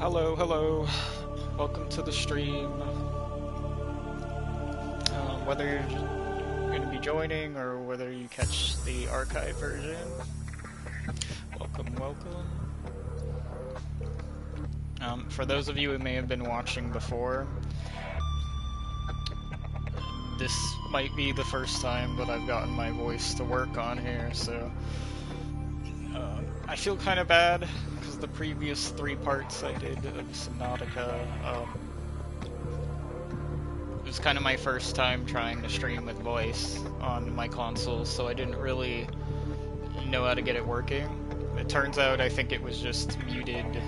Hello, hello. Welcome to the stream. Whether you're going to be joining or whether you catch the archive version, welcome, welcome. For those of you who may have been watching before, this might be the first time that I've gotten my voice to work on here, so I feel kind of bad because the previous 3 parts I did of Subnautica, it was kind of my first time trying to stream with voice on my console, so I didn't really know how to get it working. It turns out I think it was just muted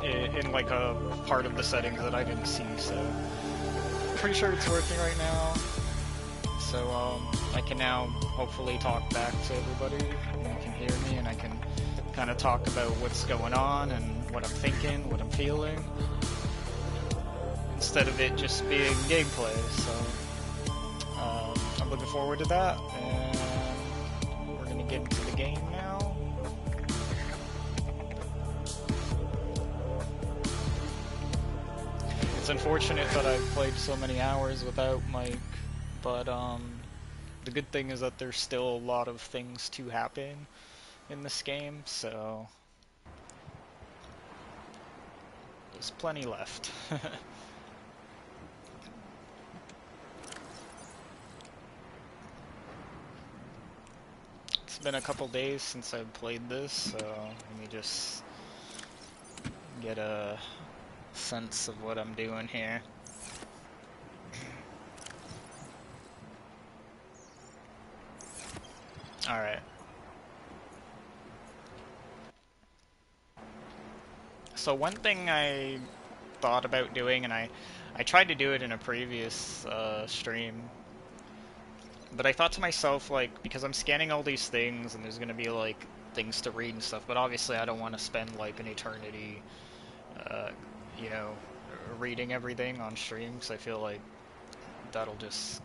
in like a part of the settings that I didn't see, so pretty sure it's working right now. So I can now hopefully talk back to everybody, and you can hear me, and I can kind of talk about what's going on and what I'm thinking, what I'm feeling, instead of it just being gameplay. So I'm looking forward to that, and we're gonna get into the game now. It's unfortunate that I've played so many hours without Mike, but the good thing is that there's still a lot of things to happen in this game, so there's plenty left. It's been a couple days since I've played this, so let me just get a sense of what I'm doing here. Alright. So one thing I thought about doing, and I tried to do it in a previous stream, but I thought to myself, like, because I'm scanning all these things and there's gonna be like things to read and stuff, but obviously I don't want to spend like an eternity, you know, reading everything on stream, because I feel like that'll just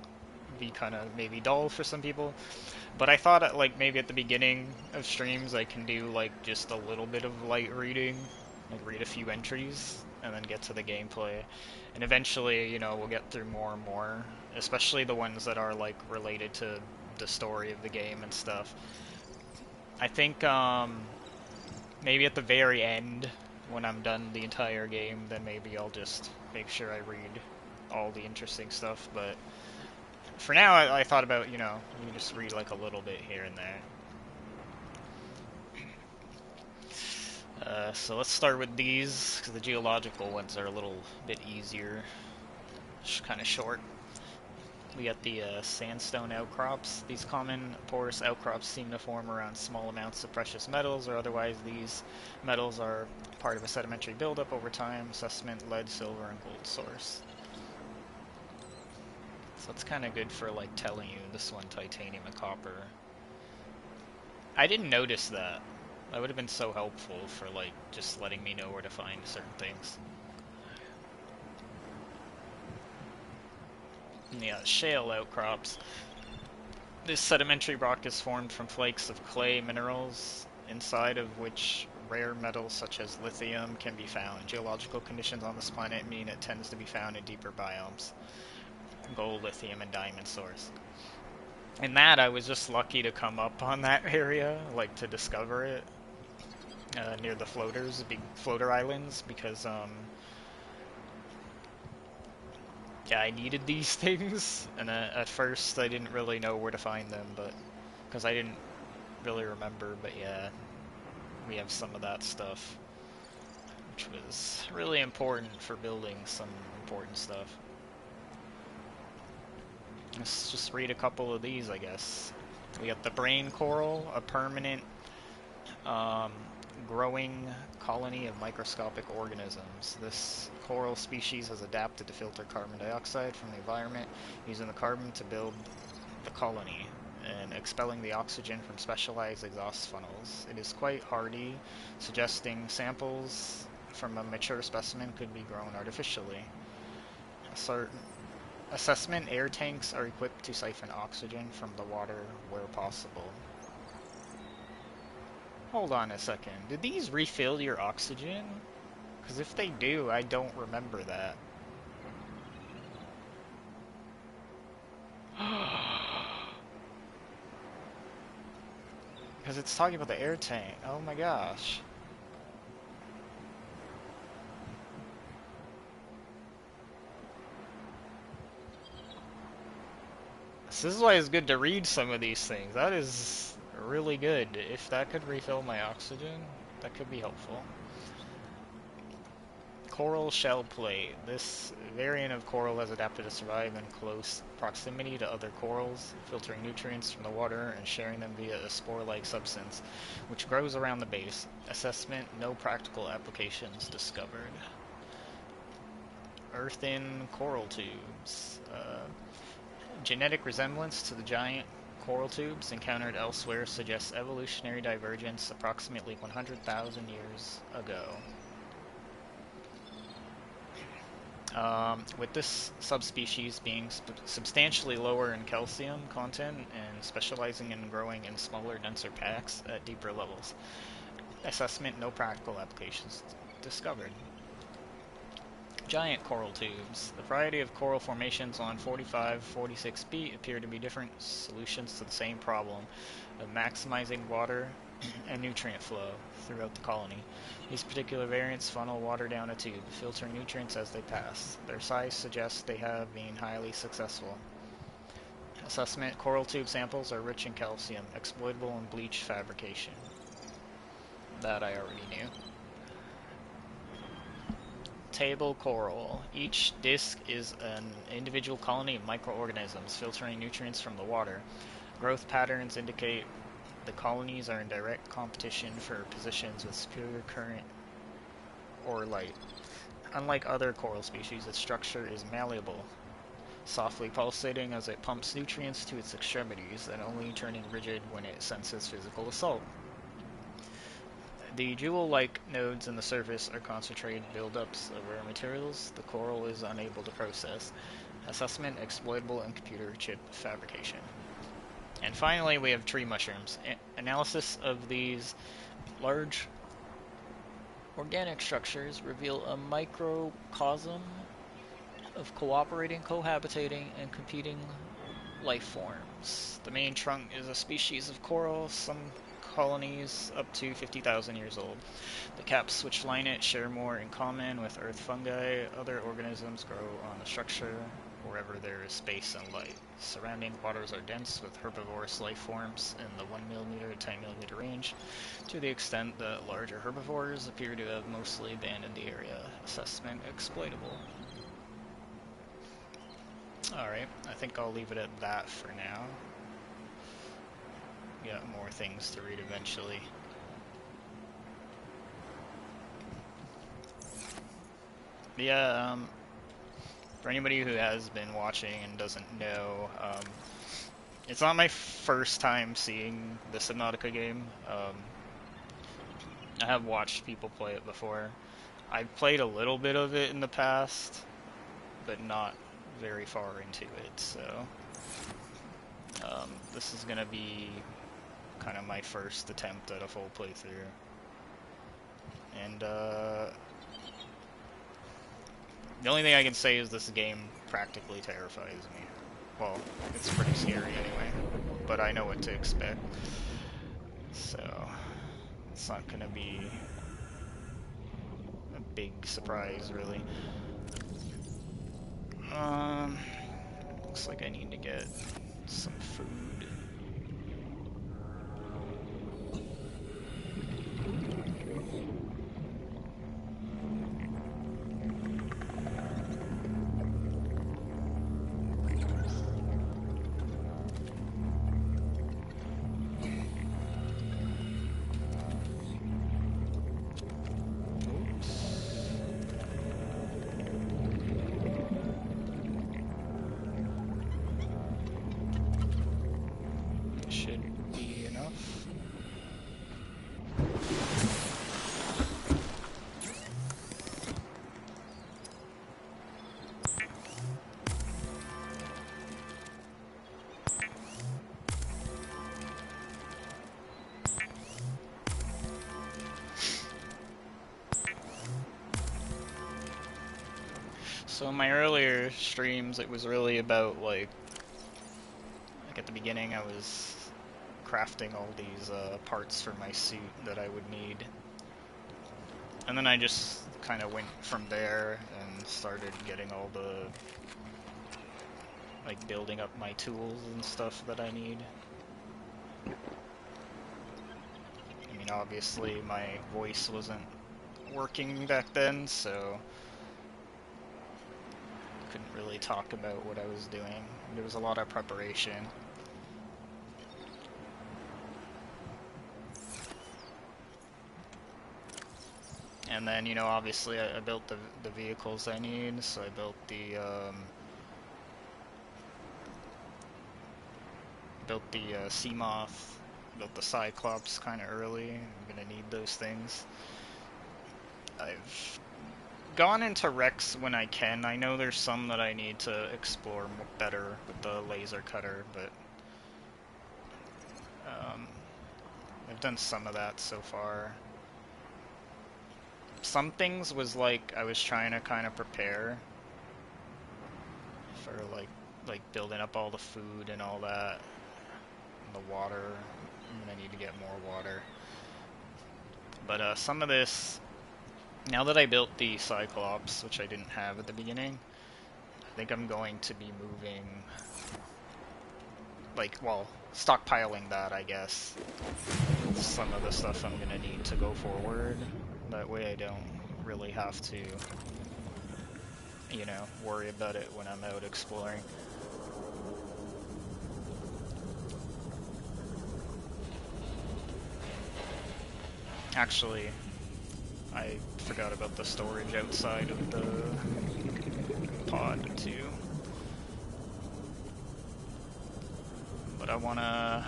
be kind of maybe dull for some people. But I thought like maybe at the beginning of streams I can do like just a little bit of light reading, like read a few entries and then get to the gameplay. And eventually, you know, we'll get through more and more, especially the ones that are like related to the story of the game and stuff. I think maybe at the very end, when I'm done the entire game, then maybe I'll just make sure I read all the interesting stuff. But for now, I thought about, you know, you just read like a little bit here and there. So let's start with these, because the geological ones are a little bit easier. Just kind of short. We got the sandstone outcrops. These common porous outcrops seem to form around small amounts of precious metals, or otherwise these metals are part of a sedimentary buildup over time. Assessment: lead, silver, and gold source. So it's kind of good for like telling you this one titanium and copper. I didn't notice that. That would have been so helpful for like just letting me know where to find certain things. And yeah, shale outcrops. This sedimentary rock is formed from flakes of clay minerals, inside of which rare metals such as lithium can be found. Geological conditions on this planet mean it tends to be found in deeper biomes. Gold, lithium, and diamond source. In that, I was just lucky to come up on that area, like to discover it, near the floaters, the big floater islands, because, yeah, I needed these things, and at first I didn't really know where to find them, but, because I didn't really remember, but yeah, we have some of that stuff, which was really important for building some important stuff. Let's just read a couple of these, I guess. We got the brain coral, a permanent growing colony of microscopic organisms. This coral species has adapted to filter carbon dioxide from the environment, using the carbon to build the colony and expelling the oxygen from specialized exhaust funnels. It is quite hardy, suggesting samples from a mature specimen could be grown artificially. Assessment: air tanks are equipped to siphon oxygen from the water where possible. Hold on a second. Did these refill your oxygen? Because if they do, I don't remember that. Because it's talking about the air tank. Oh my gosh. This is why it's good to read some of these things. That is really good. If that could refill my oxygen, that could be helpful. Coral shell plate. This variant of coral has adapted to survive in close proximity to other corals, filtering nutrients from the water and sharing them via a spore-like substance, which grows around the base. Assessment: no practical applications discovered. Earthen coral tubes. Genetic resemblance to the giant coral tubes encountered elsewhere suggests evolutionary divergence approximately 100,000 years ago. With this subspecies being substantially lower in calcium content and specializing in growing in smaller, denser packs at deeper levels. Assessment: no practical applications discovered. Giant coral tubes. The variety of coral formations on 45-46b appear to be different solutions to the same problem of maximizing water and nutrient flow throughout the colony. These particular variants funnel water down a tube, filtering nutrients as they pass. Their size suggests they have been highly successful. Assessment: coral tube samples are rich in calcium, exploitable in bleach fabrication. That I already knew. Table coral. Each disc is an individual colony of microorganisms filtering nutrients from the water. Growth patterns indicate the colonies are in direct competition for positions with superior current or light. Unlike other coral species, its structure is malleable, softly pulsating as it pumps nutrients to its extremities and only turning rigid when it senses physical assault. The jewel-like nodes in the surface are concentrated buildups of rare materials the coral is unable to process. Assessment: exploitable in computer chip fabrication. And finally, we have tree mushrooms. Analysis of these large organic structures reveal a microcosm of cooperating, cohabitating, and competing life forms. The main trunk is a species of coral, some colonies up to 50,000 years old. The caps which line it share more in common with earth fungi. Other organisms grow on the structure wherever there is space and light. Surrounding waters are dense with herbivorous life forms in the 1 mm to 10 mm range, to the extent that larger herbivores appear to have mostly abandoned the area. Assessment: exploitable. Alright, I think I'll leave it at that for now. Got more things to read eventually. Yeah, for anybody who has been watching and doesn't know, it's not my first time seeing the Subnautica game. I have watched people play it before. I've played a little bit of it in the past, but not very far into it, so this is gonna be kind of my first attempt at a full playthrough. And the only thing I can say is this game practically terrifies me. Well, it's pretty scary anyway, but I know what to expect. So, it's not gonna be a big surprise, really. Looks like I need to get some food. Should be enough. So in my earlier streams, it was really about like at the beginning, I was crafting all these parts for my suit that I would need, and then I just kind of went from there and started getting all the like building up my tools and stuff that I need. I mean, obviously my voice wasn't working back then, so couldn't really talk about what I was doing. There was a lot of preparation. And then, you know, obviously I built the vehicles I need, so I built the Seamoth, built the Cyclops kind of early. I'm gonna need those things. I've gone into wrecks when I can. I know there's some that I need to explore better with the laser cutter, but I've done some of that so far. Some things was like I was trying to kind of prepare for like building up all the food and all that, and the water. I'm gonna need to get more water. But some of this, now that I built the Cyclops, which I didn't have at the beginning, I think I'm going to be moving, like, well, stockpiling that, I guess. Some of the stuff I'm gonna need to go forward. That way I don't really have to, you know, worry about it when I'm out exploring. Actually, I forgot about the storage outside of the pod too. But I wanna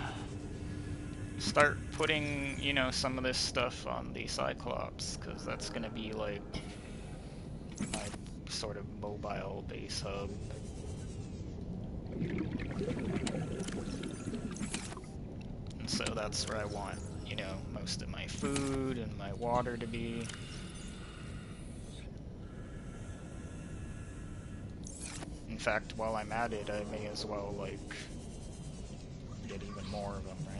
start putting, you know, some of this stuff on the Cyclops, because that's gonna be like my sort of mobile base hub. And so that's where I want, you know, most of my food and my water to be. In fact, while I'm at it, I may as well, like, get even more of them, right?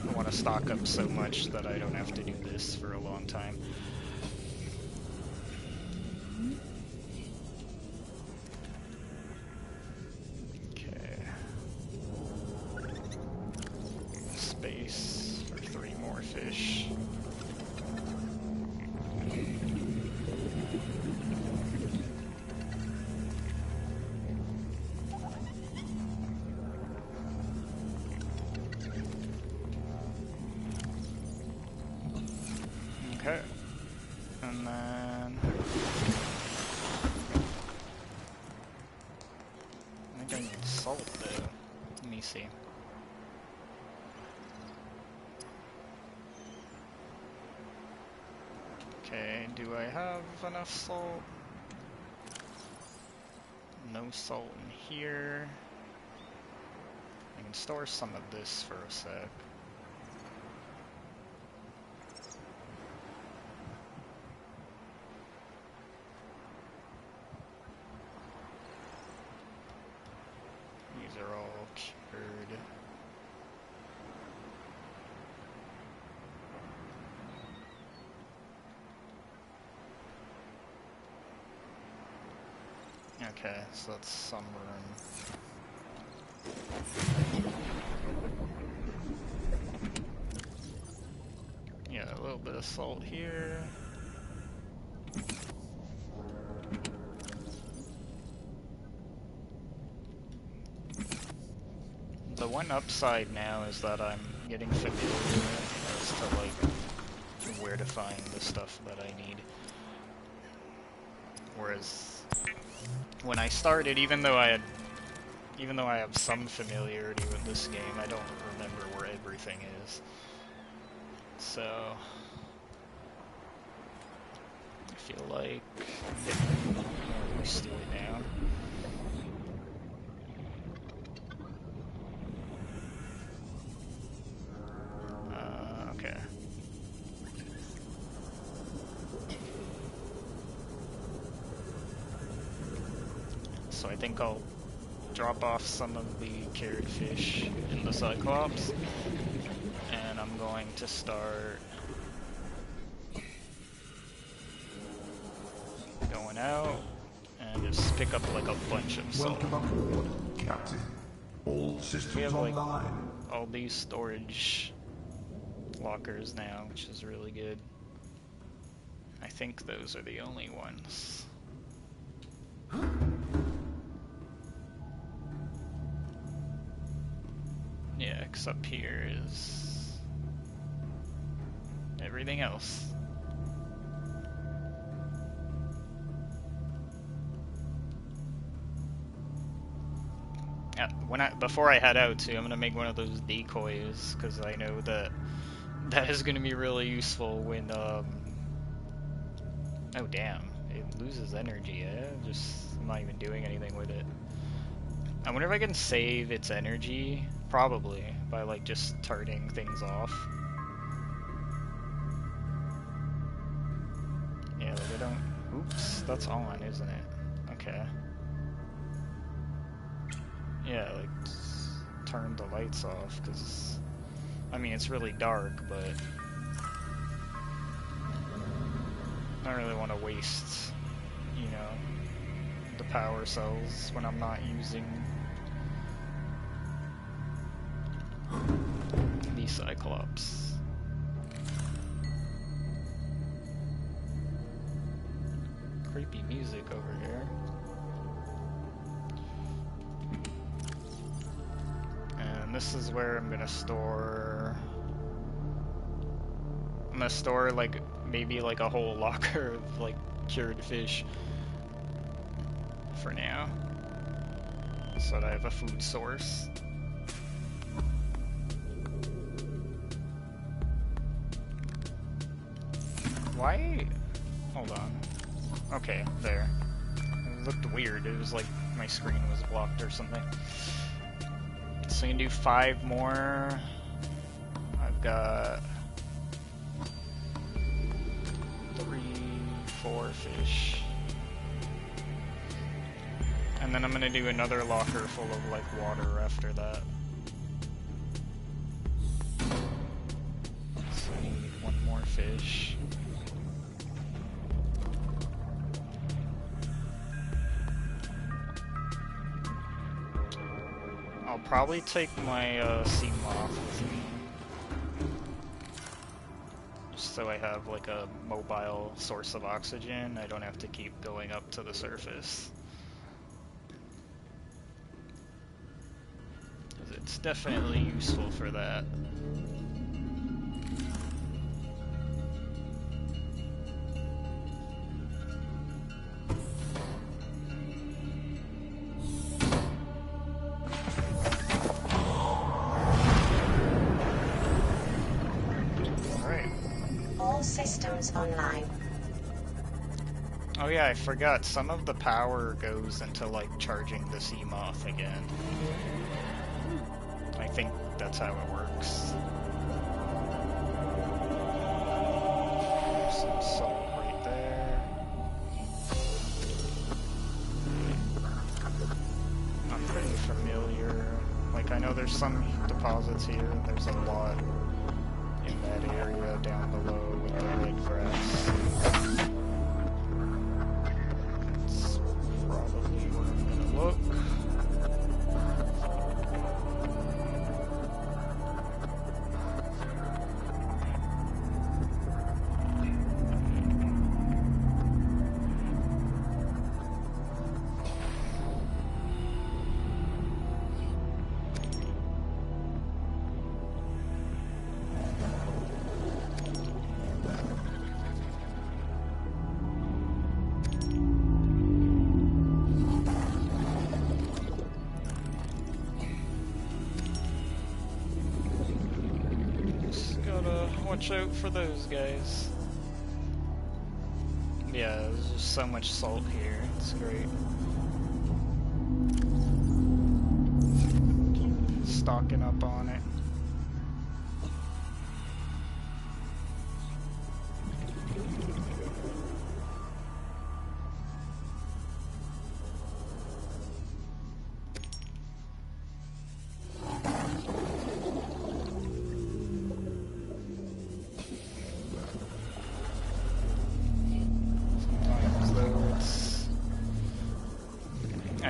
I want to stock up so much that I don't have to do this for a long time. Okay. Space for 3 more fish. Okay, and then I think I need salt though. Let me see. Okay, do I have enough salt? No salt in here. I can store some of this for a sec. These are all cured. Okay, so that's some room. Yeah, a little bit of salt here. The one upside now is that I'm getting familiar as to like where to find the stuff that I need. Whereas when I started, even though I have some familiarity with this game, I don't remember where everything is. So I feel like I'm getting more used to it now. Okay. so I think I'll drop off some of the carrot fish in the Cyclops, and I'm going to start going out and just pick up like a bunch of salt. Welcome aboard, Captain. All systems We have like online. all these storage lockers now, which is really good. I think those are the only ones. Yeah, 'cause up here is everything else. Before I head out too, I'm gonna make one of those decoys, because I know that that is gonna be really useful when oh damn, it loses energy. I'm not even doing anything with it. I wonder if I can save its energy, probably, by like just turning things off. Yeah, like I don't, oops, that's on, isn't it? Okay. Yeah, like, turn the lights off, because, I mean, it's really dark, but I don't really want to waste, you know, the power cells when I'm not using the Cyclops. Creepy music over here. This is where I'm gonna store like maybe like a whole locker of like cured fish for now, so that I have a food source. Why? Hold on. Okay, there. It looked weird. It was like my screen was blocked or something. So I can do 5 more. I've got 3, 4 fish. And then I'm gonna do another locker full of like water after that. So I need 1 more fish. I'll probably take my sea moth with me, just so I have like a mobile source of oxygen. I don't have to keep going up to the surface, 'cause it's definitely useful for that. Systems online. Oh yeah, I forgot, some of the power goes into like charging the sea moth again. I think that's how it works. There's some salt right there. I'm pretty familiar. Like, I know there's some deposits here, and there's a lot in that area down below with the red grass. That's probably where I'm gonna look. Watch out for those guys. Yeah, there's just so much salt here. It's great. Keep stocking up on it.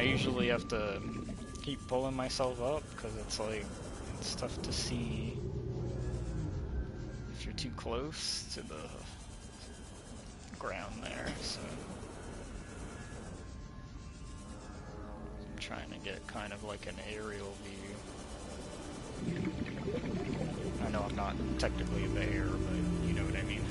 usually have to keep pulling myself up because it's like, it's tough to see if you're too close to the ground there, so I'm trying to get kind of like an aerial view. I know I'm not technically there, but you know what I mean.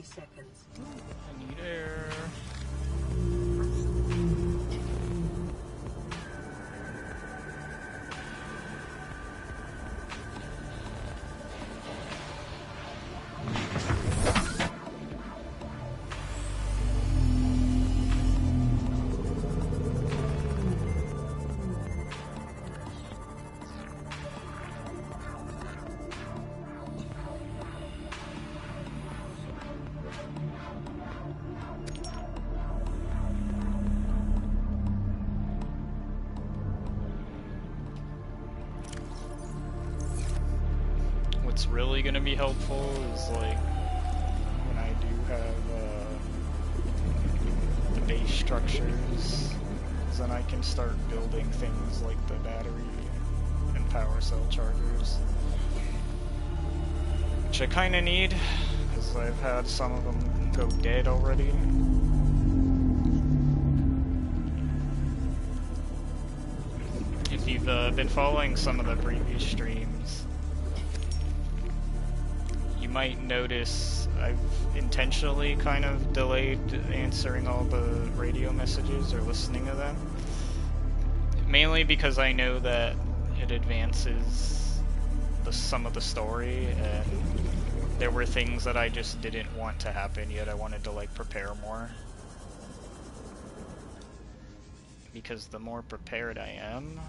Seconds. I need air. What's really going to be helpful is like when I do have the base structures, then I can start building things like the battery and power cell chargers, which I kind of need because I've had some of them go dead already. If you've been following some of the previous streams, you might notice I've intentionally kind of delayed answering all the radio messages or listening to them. Mainly because I know that it advances some of the story, and there were things that I just didn't want to happen, yet I wanted to like prepare more. Because the more prepared I am,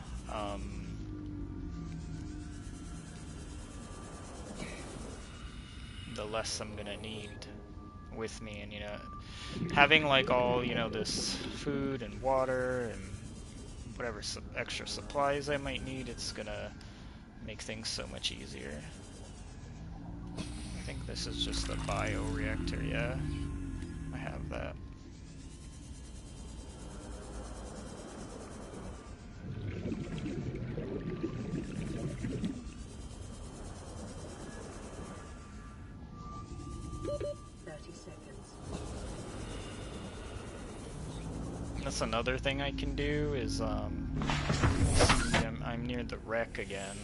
the less I'm gonna need with me, and you know, having like all, you know, this food and water and whatever extra supplies I might need, it's gonna make things so much easier. I think this is just a bioreactor, yeah, I have that. That's another thing I can do is, see, I'm near the wreck again.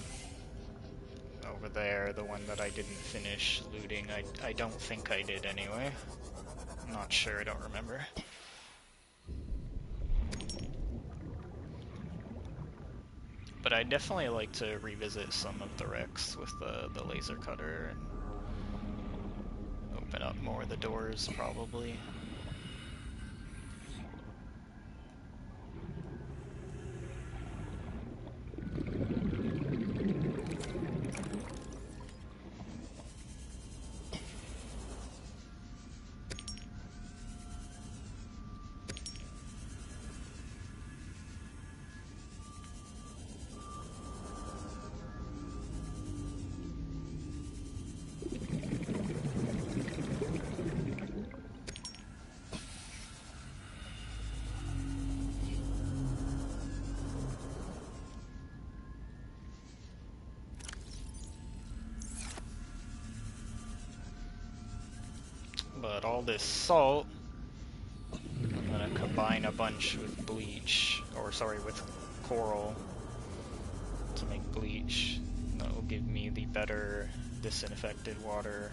Over there, the one that I didn't finish looting. I don't think I did anyway. I'm not sure, I don't remember. But I'd definitely like to revisit some of the wrecks with the laser cutter and open up more of the doors, probably. But all this salt, I'm gonna combine a bunch with bleach, or sorry, with coral to make bleach. That will give me the better disinfected water,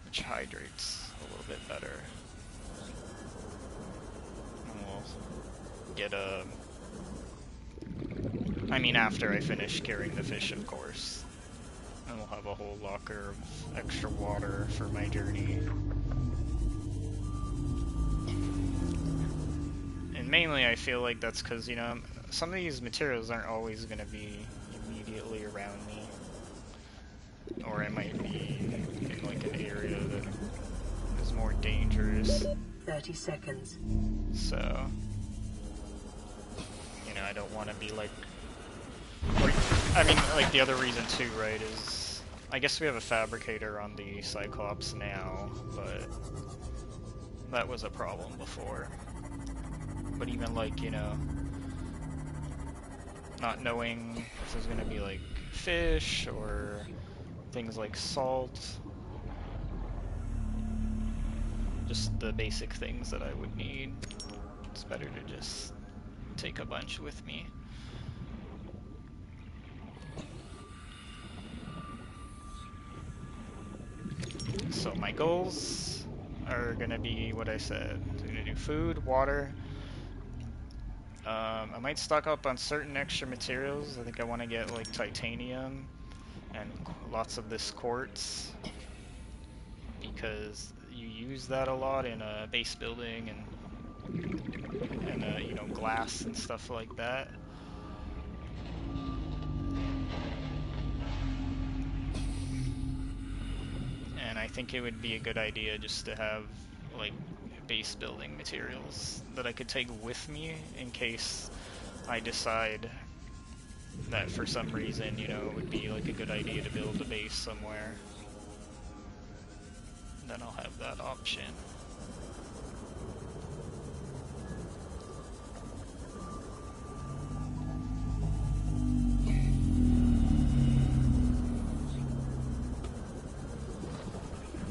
which hydrates a little bit better. And we'll get a... I mean, after I finish curing the fish, of course. And we'll have a whole locker of extra water for my journey. And mainly I feel like that's because, you know, some of these materials aren't always going to be immediately around me. Or I might be in like an area that is more dangerous. 30 seconds. So, you know, I don't want to be like, or, I mean, like the other reason too, right, is I guess we have a fabricator on the Cyclops now, but that was a problem before. But even like, you know, not knowing if there's gonna be like fish or things like salt, just the basic things that I would need, it's better to just take a bunch with me. So my goals are gonna be what I said. I'm gonna do food, water. I might stock up on certain extra materials. I think I want to get like titanium and lots of this quartz because you use that a lot in base building and you know, glass and stuff like that. And I think it would be a good idea just to have like base building materials that I could take with me in case I decide that for some reason, you know, it would be like a good idea to build a base somewhere. Then I'll have that option.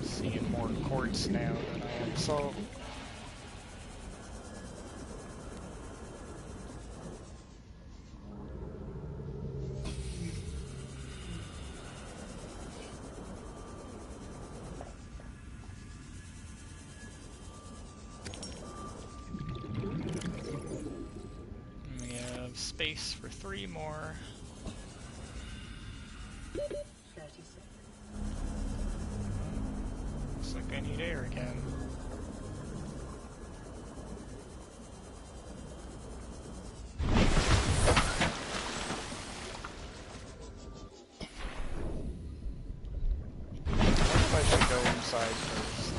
Seeing more quartz now than I am salt. We have space for 3 more. 30 seconds. Looks like I need air again. I wonder if I should go inside first.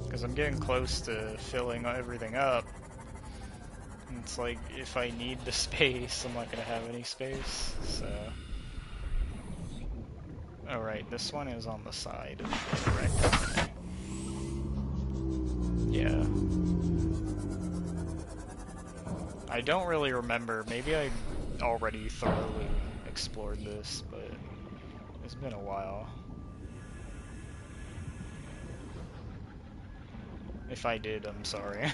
Because I'm getting close to filling everything up. And it's like, if I need the space, I'm not going to have any space, so... Oh right, this one is on the side of the rectangle. Yeah. I don't really remember. Maybe I already thoroughly explored this, but it's been a while. If I did, I'm sorry.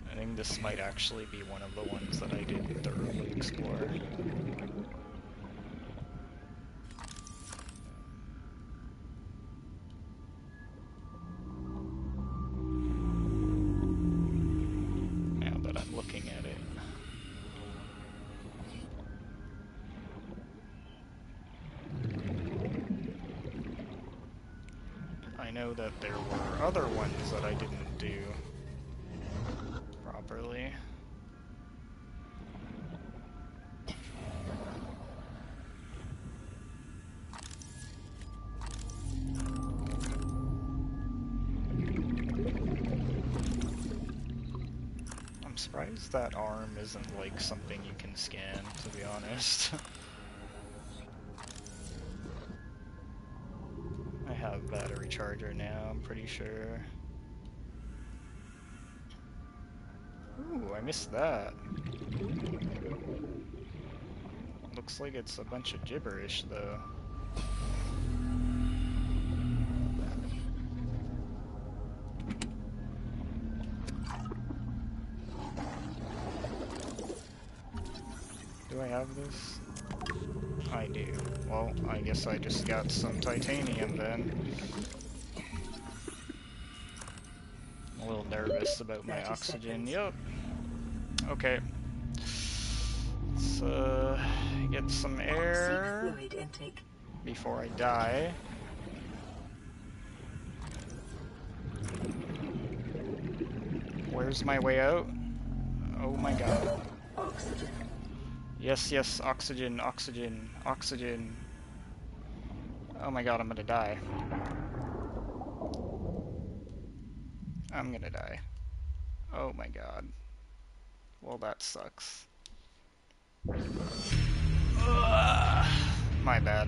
I think this might actually be one of the ones that I didn't thoroughly explore. Now that I'm looking at it. I know that there were other ones that I didn't do properly. I'm surprised that arm isn't like something you can scan, to be honest. I have battery charger now, I'm pretty sure. Ooh, I missed that. Looks like it's a bunch of gibberish, though. Do I have this? I do. Well, I guess I just got some titanium then. I'm a little nervous about my oxygen. Yep. Okay. Let's get some air Fluid intake. before I die. Where's my way out? Oh my god. Oxygen. Yes, yes, oxygen, oxygen, oxygen. Oh my god, I'm gonna die. I'm gonna die. Oh my god. Well, that sucks. Ugh, my bad.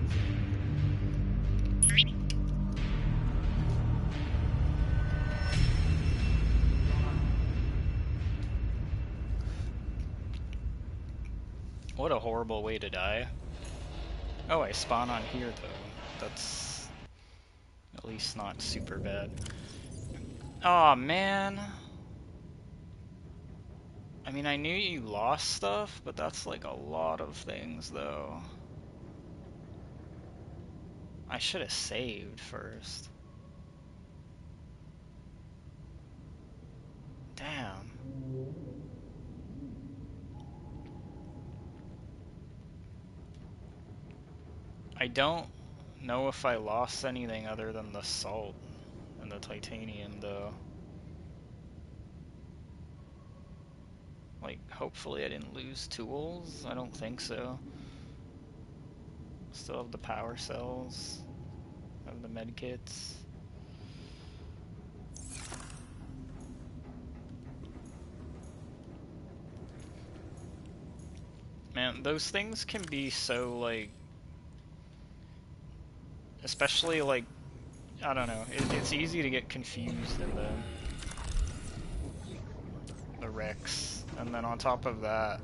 What a horrible way to die. Oh, I spawn on here though. That's at least not super bad. Aw, man. I mean, I knew you lost stuff, but that's like a lot of things though. I should have saved first. Damn. I don't know if I lost anything other than the salt and the titanium though. Like, hopefully I didn't lose tools. I don't think so. Still have the power cells. Have the med kits. Man, those things can be so, like... Especially, like... I don't know. It's easy to get confused in the wrecks. And then on top of that...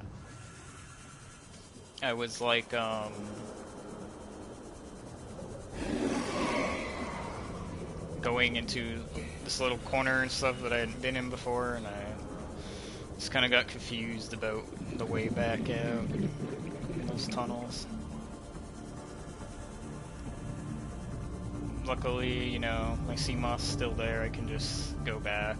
I was, like, going into this little corner and stuff that I hadn't been in before, and I just kind of got confused about the way back out in those tunnels. Luckily, you know, my CMOS's still there, I can just go back.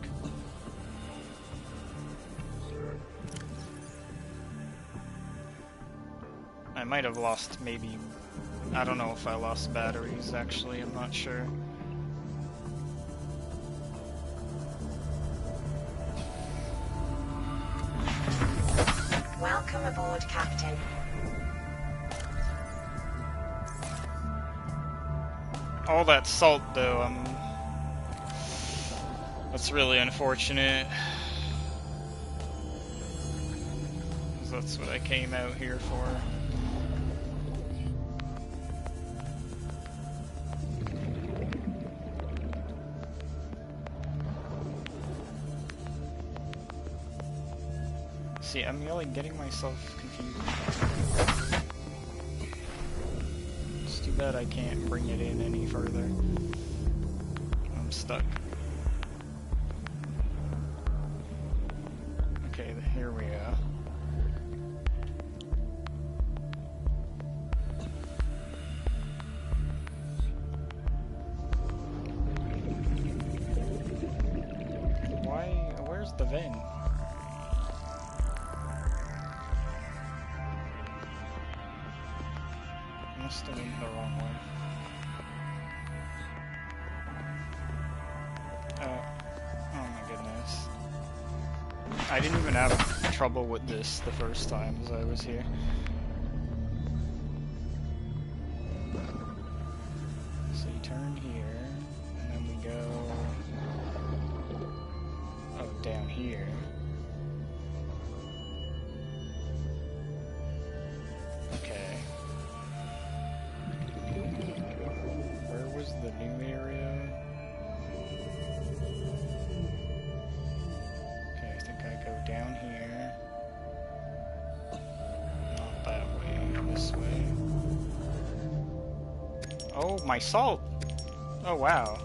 I might have lost maybe, I don't know if I lost batteries actually, I'm not sure. Welcome aboard, Captain. All that salt though, that's really unfortunate. 'Cause that's what I came out here for. See, I'm really getting myself confused. It's too bad I can't bring it in any further. I'm stuck. Okay, here we go. Where's the vent? Must have been the wrong one. Oh my goodness. I didn't even have trouble with this the first time as I was here. So you turn here, and then we go down here. Okay. Where was the new area? Okay, I think I go down here. Not that way, this way. Oh, my salt! Oh, wow.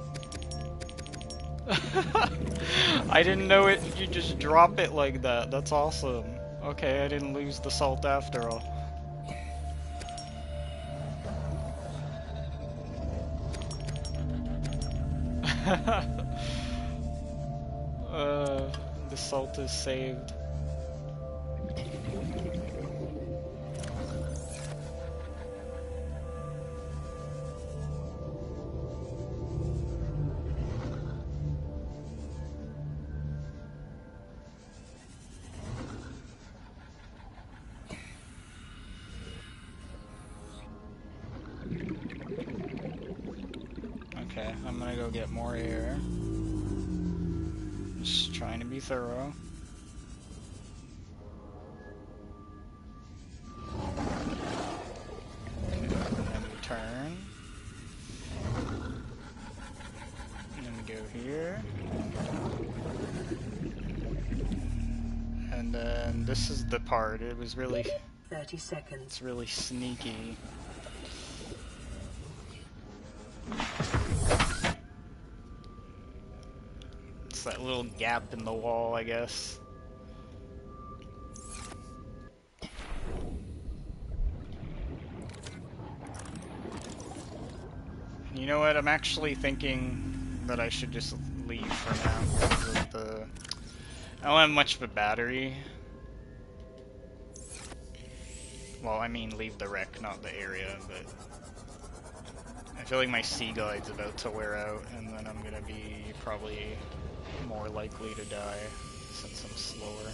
I didn't know it, you just drop it like that. That's awesome. Okay, I didn't lose the salt after all. The salt is saved. Okay, I'm gonna go get more air. Just trying to be thorough. And then we turn. And then we go here. And then this is the part. It was really... 30 seconds. It's really sneaky. It's that little gap in the wall, I guess. You know what? I'm actually thinking that I should just leave for now because of the... I don't have much of a battery. Well, I mean leave the wreck, not the area, but... I feel like my sea guide's about to wear out, and then I'm gonna be probably more likely to die since I'm slower.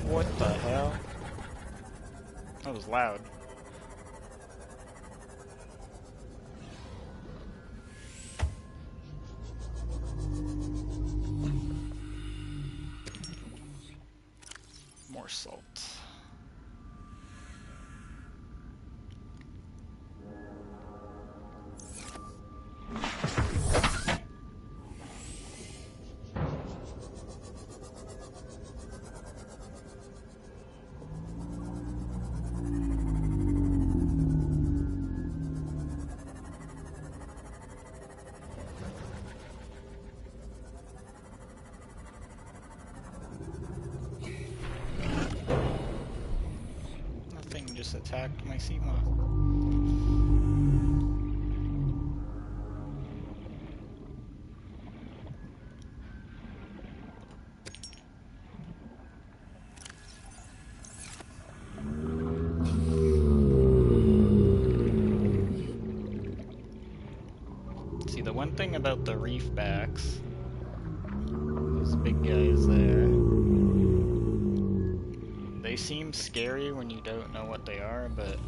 What the hell? That was loud. More salt. Nothing just attacked my sea moth. See, the one thing about the reef backs, those big guys there, they seem scary when you don't know what they are, but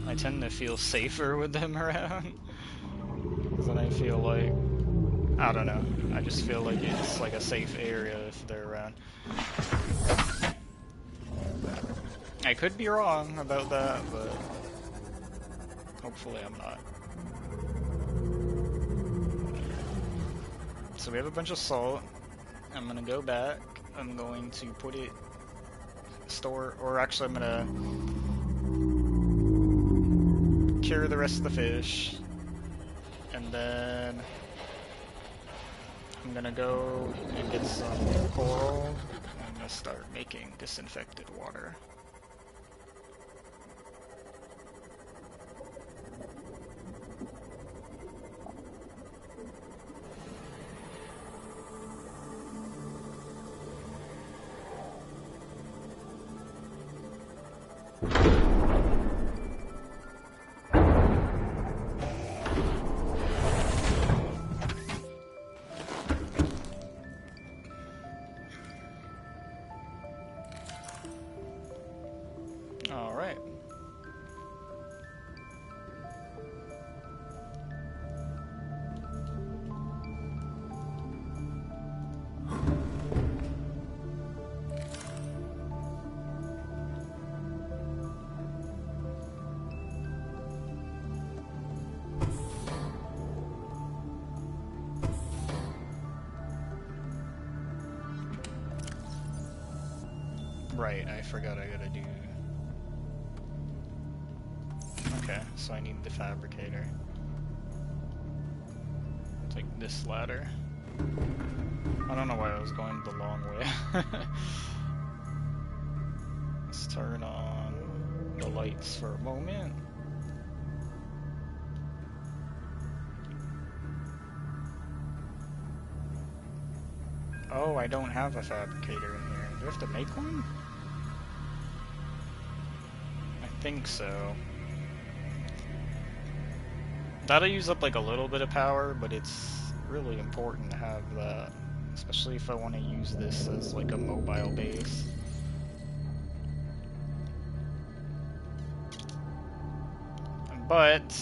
I tend to feel safer with them around. Because then I feel like, I don't know, I just feel like it's like a safe area if they're around. I could be wrong about that, but hopefully I'm not. So we have a bunch of salt. I'm gonna go back. I'm going to put it store, or actually I'm gonna cure the rest of the fish, and then I'm gonna go and get some coral. I'm gonna start making disinfected water. Alright. Right, I forgot I gotta do... Okay, so I need the fabricator. Take this ladder. I don't know why I was going the long way. Let's turn on the lights for a moment. Oh, I don't have a fabricator in here. Do I have to make one? I think so. That'll use up like a little bit of power, but it's really important to have that, especially if I want to use this as like a mobile base. But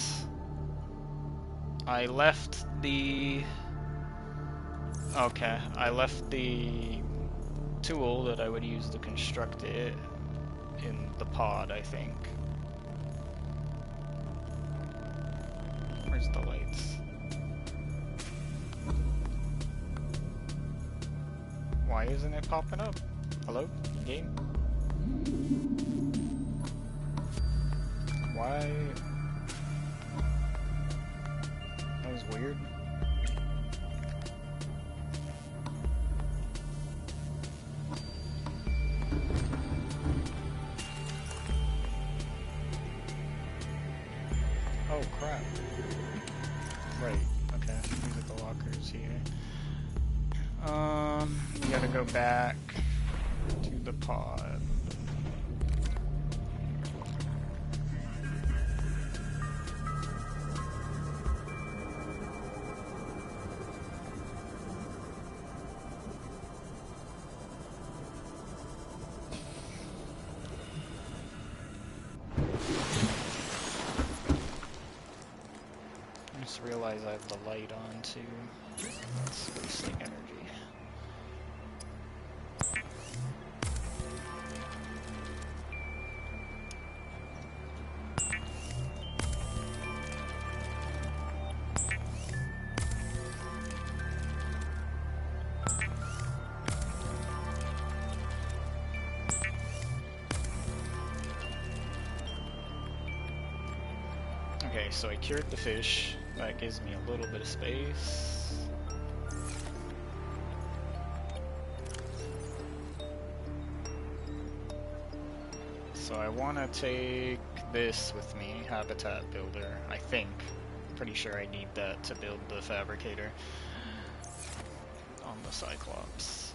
I left the... Okay, I left the tool that I would use to construct it in the pod, I think. Where's the lights? Why isn't it popping up? Hello? Game? Why? That was weird. Oh crap. Right, okay. These are the lockers here. We gotta go back to the pod. I just realized I have the light on too. That's wasting energy. Okay, so I cured the fish. That gives me a little bit of space. So I want to take this with me, Habitat Builder, I think. Pretty sure I need that to build the fabricator on the Cyclops.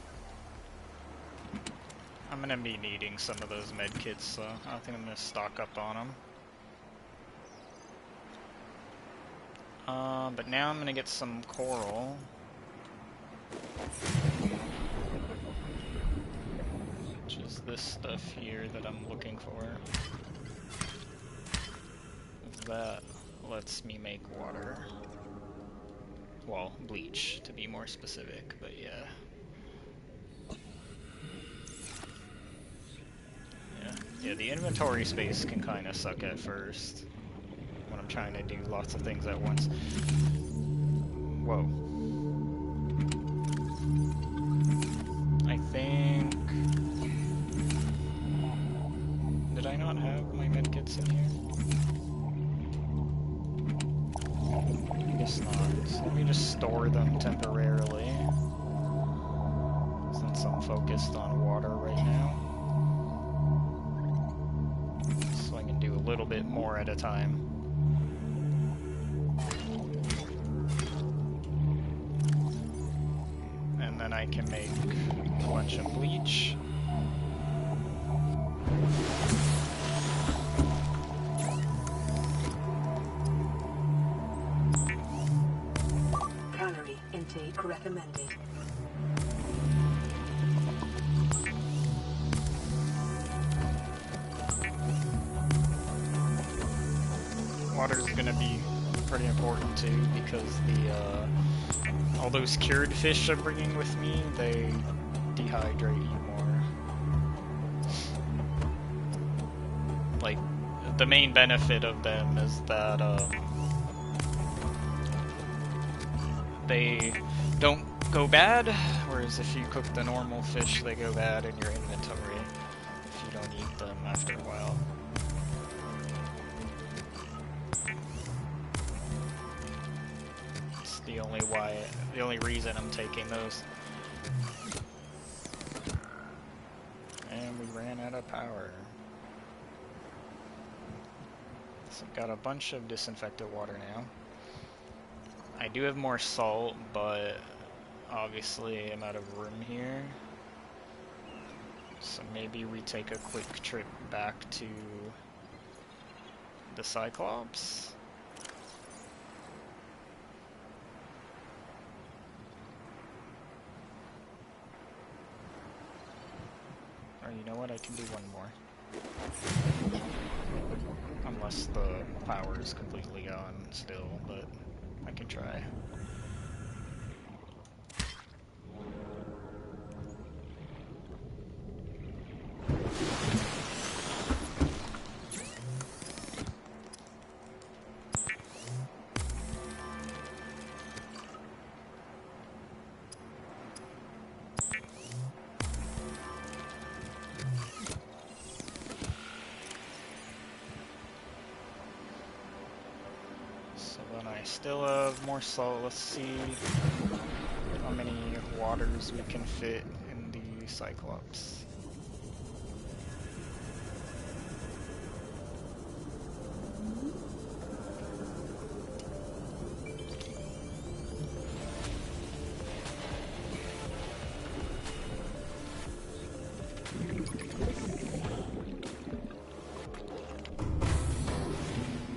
I'm going to be needing some of those med kits, so I think I'm going to stock up on them. But now I'm gonna get some coral. Which is this stuff here that I'm looking for. That lets me make water. Well, bleach, to be more specific, but yeah. Yeah, the inventory space can kind of suck at first. When I'm trying to do lots of things at once. Whoa. I think... Did I not have my medkits in here? I guess not. So let me just store them temporarily. Since I'm focused on water right now. So I can do a little bit more at a time. And then I can make a bunch of bleach. Calorie intake recommended. Water's gonna be pretty important too, because the all those cured fish I'm bringing with me, they dehydrate you more. Like, the main benefit of them is that they don't go bad, whereas if you cook the normal fish, they go bad in your inventory if you don't eat them after a while. The only reason I'm taking those. And we ran out of power. So I've got a bunch of disinfected water now. I do have more salt, but obviously I'm out of room here. So maybe we take a quick trip back to the Cyclops. Or you know what, I can do one more. Unless the power is completely gone still, but I can try. So then I still have more salt. Let's see how many waters we can fit in the Cyclops.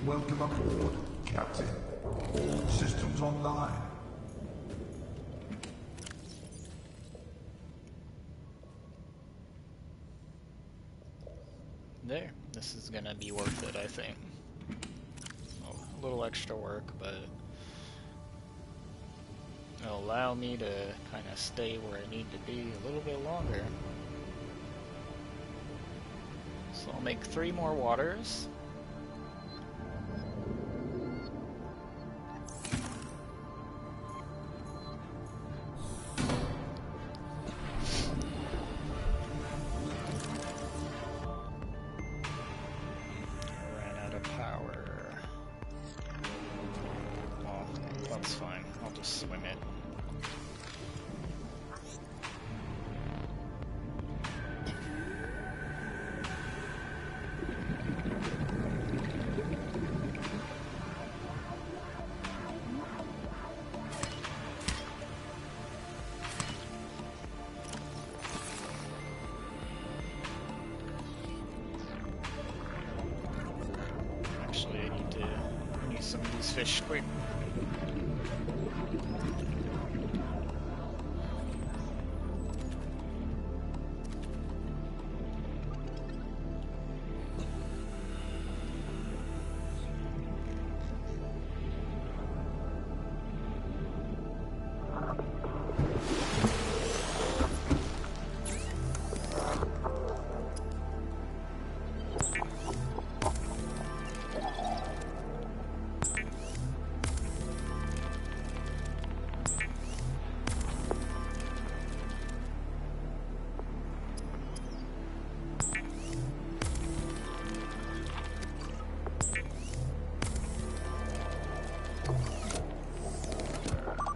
Welcome aboard, Captain. All systems online. There. This is gonna be worth it, I think. Oh, a little extra work, but it'll allow me to kind of stay where I need to be a little bit longer. So I'll make 3 more waters. Ran out of power. Well, that's fine. I'll just swim it. Actually, I need some of these fish quick.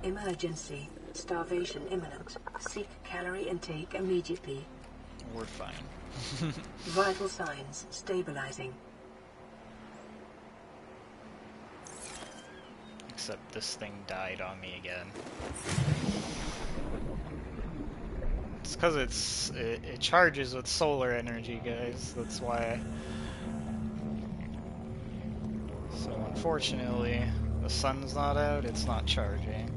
Emergency. Starvation imminent. Seek calorie intake immediately. We're fine. Vital signs stabilizing. Except this thing died on me again. It's because it charges with solar energy, guys. That's why. So unfortunately, the sun's not out. It's not charging.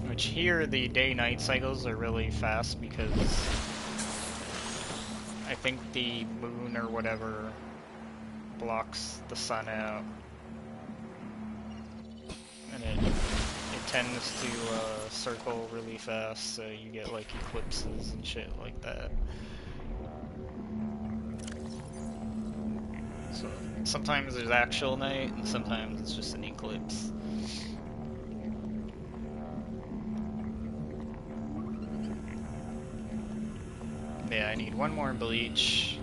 Which here the day-night cycles are really fast because I think the moon or whatever blocks the sun out, and it tends to circle really fast, so you get like eclipses and shit like that. So sometimes there's actual night, and sometimes it's just an eclipse. Yeah, I need 1 more bleach.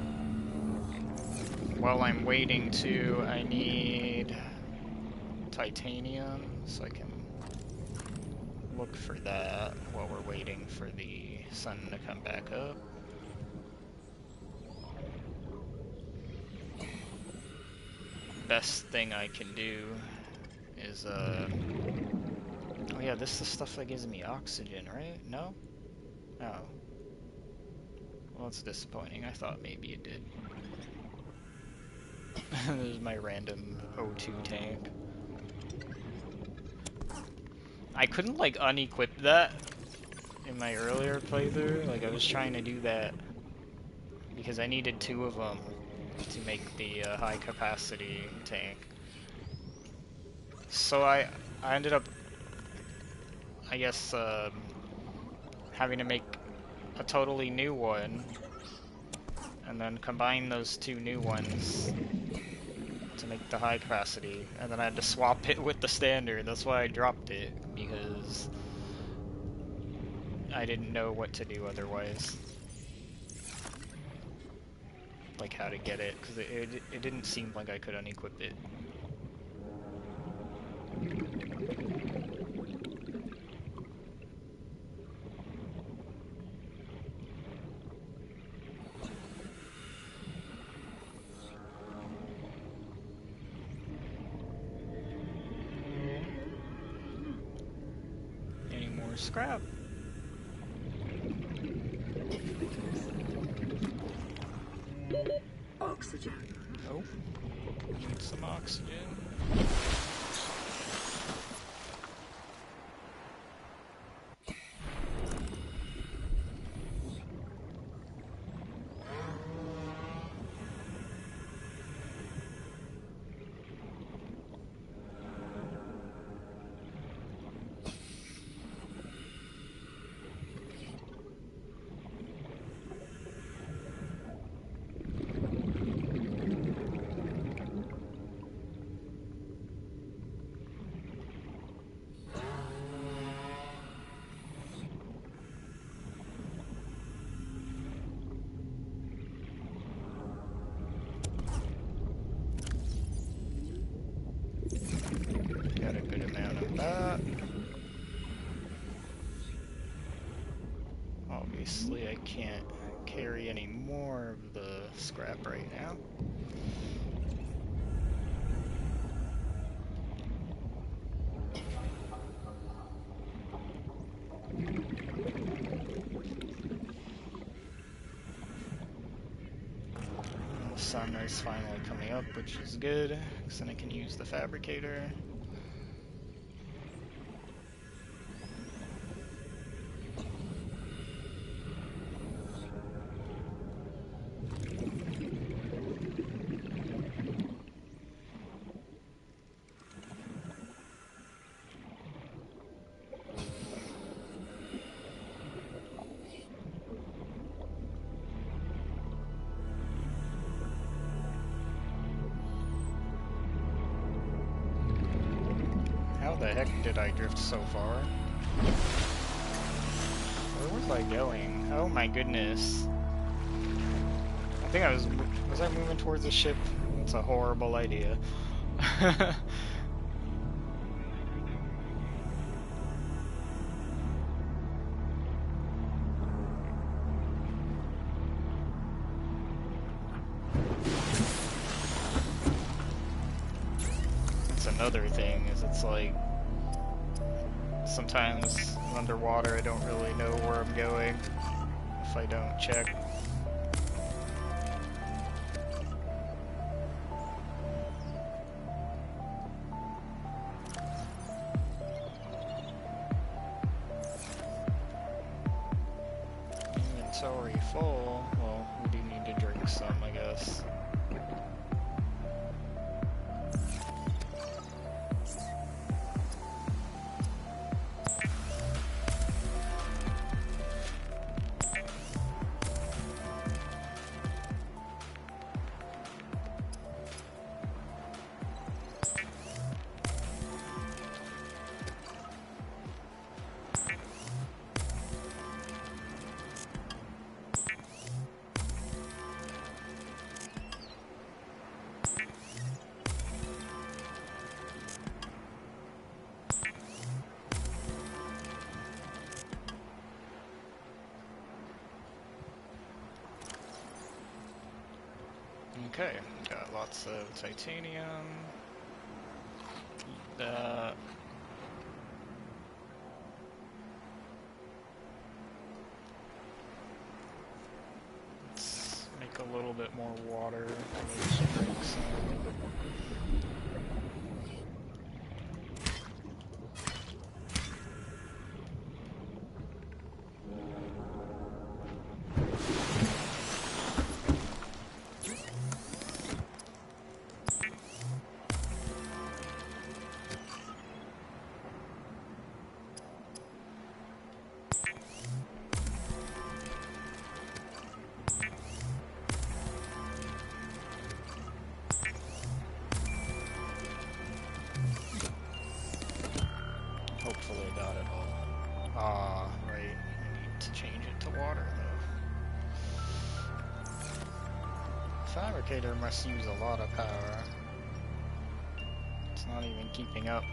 While I'm waiting to, I need titanium, so I can look for that while we're waiting for the sun to come back up. Best thing I can do is, oh yeah, this is the stuff that gives me oxygen, right? No? Oh. Well, it's disappointing. I thought maybe it did. This is my random O2 tank. I couldn't, like, unequip that in my earlier playthrough. Like, I was trying to do that because I needed 2 of them to make the high capacity tank. So I ended up, I guess, having to make a totally new one, and then combine those 2 new ones to make the high capacity, and then I had to swap it with the standard. That's why I dropped it, because I didn't know what to do otherwise. Like how to get it, because it didn't seem like I could unequip it. Any more scrap? Oxygen. Oh, need some oxygen. Got a good amount of that. Obviously, I can't carry any more of the scrap right now. The sun is finally coming up, which is good, because then I can use the fabricator. How the heck did I drift so far? Where was I going? Oh my goodness. I think was I moving towards the ship? It's a horrible idea. That's another thing, is it's like, sometimes underwater I don't really know where I'm going if I don't check. Inventory full. Well, we do need to drink some, I guess. Okay, got lots of titanium. Eat that. Let's make a little bit more water. Maybe drink some. Hopefully I got it all. Ah, right. I need to change it to water, though. Fabricator must use a lot of power. It's not even keeping up.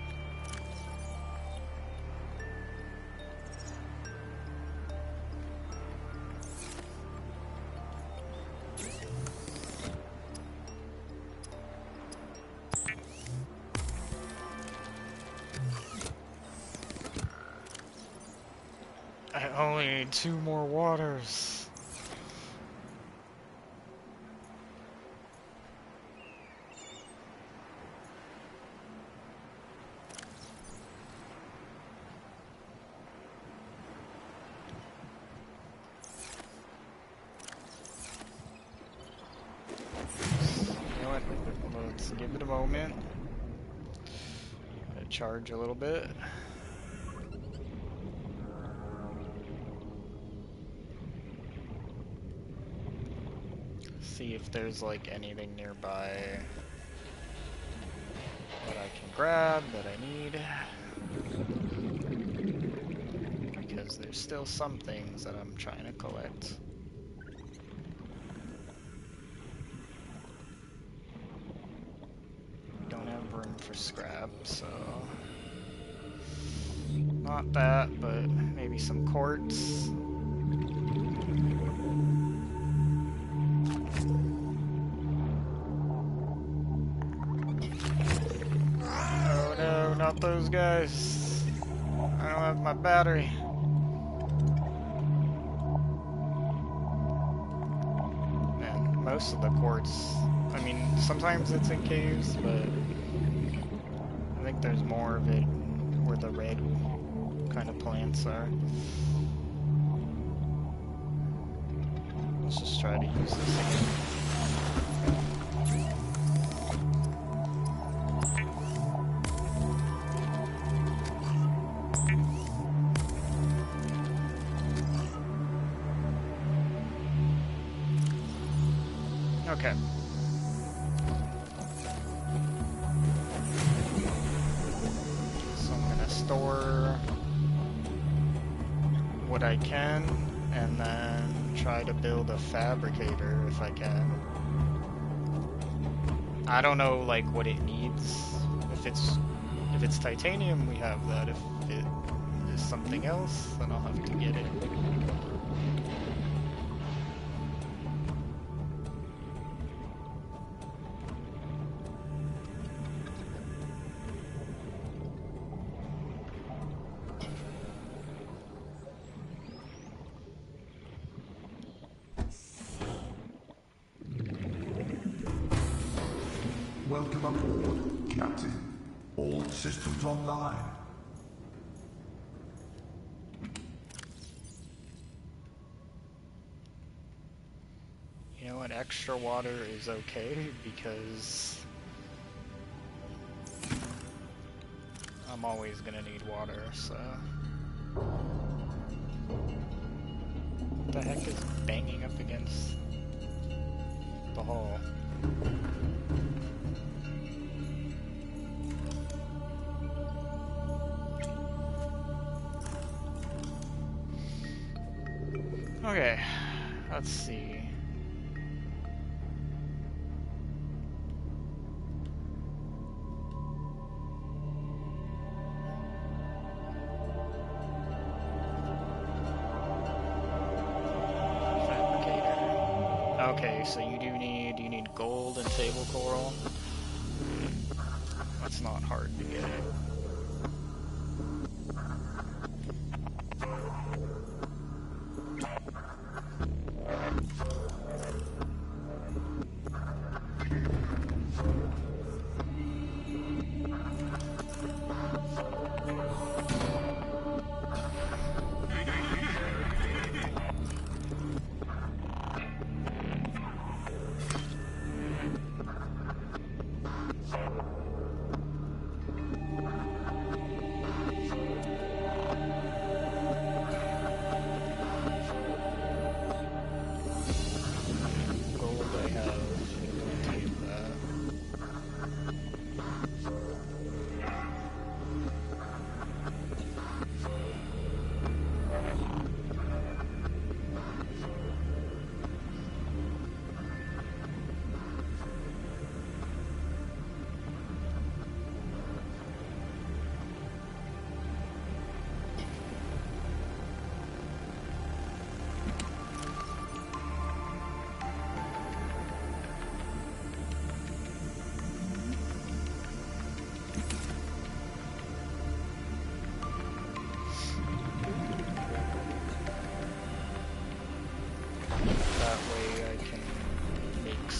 I only need 2 more waters. You know what? Let's give it a moment. Charge a little bit. See if there's like anything nearby that I can grab that I need. Because there's still some things that I'm trying to collect. Don't have room for scrap, so not that, but maybe some quartz. Oh no, not those guys. I don't have my battery. Man, most of the quartz, I mean, sometimes it's in caves, but I think there's more of it where the red kind of plants are. Let's just try to use this again. Okay. So I'm gonna store what I can, and then try to build a fabricator if I can. I don't know like what it needs. If it's titanium, we have that. If it is something else, then I'll have to get it. Welcome aboard, Captain. All systems online. You know what? Extra water is okay because I'm always gonna need water, so. What the heck is banging up against the hull? Okay, let's see. Okay, so you need gold and table coral. That's not hard to get.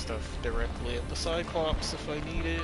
stuff directly at the Cyclops if I need it.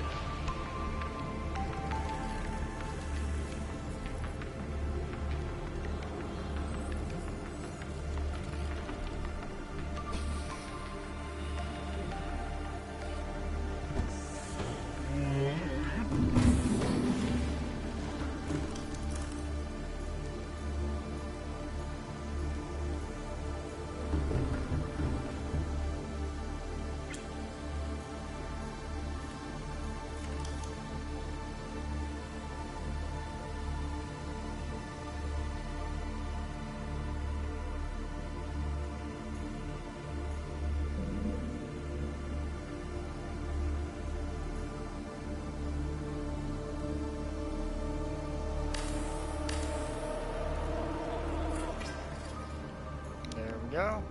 Go.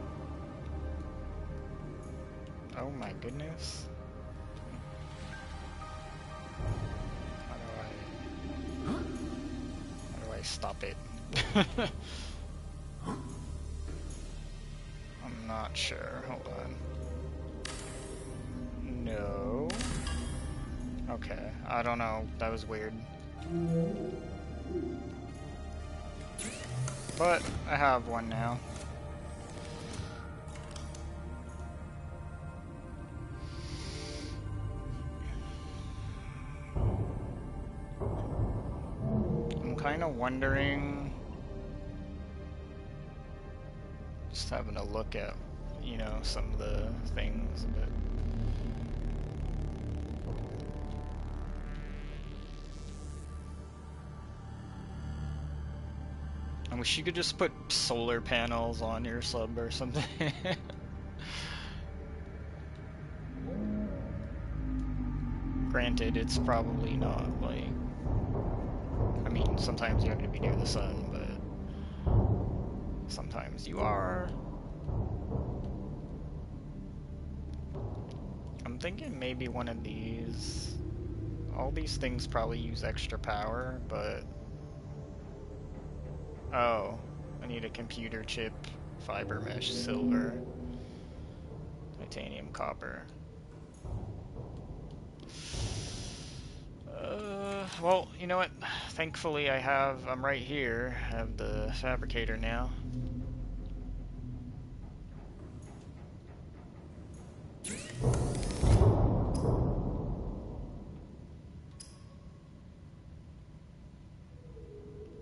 Oh my goodness. How do I stop it? I'm not sure. Hold on. No. Okay. I don't know. That was weird. But I have one now. Kind of wondering, just having a look at, you know, some of the things, but I wish you could just put solar panels on your sub or something. Granted, it's probably not like, I mean, sometimes you're going to be near the sun, but sometimes you are. I'm thinking maybe one of these. All these things probably use extra power, but... Oh, I need a computer chip, fiber mesh, silver, titanium, copper. Well, you know what? Thankfully I'm right here. I have the fabricator now.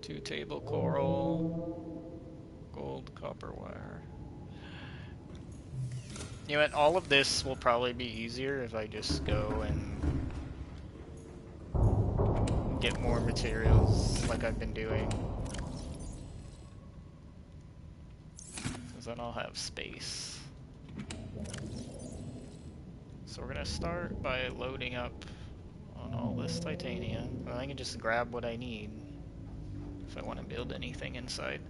Two table coral, gold, copper wire. You know what? All of this will probably be easier if I just go and get more materials like I've been doing. Because then I'll have space. So we're gonna start by loading up on all this titanium. And I can just grab what I need if I want to build anything inside.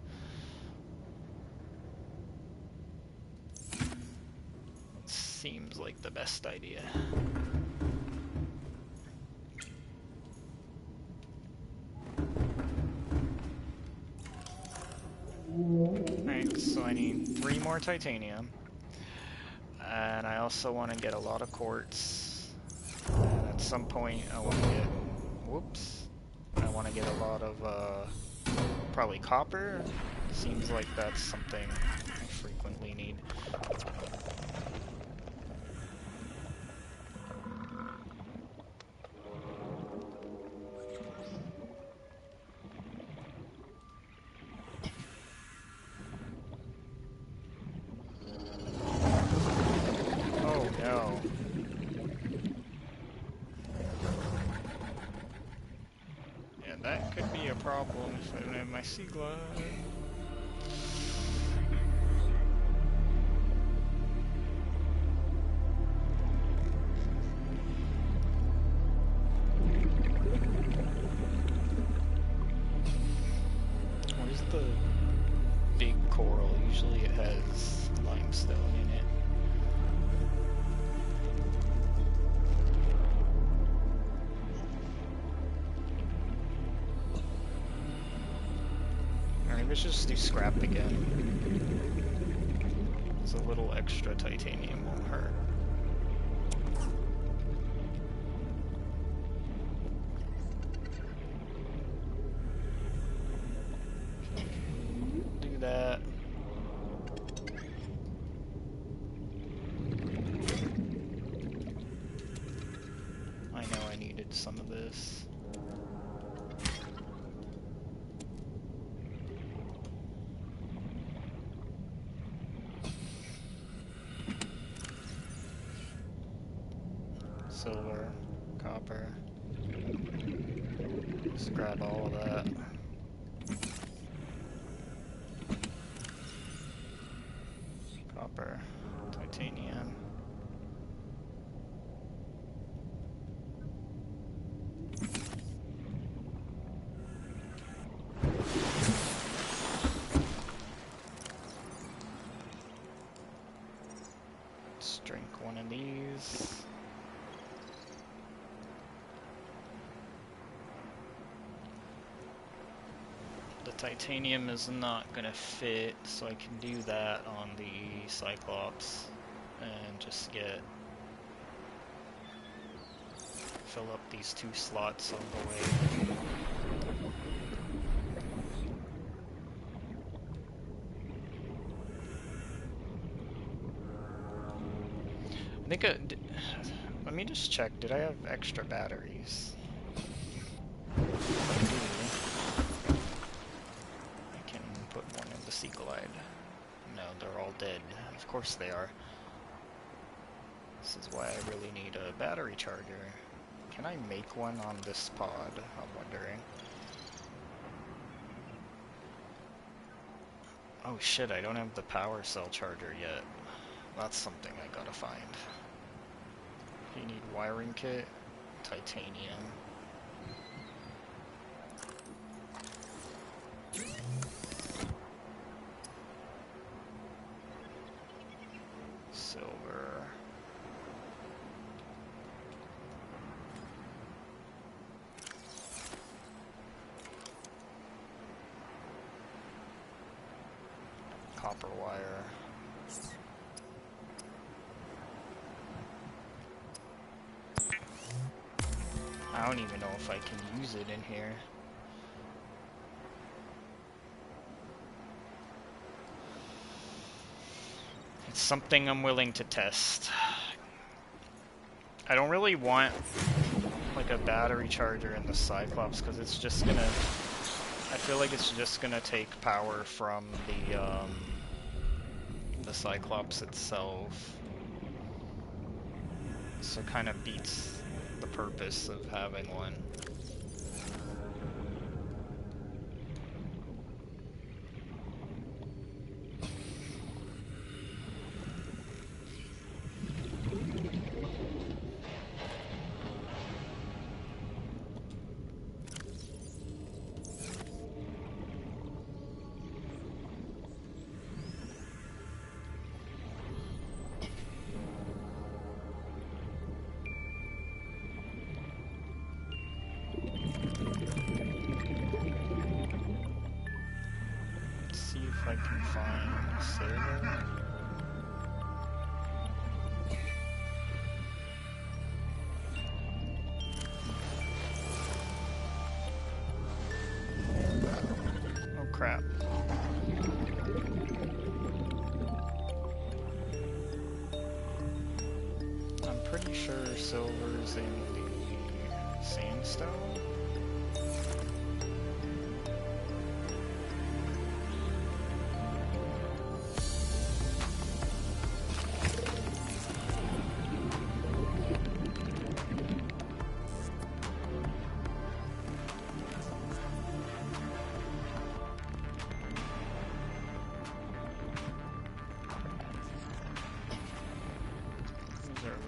It seems like the best idea. Alright, so I need 3 more titanium. And I also want to get a lot of quartz. And at some point I want to get... Whoops. I want to get a lot of, probably copper. Seems like that's something I frequently need. Oh no. Yeah, that could be a problem if I don't have my sea glide. Where's the big coral? Usually it has limestone in it. Alright, let's just do scrap again. So a little extra titanium won't hurt. at. I know I needed some of this. Silver, copper. Just grab all of that. Copper, titanium. Let's drink one of these. The titanium is not gonna fit, so I can do that on the Cyclops and just fill up these 2 slots on the way. I think let me just check, did I have extra batteries? If I do, I can put one in the Sea Glide. No, they're all dead. Of course they are. This is why I really need a battery charger. Can I make one on this pod? I'm wondering. Oh shit, I don't have the power cell charger yet. That's something I gotta find. You need wiring kit, titanium. Silver. Copper wire. I don't even know if I can use it in here. It's something I'm willing to test. I don't really want like a battery charger in the Cyclops because it's just gonna, I feel like it's just gonna take power from the Cyclops itself. So it kind of beats the purpose of having one. See if I can find silver. Oh crap. I'm pretty sure silver's in the sandstone.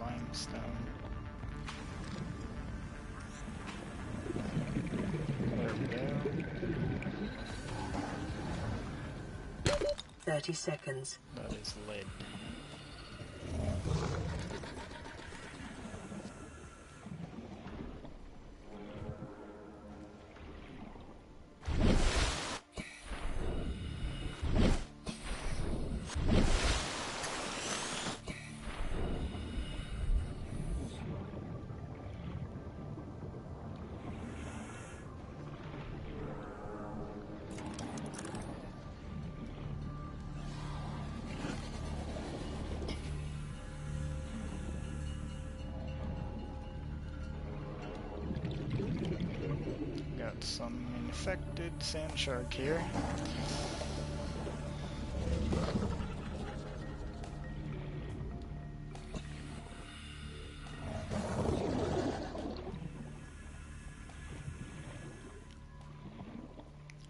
Limestone. There we go. 30 seconds. That is lead. some infected sand shark here.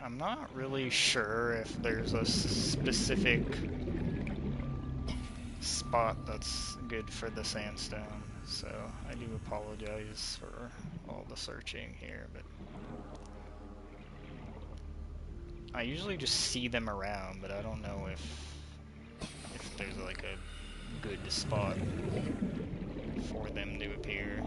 I'm not really sure if there's a specific spot that's good for the sandstone, so I do apologize for all the searching here, but I usually just see them around, but I don't know if there's like a good spot for them to appear.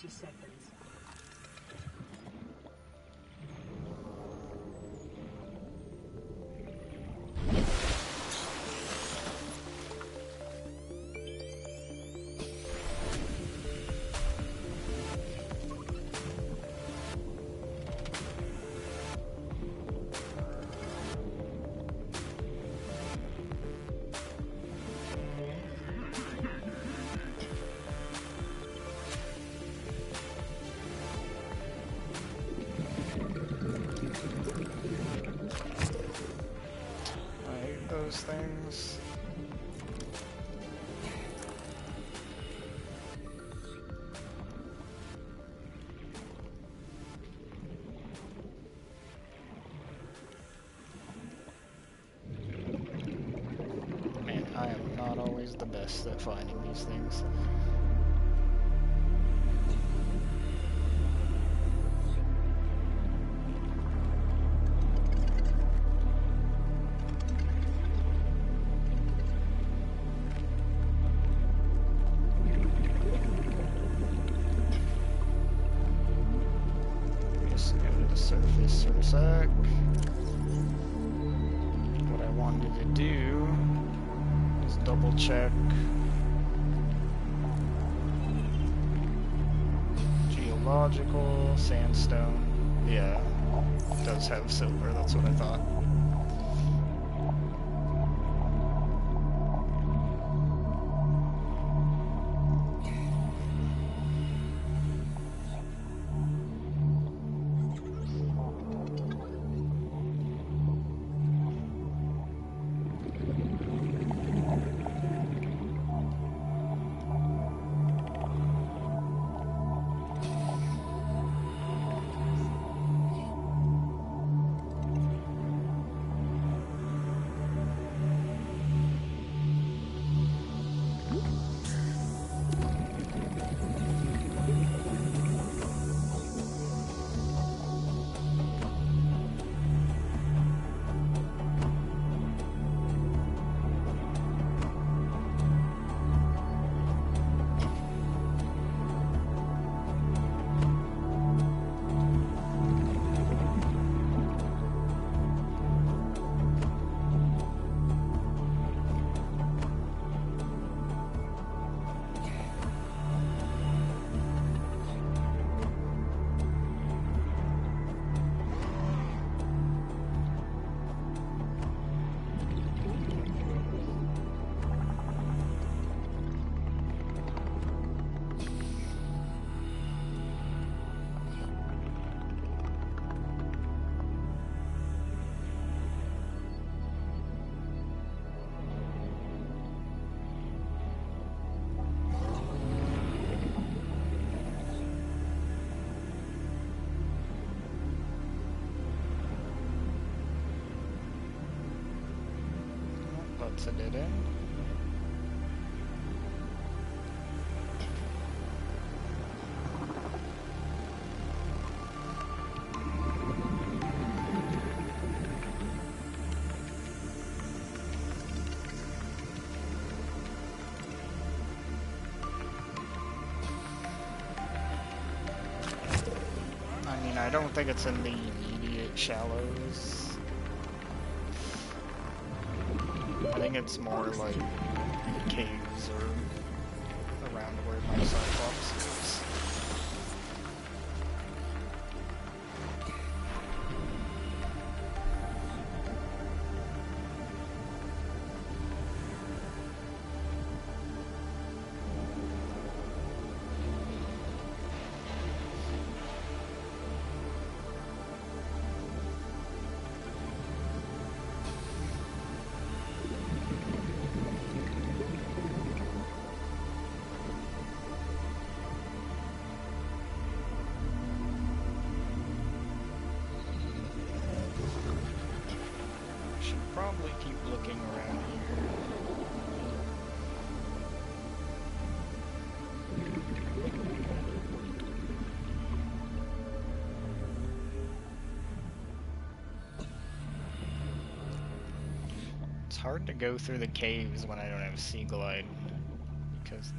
Seconds. Those things. Man, I am not always the best at finding these things. Surface for a sec. What I wanted to do is double check geological sandstone. Yeah, it does have silver, that's what I thought. That's a dead end. I don't think it's in the immediate shallows. I think it's more like caves or around where my Cyclops is. Probably keep looking around here. It's hard to go through the caves when I don't have Sea Glide because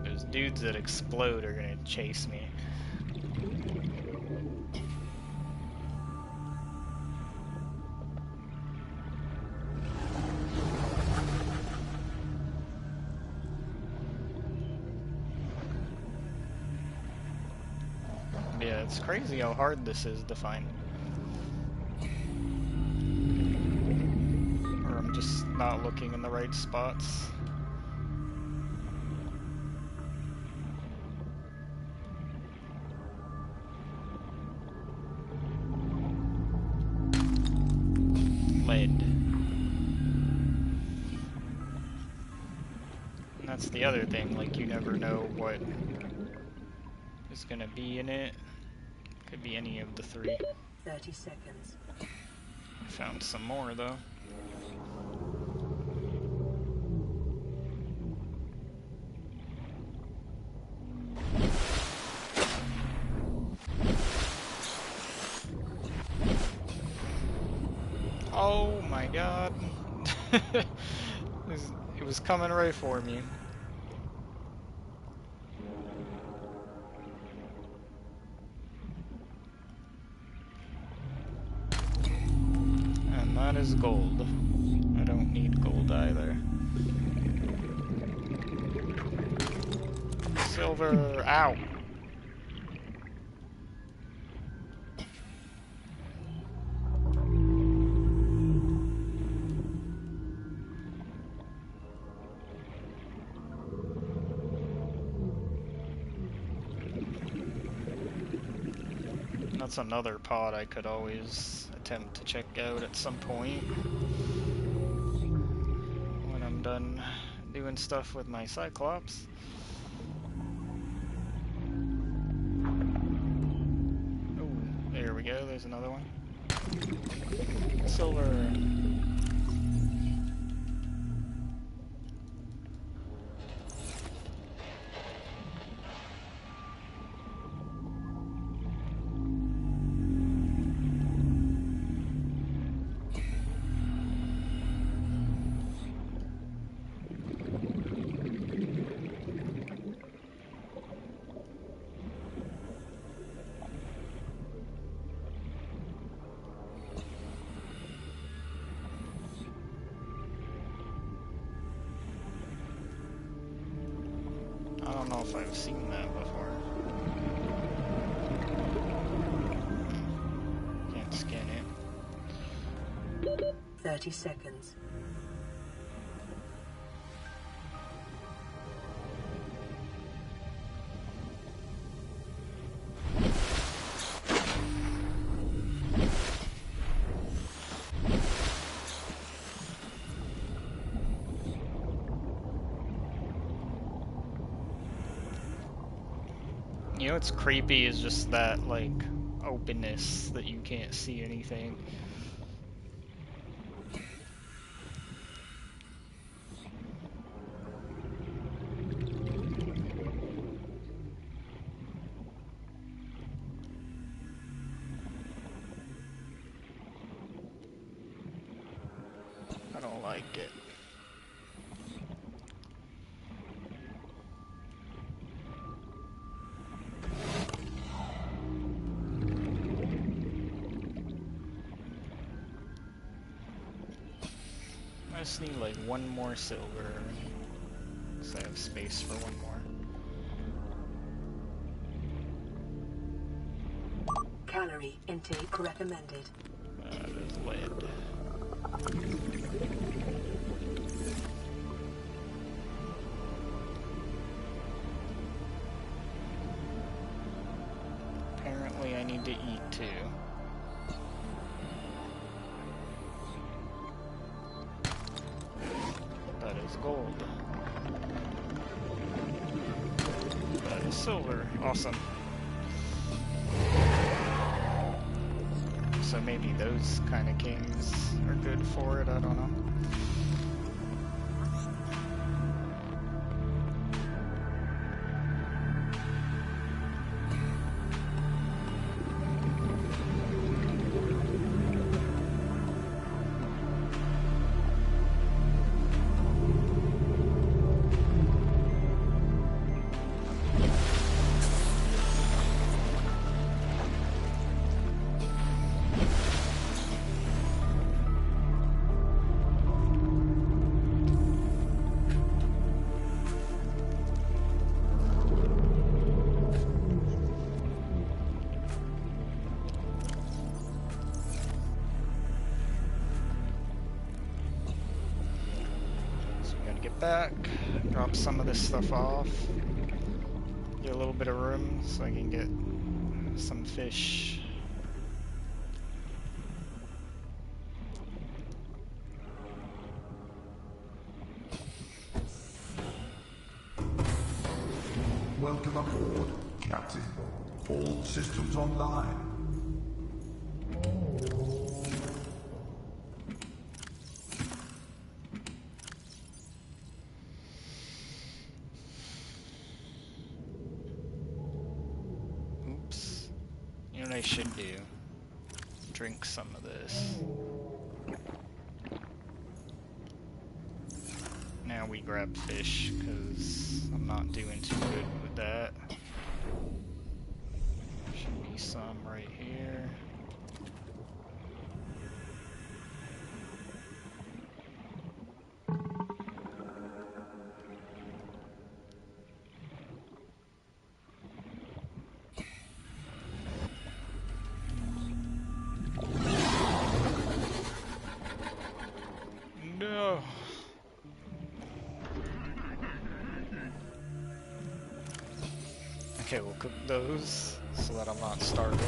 those dudes that explode are gonna chase me. Yeah, it's crazy how hard this is to find. Or I'm just not looking in the right spots. Lead. And that's the other thing, like you never know what is gonna be in it. Could be any of the three. 30 seconds. Found some more though. Oh my god. It was coming right for me. And that is gold. I don't need gold either. Silver, ow. That's another pod I could always attempt to check out at some point when I'm done doing stuff with my Cyclops. Oh, there we go, there's another one. Silver. I don't know if I've seen that before. Can't scan it. 30 seconds. You know what's creepy is just that, like, openness that you can't see anything. I don't like it. just need like one more silver, because I have space for one more. Calorie intake recommended. There's lead. Apparently I need to eat too. That is gold. That is silver. Awesome. So maybe those kind of kings are good for it, I don't know. Back, drop some of this stuff off, get a little bit of room so I can get some fish. Welcome aboard, Captain. All systems online. Oops. You know what I should do? Drink some of this. Now we grab fish, because I'm not doing too good with that. Should be some right here. No. Okay, we'll cook those so that I'm not starving.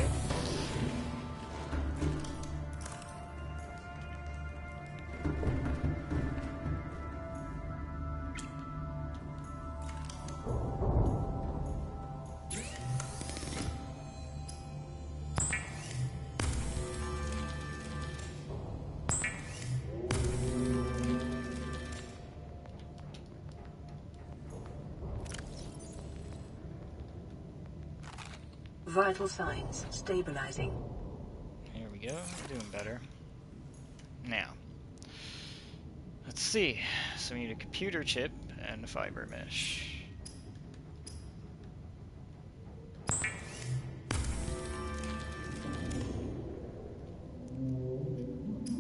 Vital signs stabilizing. Here we go, we're doing better. Now, let's see. So we need a computer chip and a fiber mesh.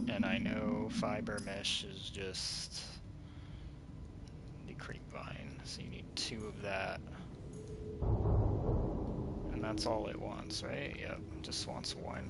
And I know fiber mesh is just the creep vine, so you need 2 of that. And that's all it wants, right? Yep, just wants 1.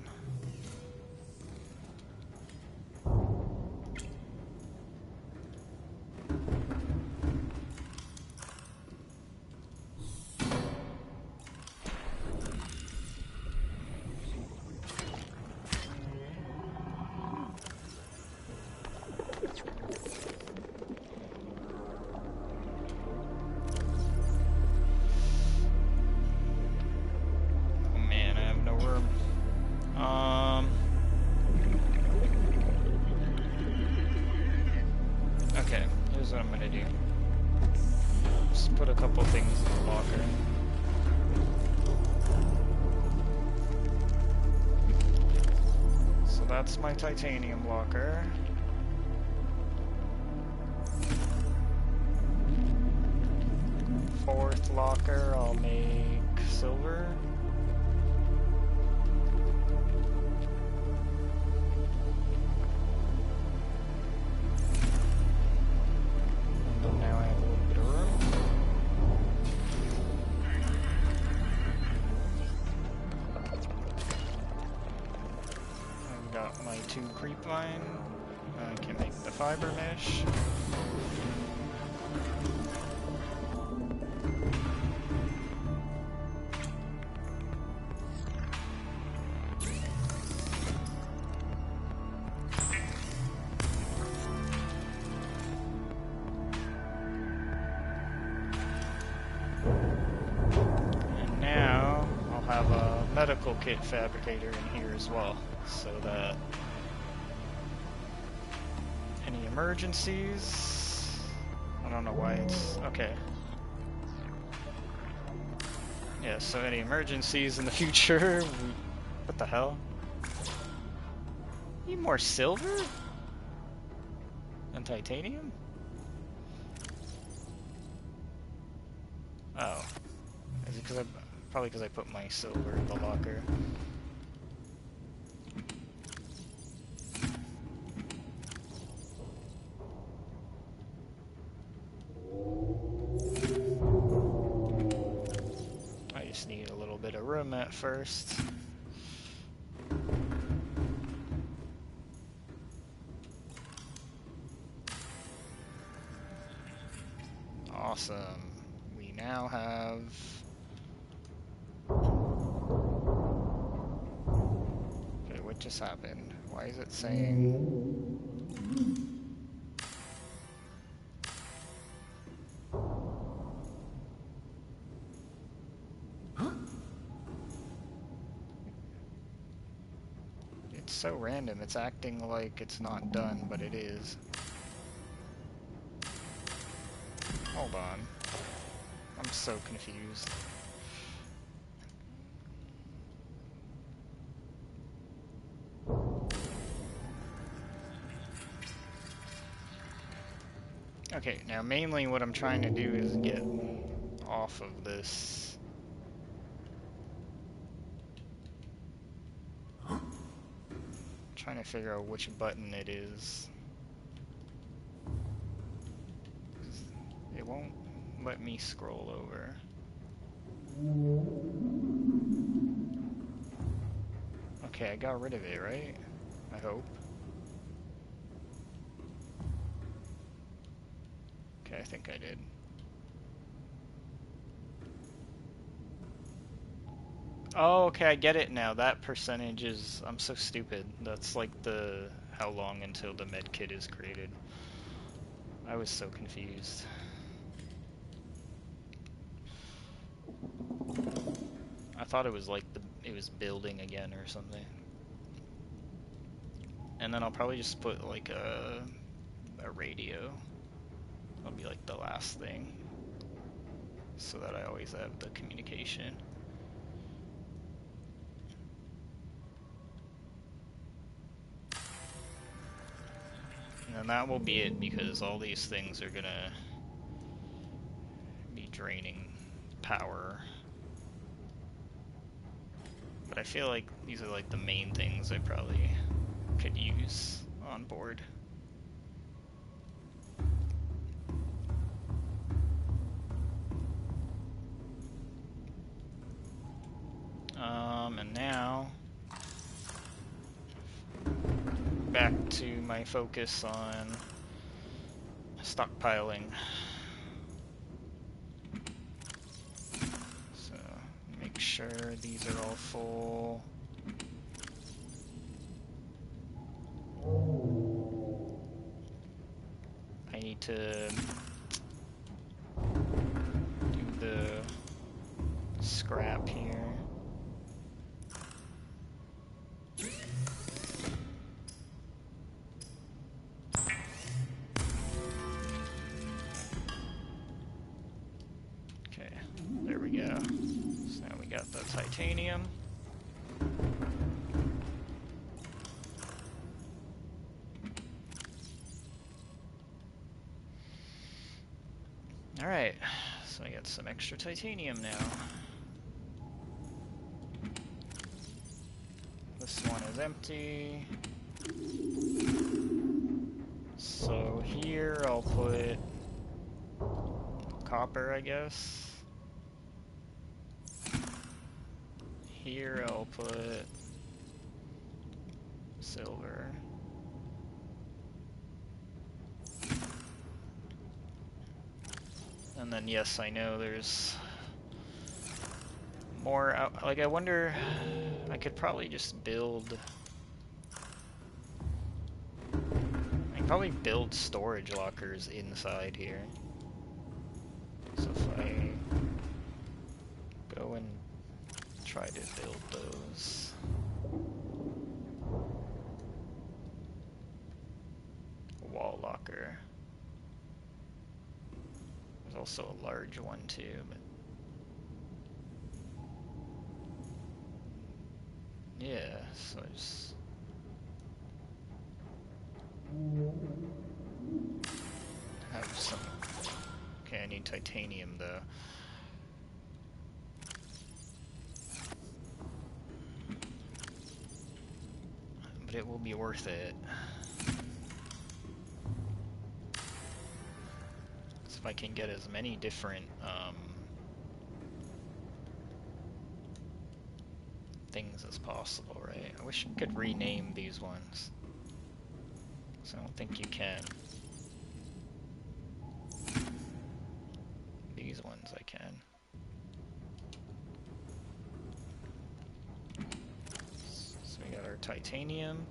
Okay, here's what I'm gonna do. Just put a couple things in the locker. So that's my titanium locker. Fourth locker, I'll make silver. got my 2 creep vine. I can make the fiber mesh. And now I'll have a medical kit fabricator in here as well, so that any emergencies... I don't know why it's... okay. Yeah, so any emergencies in the future... What the hell? Need more silver? And titanium? Oh. Is it because I... Probably because I put my silver in the locker. I just need a little bit of room at first. Awesome. We now have... Okay, what just happened? Why is it saying... It's so random, it's acting like it's not done, but it is. Hold on. I'm so confused. Okay, now mainly what I'm trying to do is get off of this. Trying to figure out which button it is. It won't let me scroll over. Okay, I got rid of it, right? I hope. Okay, I think I did. Oh, okay, I get it now. That percentage is... I'm so stupid. That's like the... how long until the med kit is created. I was so confused. I thought it was like it was building again or something. And then I'll probably just put like a radio. That'll be like the last thing. So that I always have the communication. And then that will be it, because all these things are gonna be draining power. But I feel like these are like the main things I probably could use on board. And now back to my focus on stockpiling. So make sure these are all full. I need to do the scrap here. Okay, there we go. So now we got the titanium. Alright, so I got some extra titanium now. This one is empty. So here I'll put copper, I guess. Here I'll put silver. And then yes, I know there's more out, like I wonder, I could probably just build, I can probably build storage lockers inside here. So if I go and try to build those. Wall locker. There's also a large one too, but yeah, so I just have some. Okay, I need titanium though. But it will be worth it. So if I can get as many different things as possible, right? I wish I could rename these ones. So I don't think you can. These ones I can. So we got our titanium.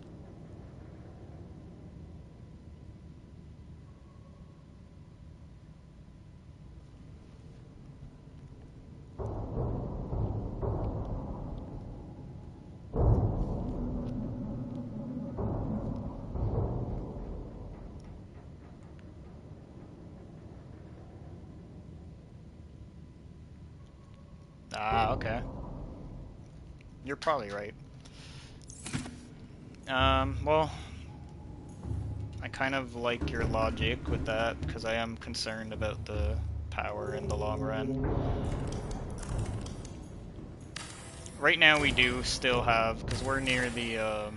Ah, okay. You're probably right. Well, I kind of like your logic with that, because I am concerned about the power in the long run. Right now we do still have, because we're near the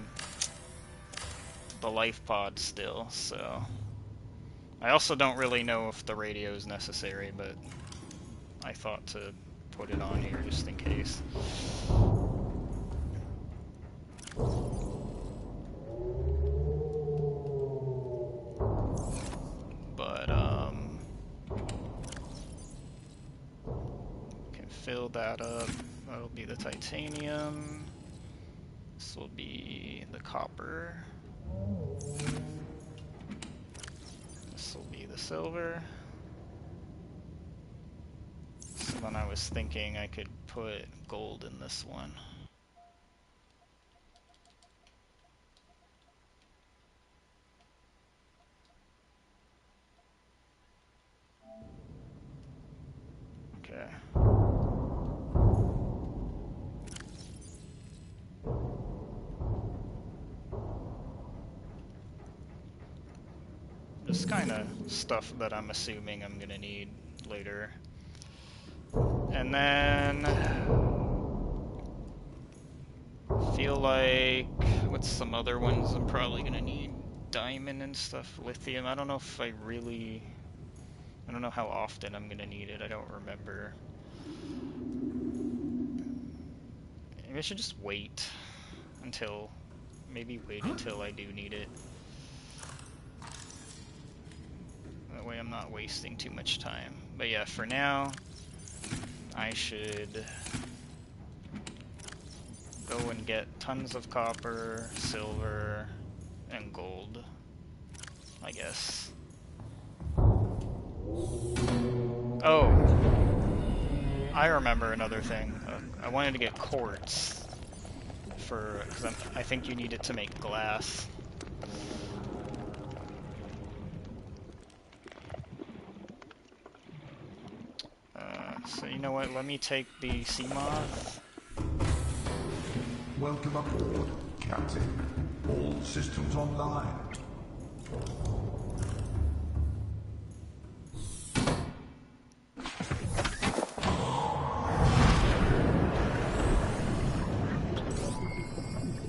life pod still, so... I also don't really know if the radio is necessary, but I thought to put it on here just in case. But, can fill that up. That'll be the titanium. This will be the copper. This will be the silver. So then I was thinking I could put gold in this one. Okay. Just kind of stuff that I'm assuming I'm gonna need later. And then feel like what's some other ones I'm probably gonna need? Diamond and stuff, lithium. I don't know if I don't know how often I'm gonna need it. I don't remember. Maybe I should just wait until I do need it. That way I'm not wasting too much time. But yeah, for now, I should go and get tons of copper, silver, and gold, I guess. Oh, I remember another thing. I wanted to get quartz because I think you need it to make glass. So you know what? Let me take the sea moth. Welcome aboard, Captain. All systems online.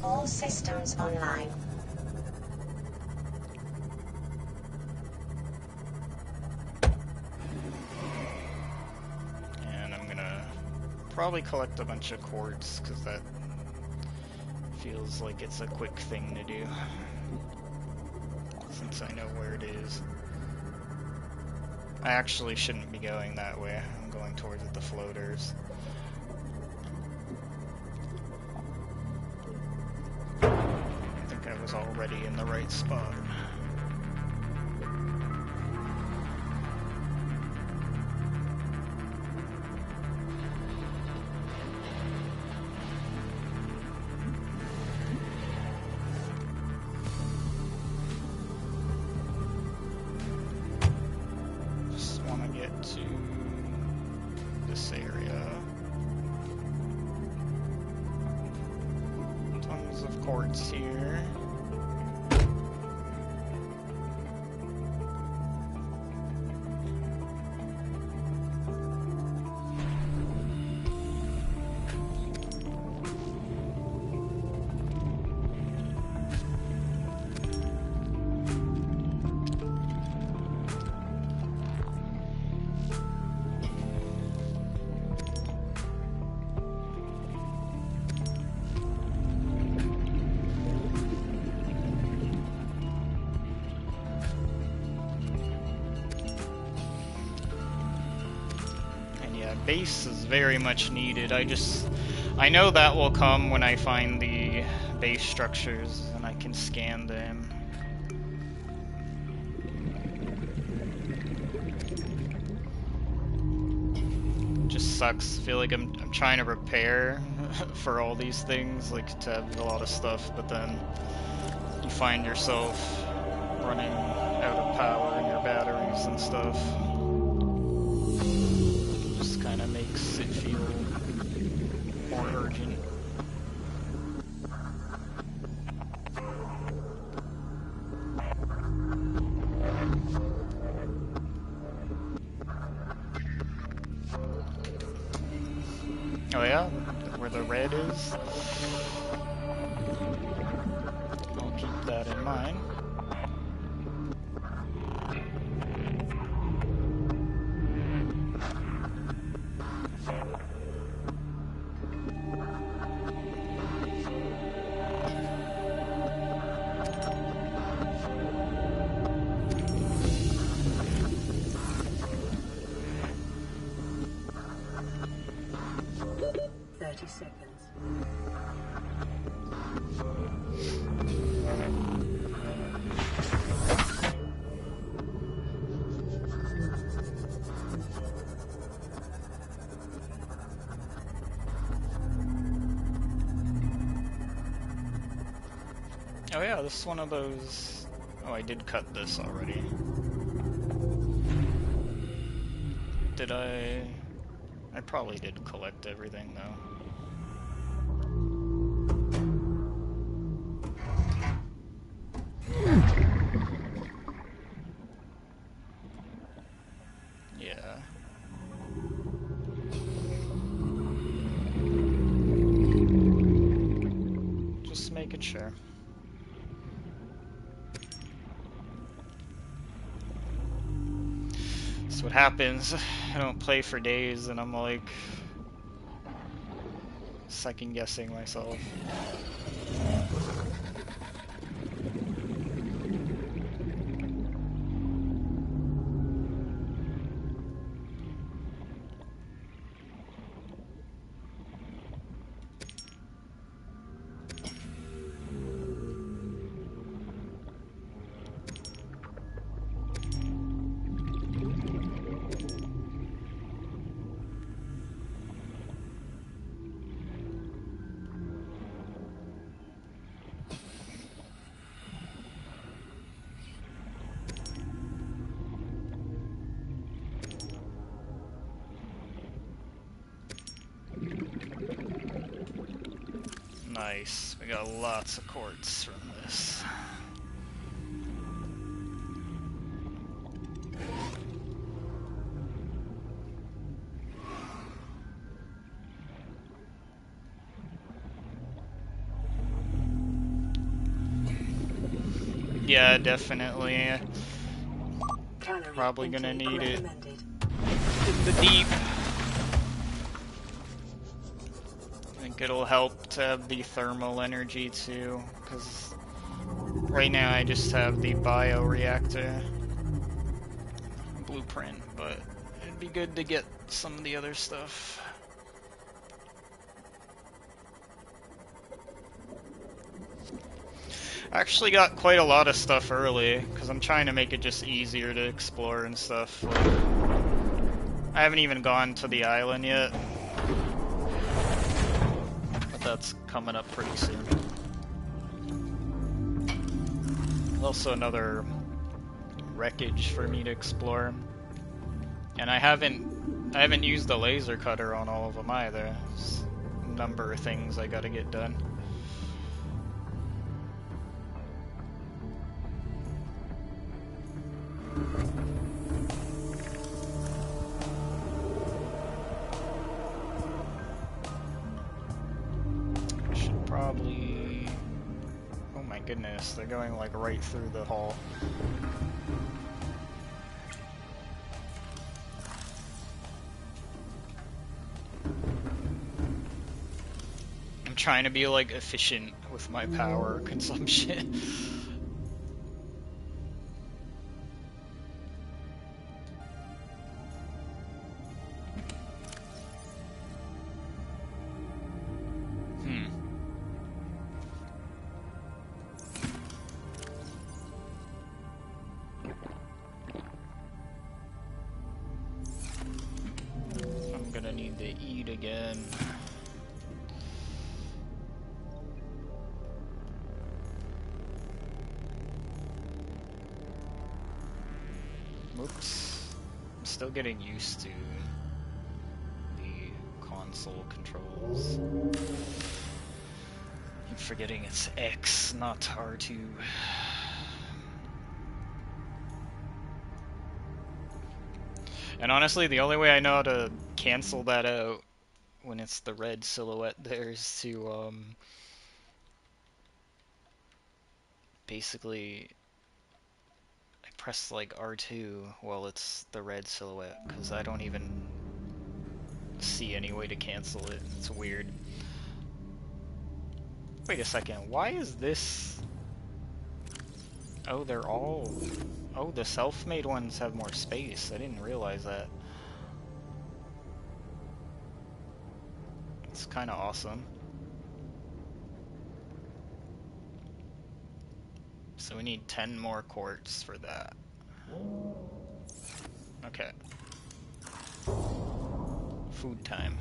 All systems online. And I'm gonna probably collect a bunch of quartz, because that Feels like it's a quick thing to do, since I know where it is. I actually shouldn't be going that way. I'm going towards the floaters. I think I was already in the right spot. Just want to get to this area. Tons of quartz here. Base is very much needed. I know that will come when I find the base structures and I can scan them. Just sucks. I feel like I'm trying to prepare for all these things, like to have a lot of stuff, but then you find yourself running out of power in your batteries and stuff. Kind of makes it feel more urgent. Oh yeah, where the red is. I'll keep that in mind. Oh yeah, this is one of those... Oh, I did cut this already. Did I... I probably did collect everything, though. Yeah. Just making sure. That's what happens. I don't play for days and I'm like second guessing myself. Nice. We got lots of quartz from this. Yeah, definitely. Probably gonna need it in the deep. I think it'll help to have the thermal energy too, because right now I just have the bioreactor blueprint, but it'd be good to get some of the other stuff. I actually got quite a lot of stuff early, because I'm trying to make it just easier to explore and stuff. Like, I haven't even gone to the island yet, but that's coming up pretty soon. Also another wreckage for me to explore. And I haven't used the laser cutter on all of them either. There's a number of things I gotta get done. Should probably... Oh my goodness, they're going like right through the hall. I'm trying to be like efficient with my power consumption. I'm gonna need to eat again. Whoops. I'm still getting used to the console controls. I'm forgetting it's X, not R2. And honestly, the only way I know how to cancel that out when it's the red silhouette there is to, basically, I press like R2 while it's the red silhouette, because I don't even see any way to cancel it. It's weird. Wait a second, why is this... Oh, they're all... Oh, the self-made ones have more space. I didn't realize that. It's kind of awesome. So we need 10 more quartz for that. Okay. Food time.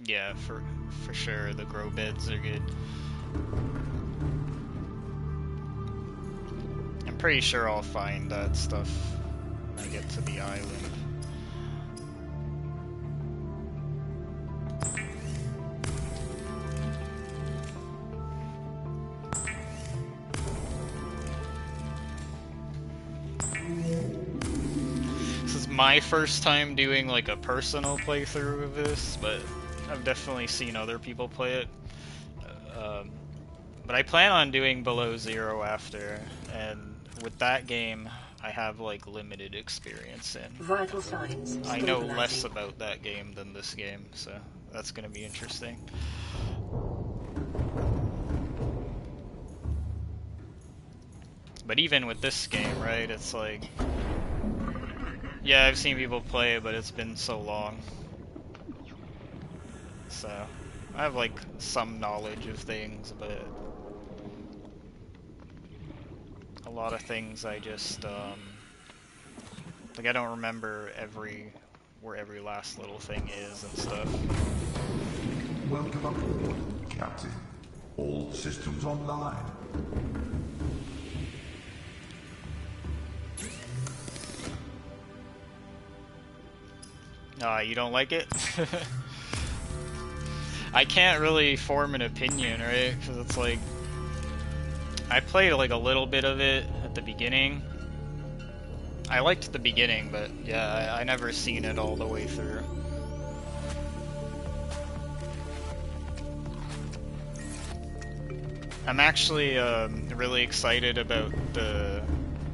Yeah, for sure, the grow beds are good. I'm pretty sure I'll find that stuff when I get to the island. This is my first time doing like a personal playthrough of this, but I've definitely seen other people play it. But I plan on doing Below Zero after, and with that game, I have like limited experience in. Vital signs I know stabilizing. less about that game than this game, so that's gonna be interesting. But even with this game, right, it's like... Yeah, I've seen people play it, but it's been so long. So, I have like some knowledge of things, but... A lot of things I just, like I don't remember every where every last little thing is and stuff. Welcome aboard, Captain. All systems online. You don't like it? I can't really form an opinion, right? Because it's like, I played like a little bit of it at the beginning. I liked the beginning, but yeah, I never seen it all the way through. I'm actually really excited about the...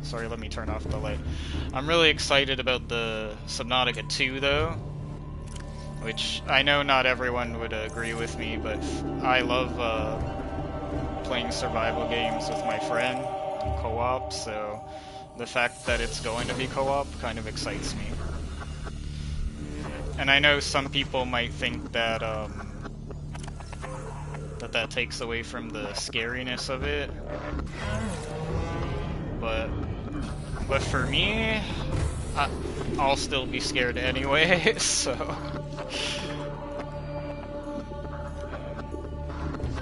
Sorry, let me turn off the light. I'm really excited about the Subnautica 2 though, which I know not everyone would agree with me, but I love playing survival games with my friend in co-op, so the fact that it's going to be co-op kind of excites me. And I know some people might think that that takes away from the scariness of it, but for me, I'll still be scared anyway, so...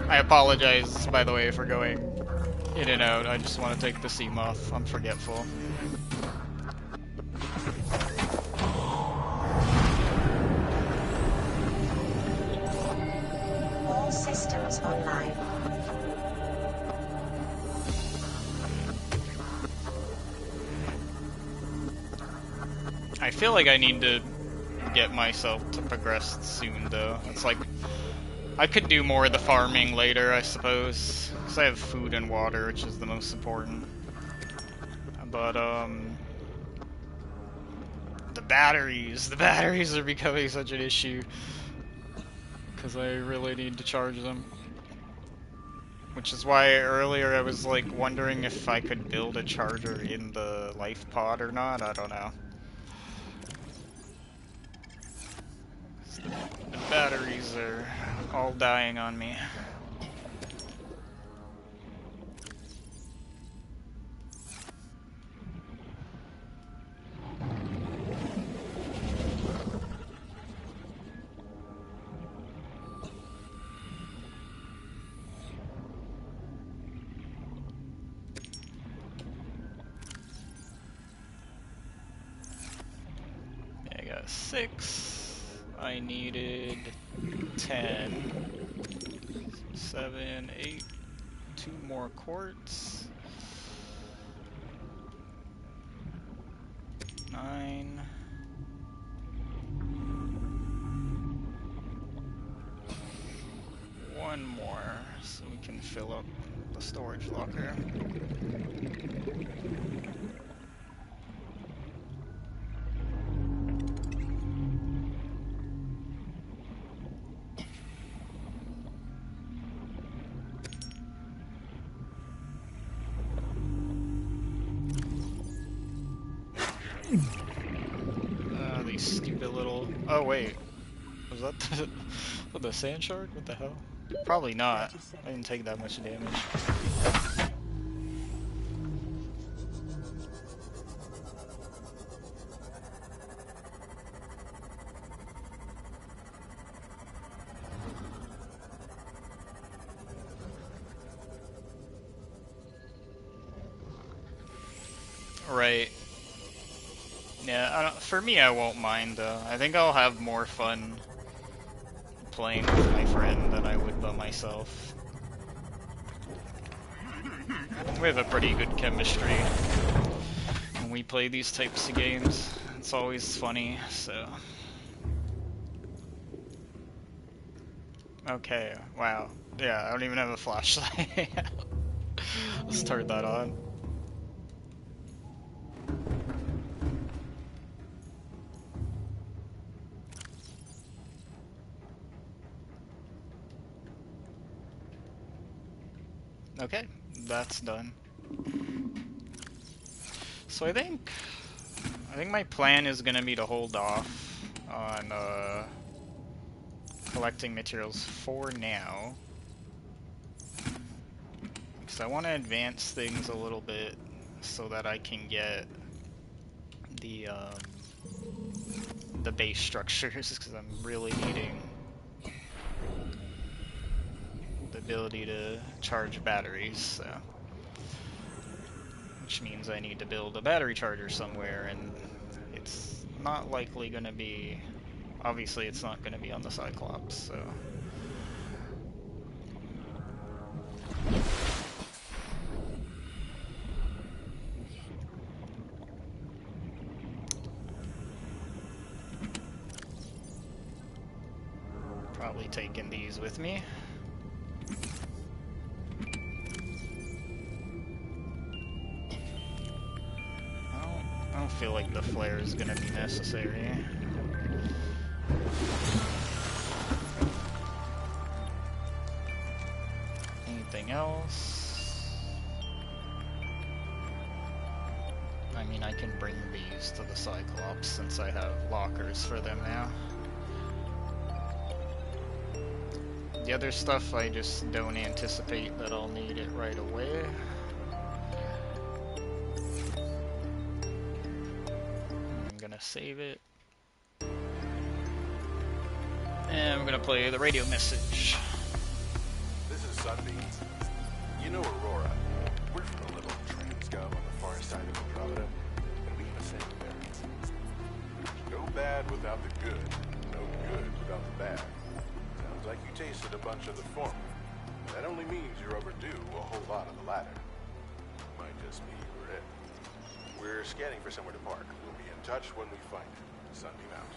I apologize, by the way, for going in and out. I just want to take the sea moth. I'm forgetful. All systems online. I feel like I need to get myself to progress soon, though. It's like, I could do more of the farming later, I suppose, because I have food and water, which is the most important. But, the batteries are becoming such an issue, because I really need to charge them. Which is why earlier I was like wondering if I could build a charger in the life pod or not, I don't know. The batteries are all dying on me. Yeah, I got 6. I needed 10. 7, 8. 2 more quartz. 9. One more, so we can fill up the storage locker. These stupid little... Oh wait, was that the sand shark? What the hell? Probably not. I didn't take that much damage. Right. Yeah, for me I won't mind though. I think I'll have more fun playing with my friend than I would by myself. We have a pretty good chemistry when we play these types of games. It's always funny, so... Okay, wow. Yeah, I don't even have a flashlight. Let's turn that on. Okay, that's done. So I think my plan is gonna be to hold off on collecting materials for now, because I want to advance things a little bit so that I can get the the base structures because I'm really needing the ability to charge batteries, so which means I need to build a battery charger somewhere, and it's not likely going to be, obviously it's not going to be on the Cyclops, so probably taking these with me. I don't feel like the flare is going to be necessary. Anything else? I mean, I can bring these to the Cyclops since I have lockers for them now. The other stuff, I just don't anticipate that I'll need it right away. I'm gonna save it. And we're gonna play the radio message. This is Sunbeam. You know Aurora. We're from a little transgov on the far side of Andromeda, and we have a same bearings. No bad without the good, no good without the bad. Sounds like you tasted a bunch of the former. That only means you're overdue a whole lot of the latter. Might just be we're it. We're scanning for somewhere to park. We'll be in touch when we find it. Sunbeam out.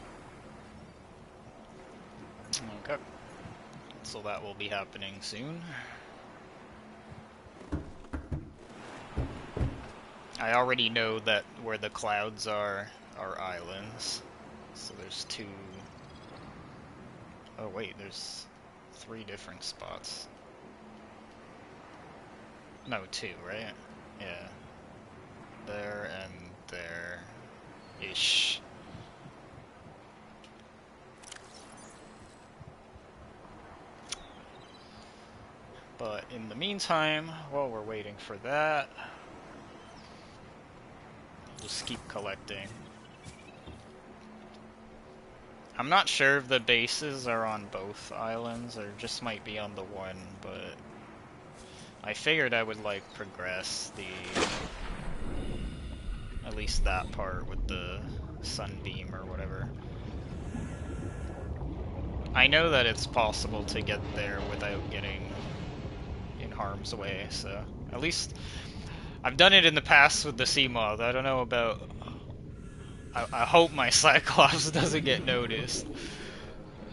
Okay. So that will be happening soon. I already know that where the clouds are islands. So there's two... Oh wait, there's 3 different spots. No, 2, right? Yeah. There and there-ish. But in the meantime, while we're waiting for that, just keep collecting. I'm not sure if the bases are on both islands or just might be on the one, but I figured I would like progress at least that part with the sunbeam or whatever. I know that it's possible to get there without getting in harm's way, so at least I've done it in the past with the Seamoth. I don't know about... I hope my Cyclops doesn't get noticed,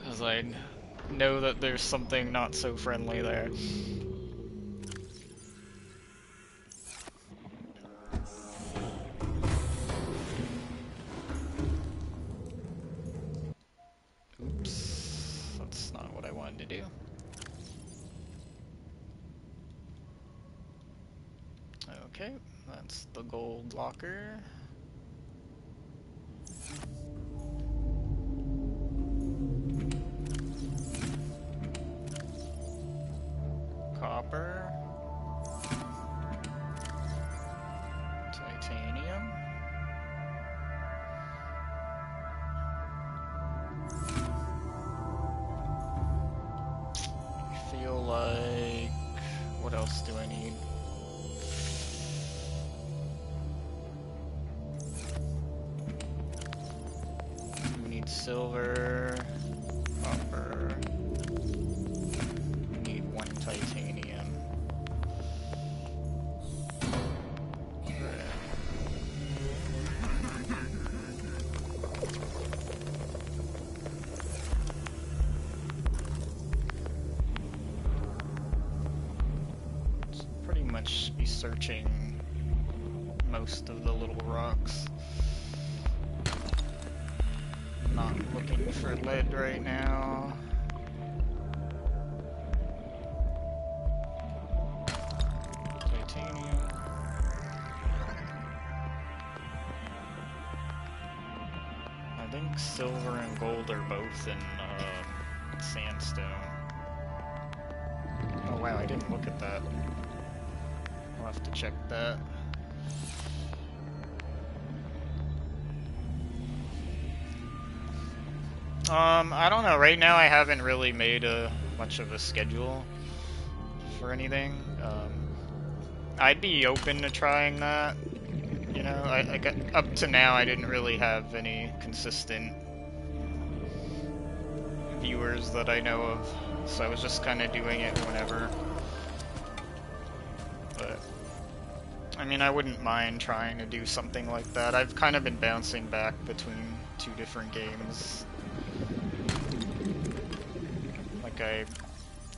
as I know that there's something not so friendly there. Oops, that's not what I wanted to do. Okay, that's the gold locker. Copper. Titanium. I feel like... What else do I need? We need silver, copper. We need 1 titanium. Pretty much be searching most of the little rocks. Not looking for lead right now. Titanium. I think silver and gold are both in sandstone. Oh wow, I didn't look at that. I'll have to check that. I don't know. Right now I haven't really made much of a schedule for anything. I'd be open to trying that. You know, I got, up to now I didn't really have any consistent viewers that I know of, so I was just kind of doing it whenever. But I mean, I wouldn't mind trying to do something like that. I've kind of been bouncing back between two different games. Like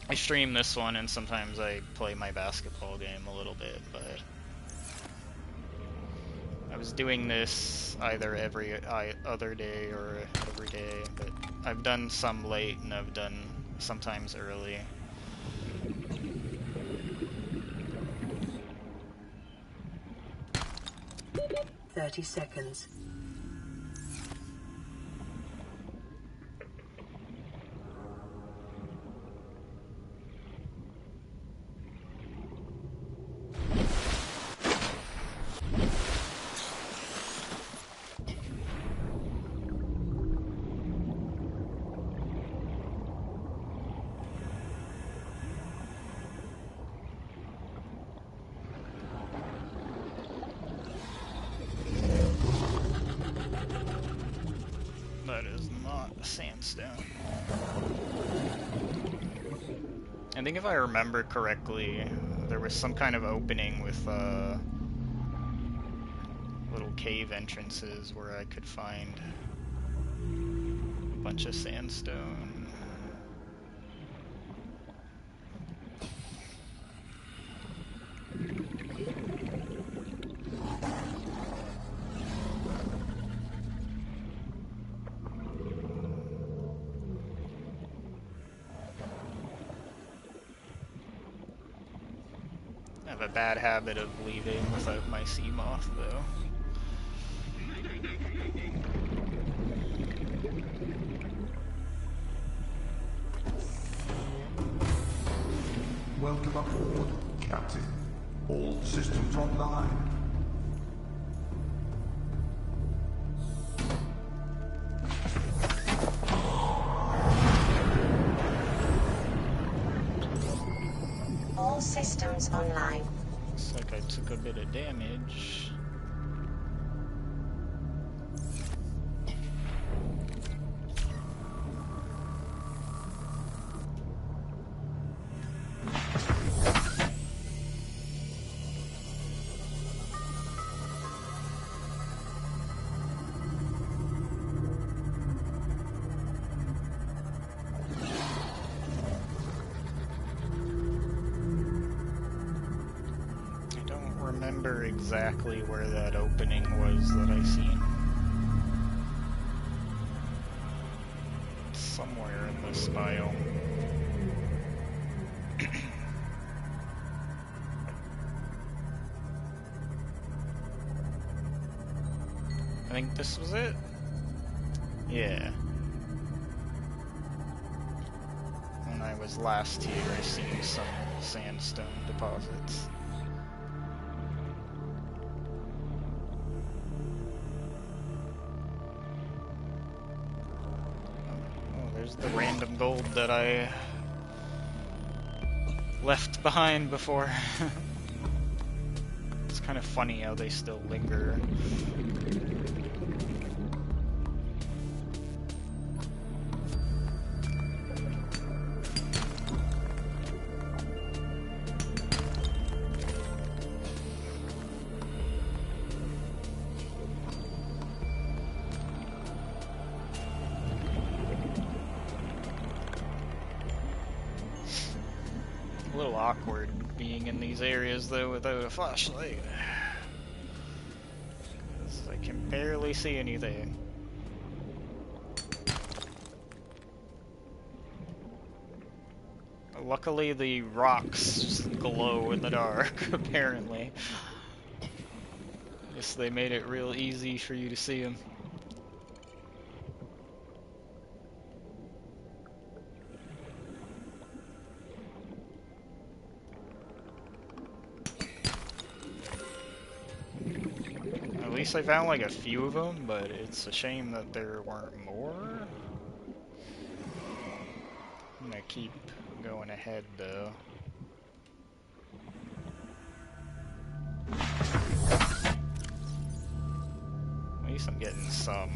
I stream this one and sometimes I play my basketball game a little bit, but I was doing this either every other day or every day, but I've done some late and I've done sometimes early. 30 seconds. That is not a sandstone. I think if I remember correctly, there was some kind of opening with little cave entrances where I could find a bunch of sandstone. I have a bad habit of leaving without my sea moth, though. Welcome aboard, Captain. All systems online. All systems online. Looks like I took a bit of damage. Remember exactly where that opening was that I seen. It's somewhere in this biome. I think this was it? Yeah. When I was last here, I seen some sandstone deposits. There's the random gold that I left behind before. It's kind of funny how they still linger. A little awkward being in these areas though without a flashlight. 'Cause I can barely see anything. Luckily the rocks glow in the dark, apparently. Guess they made it real easy for you to see them. At least I found like a few of them, but it's a shame that there weren't more. keep going ahead, though. At least I'm getting some.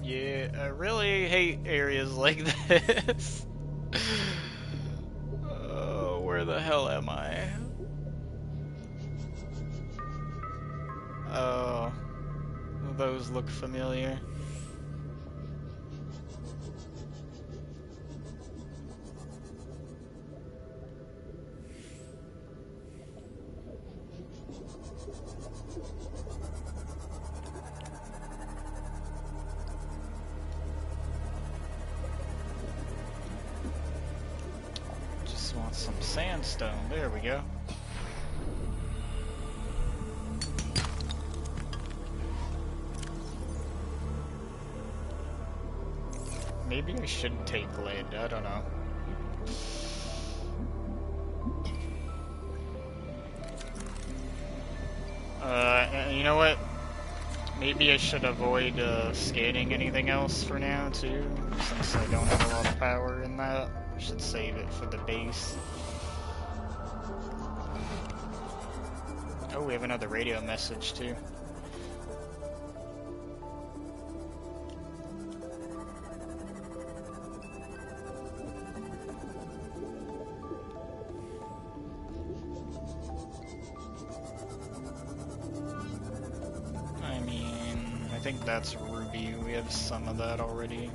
Yeah, I really hate areas like this. Oh, where the hell am I? Oh, those look familiar. Just want some sandstone. There we go. Maybe I should take lead. I don't know. You know what? Maybe I should avoid scanning anything else for now, too, since I don't have a lot of power in that. I should save it for the base. Oh, we have another radio message, too. I think that's ruby. We have some of that already.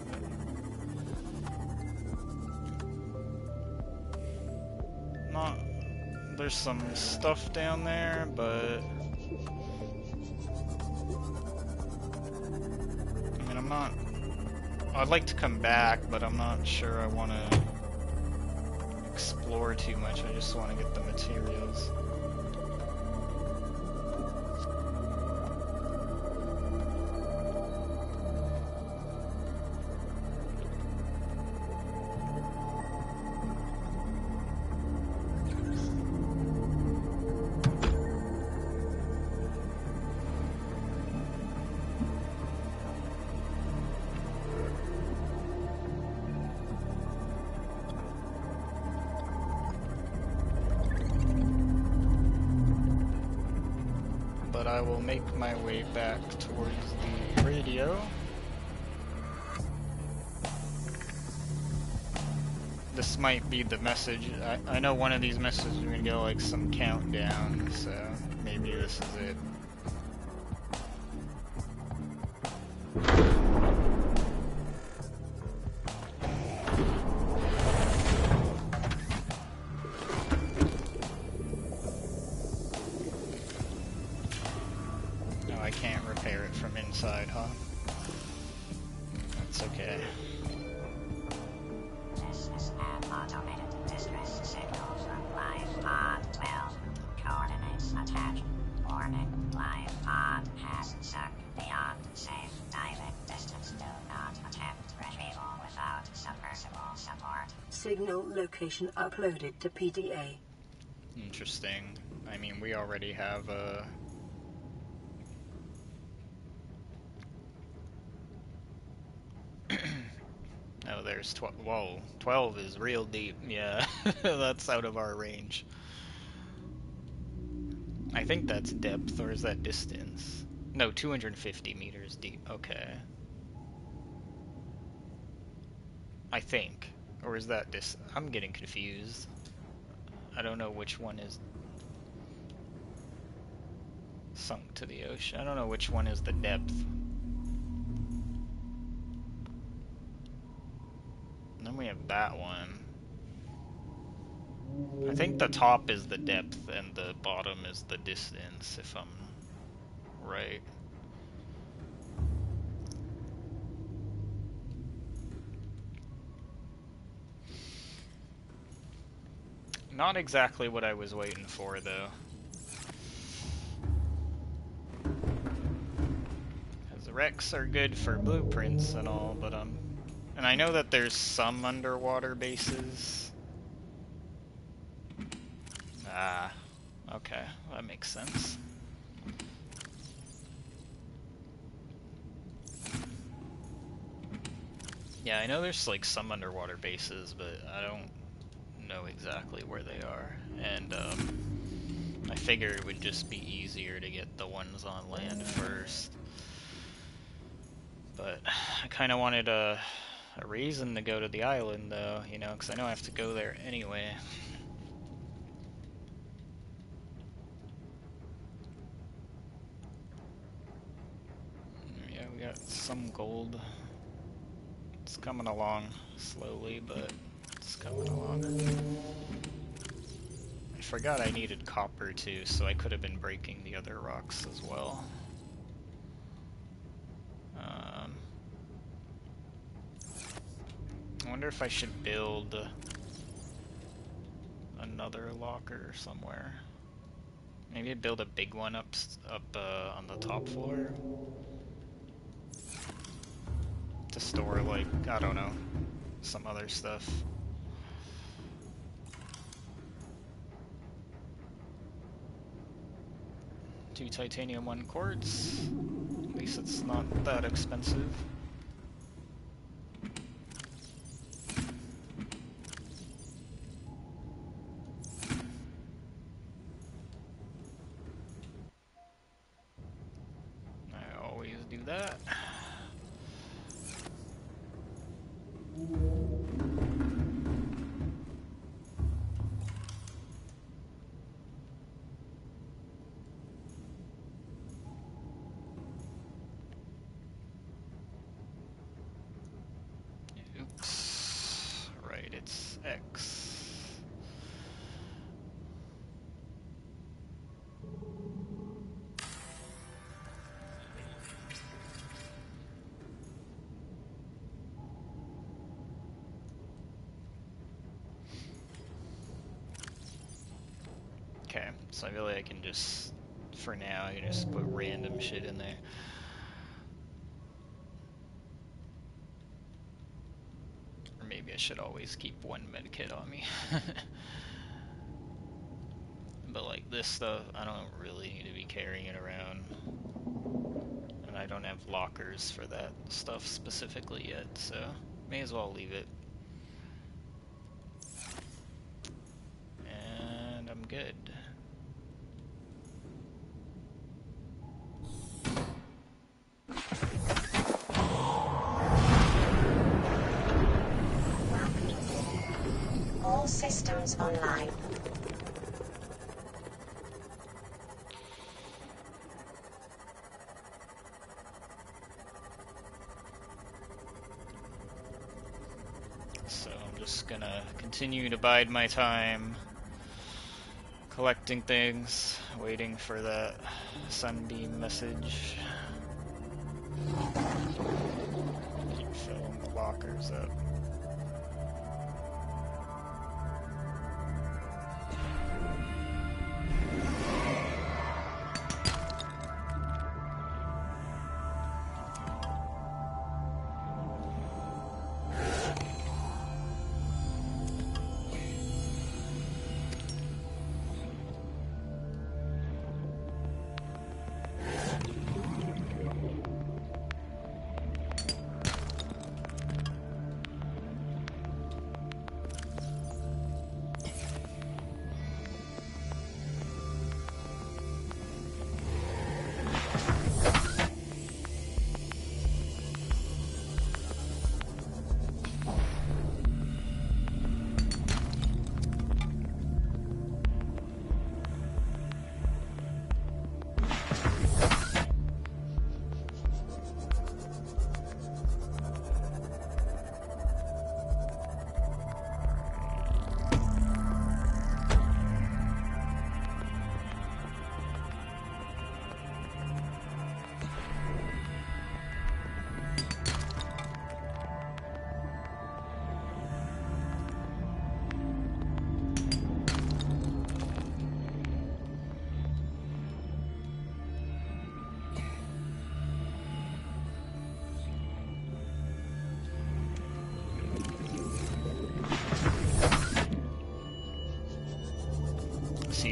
Not. There's some stuff down there, but I mean, I'm not. I'd like to come back, but I'm not sure I want to explore too much. I just want to get the materials. But I will make my way back towards the radio. This might be the message. I know one of these messages is going to go like some countdown, so maybe this is it. I can't repair it from inside, huh? That's okay. This is an automated distress signal from Live Pod 12. Coordinates attached. Warning, Live Pod has sunk beyond safe diving distance. Do not attempt retrieval without submersible support. Signal location uploaded to PDA. Interesting. I mean, we already have a... Oh, there's 12. Whoa, 12 is real deep. Yeah, that's out of our range. I think that's depth, or is that distance? No, 250 meters deep. Okay. I think. Or is that I'm getting confused. I don't know which one is sunk to the ocean. I don't know which one is the depth. Then we have that one. I think the top is the depth and the bottom is the distance, if I'm right. Not exactly what I was waiting for, though. Because wrecks are good for blueprints and all, but and I know that there's some underwater bases. Ah, okay, that makes sense. Yeah, I know there's like some underwater bases, but I don't know exactly where they are, and I figure it would just be easier to get the ones on land first. But I kind of wanted a reason to go to the island, though, you know, because I know I have to go there anyway. Yeah, we got some gold. It's coming along slowly, but it's coming along. I forgot I needed copper too, so I could have been breaking the other rocks as well. I wonder if I should build another locker somewhere. Maybe build a big one up on the top floor to store, like, I don't know, some other stuff. Two titanium, one quartz. At least it's not that expensive. I always do that. Oops. Right, it's X. Okay, so I feel like I can just, for now, you just put random shit in there. Or maybe I should always keep one medkit on me. But like this stuff, I don't really need to be carrying it around. And I don't have lockers for that stuff specifically yet, so may as well leave it. And I'm good. All systems online. So I'm just gonna continue to bide my time, collecting things, waiting for that sunbeam message. Keep filling the lockers up.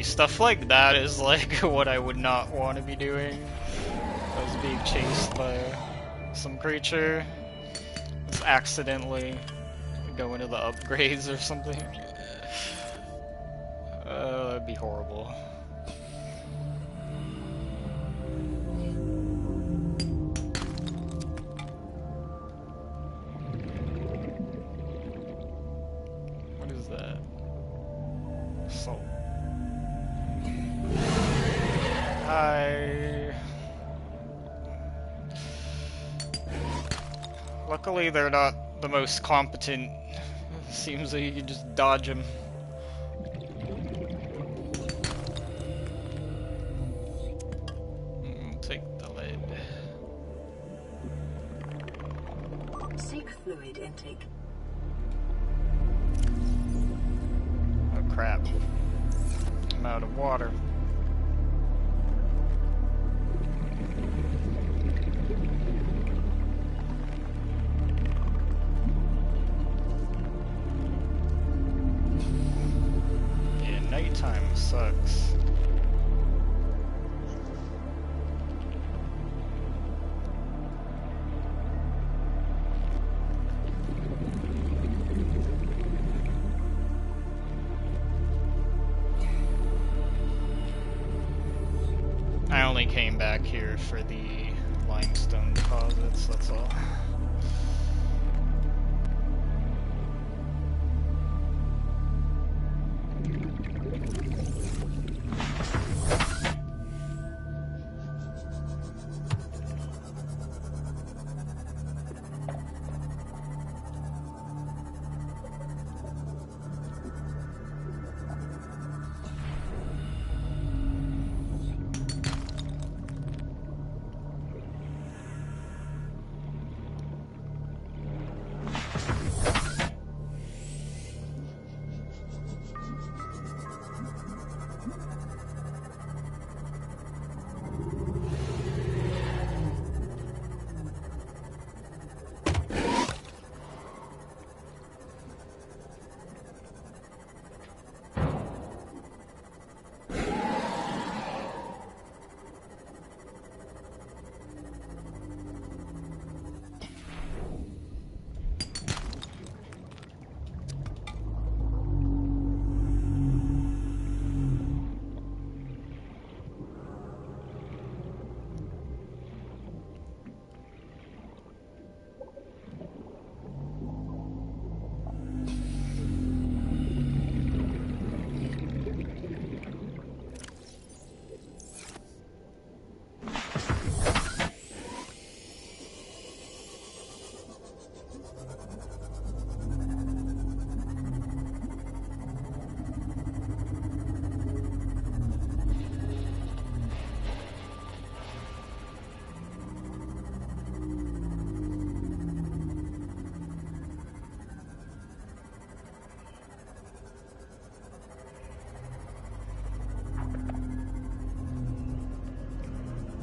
stuff like that is like what I would not want to be doing. I was being chased by some creature. Just accidentally go into the upgrades or something. That'd be horrible. What is that? Salt. Hi. Luckily, they're not the most competent. Seems like you can just dodge them. Take the lead. Seek fluid intake. Oh crap. I'm out of water. Yeah, nighttime sucks. I only came back here for the limestone deposits, that's all.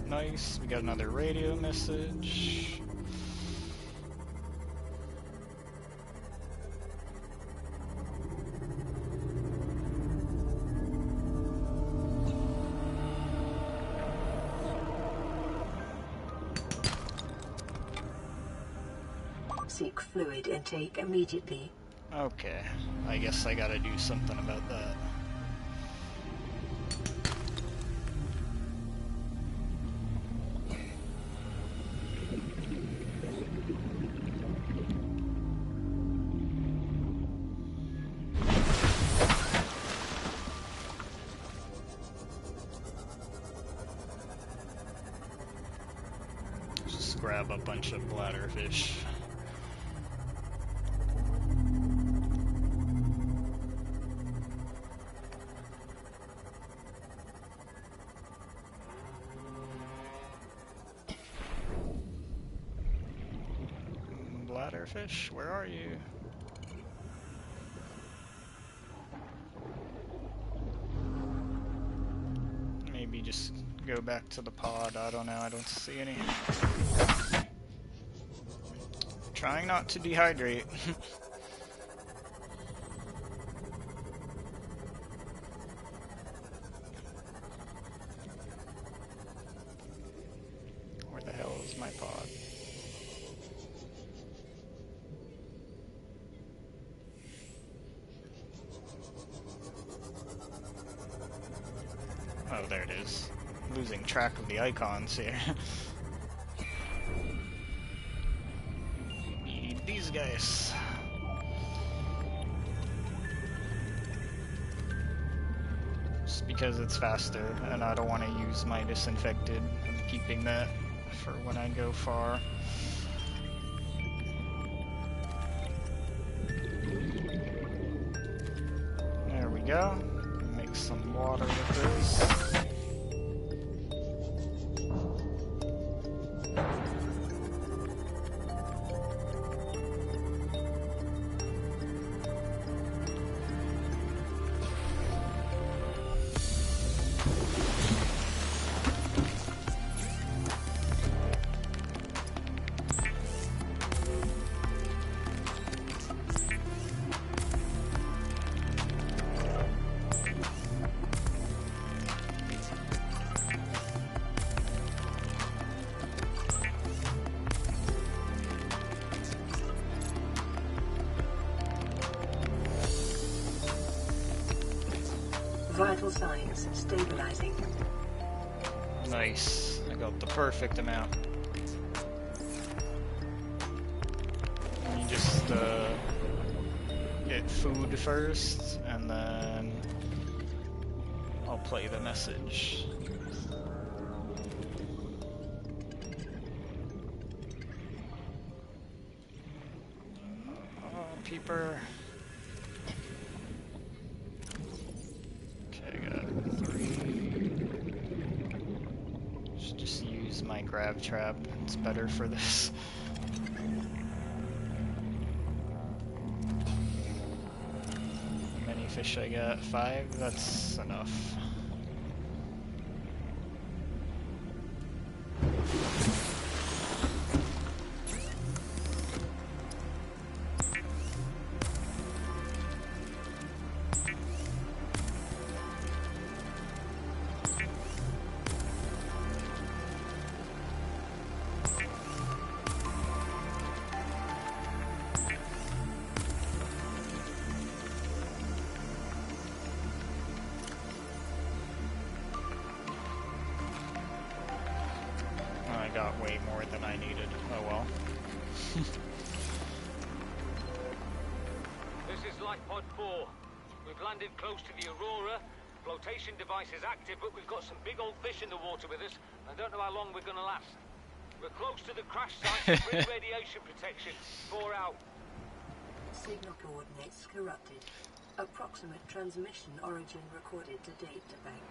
Nice, we got another radio message. Seek fluid intake immediately. Okay, I guess I gotta do something about that. Just grab a bunch of bladderfish. Bladderfish, where are you? Maybe just go back to the pod, I don't know, I don't see any. Trying not to dehydrate. Oh, there it is. Losing track of the icons here. Need these guys. Just because it's faster, and I don't want to use my disinfected. I'm keeping that for when I go far. There we go. Make some water with this. Vital signs stabilizing. Nice. I got the perfect amount. You just get food first, and then I'll play the message. Oh, peeper. Okay, I got 3. Should just use my grab trap. It's better for this. How many fish I got? 5? That's enough. I got way more than I needed. Oh well. This is Lifepod 4. We've landed close to the Aurora. Flotation device is active, but we've got some big old fish in the water with us. I don't know how long we're gonna last. We're close to the crash site. Bring radiation protection. 4 out. Signal coordinates corrupted. Approximate transmission origin recorded to date to bank.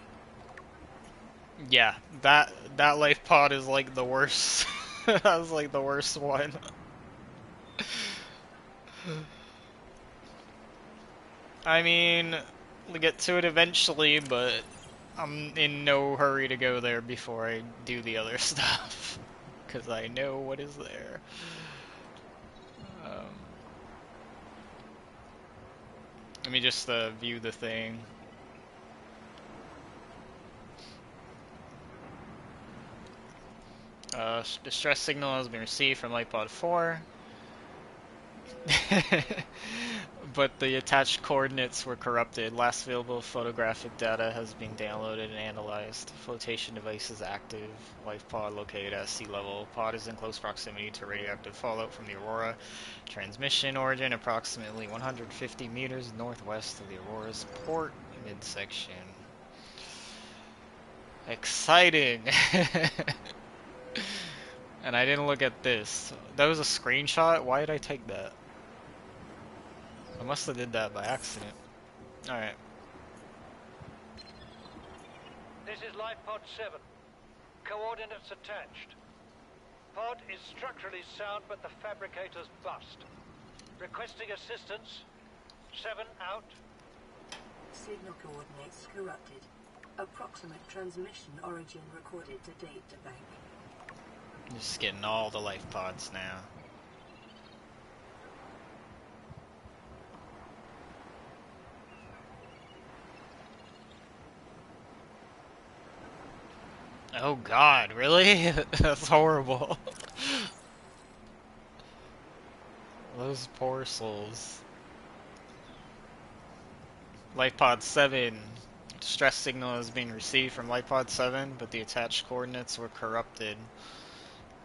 Yeah, that life pod is like the worst. That was like the worst one. I mean, we'll get to it eventually, but I'm in no hurry to go there before I do the other stuff. Because I know what is there. Let me just view the thing. Distress signal has been received from LightPod 4. But the attached coordinates were corrupted. Last available photographic data has been downloaded and analyzed. Flotation device is active. Life pod located at sea level. Pod is in close proximity to radioactive fallout from the Aurora. Transmission origin approximately 150 meters northwest of the Aurora's port midsection. Exciting! And I didn't look at this. That was a screenshot? Why did I take that? I must have did that by accident. Alright. This is Lifepod 7. Coordinates attached. Pod is structurally sound, but the fabricator's bust. Requesting assistance. 7 out. Signal coordinates corrupted. Approximate transmission origin recorded to date to bank. Just getting all the life pods now. Oh god, really? That's horrible. Those poor souls. LifePod 7. Distress signal has been received from LifePod 7, but the attached coordinates were corrupted.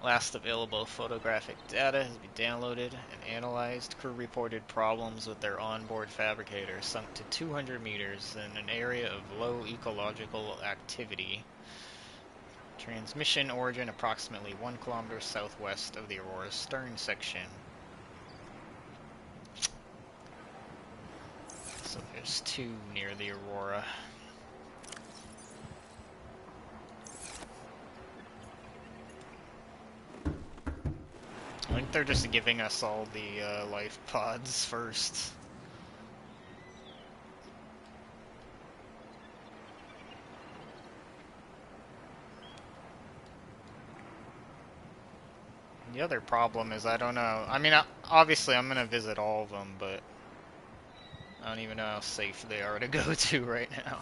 Last available photographic data has been downloaded and analyzed. Crew reported problems with their onboard fabricator, sunk to 200 meters in an area of low ecological activity. Transmission origin approximately 1 kilometer southwest of the Aurora's stern section. So there's two near the Aurora. I think they're just giving us all the life pods first. The other problem is I don't know. I mean, obviously I'm gonna visit all of them, but I don't even know how safe they are to go to right now.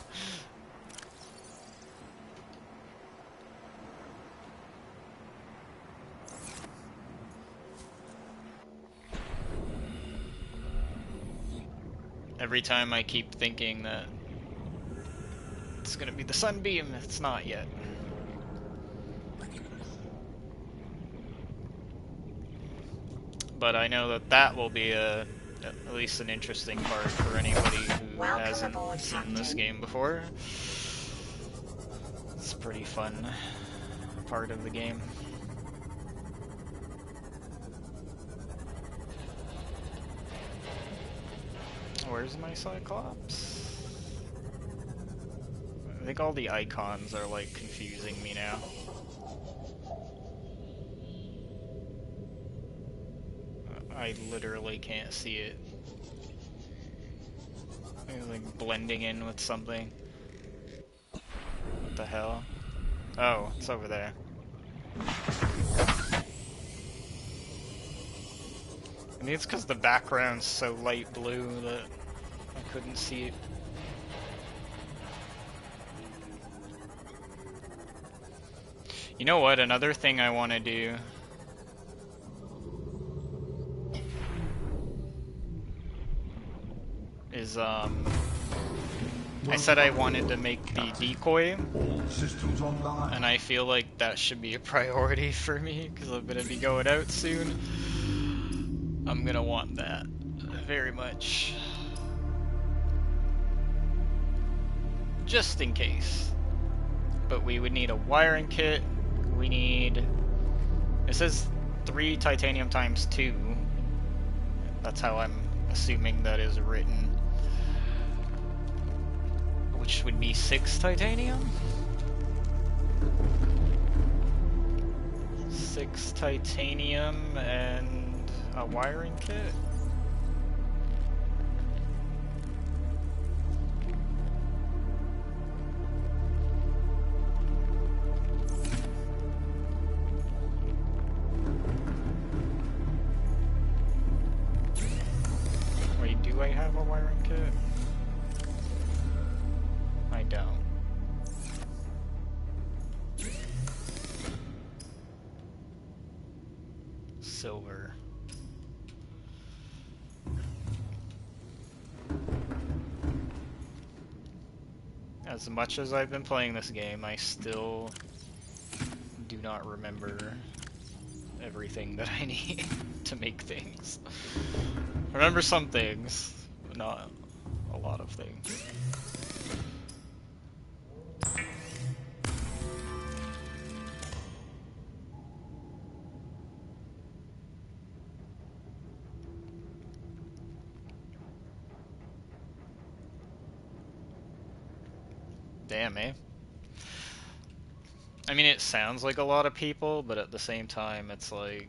Every time I keep thinking that it's gonna be the sunbeam, it's not yet. But I know that that will be at least an interesting part for anybody who Welcome hasn't aboard, seen this Captain. game before. It's a pretty fun part of the game. Where's my Cyclops? I think all the icons are like confusing me now. I literally can't see it. It's like blending in with something. What the hell? Oh, it's over there. I mean, it's because the background's so light blue that I couldn't see it. You know what? Another thing I want to do is, I said I wanted to make the decoy, All systems online. and I feel like that should be a priority for me, because I'm going to be going out soon. I'm going to want that very much. Just in case. But we would need a wiring kit. We need... It says 3 titanium times 2. That's how I'm assuming that is written. Which would be 6 titanium? 6 titanium and a wiring kit? Wait, do I have a wiring kit? I don't. Silver. As much as I've been playing this game, I still do not remember everything that I need to make things. I remember some things, but not a lot of things. Damn, eh? I mean, it sounds like a lot of people, but at the same time, it's like...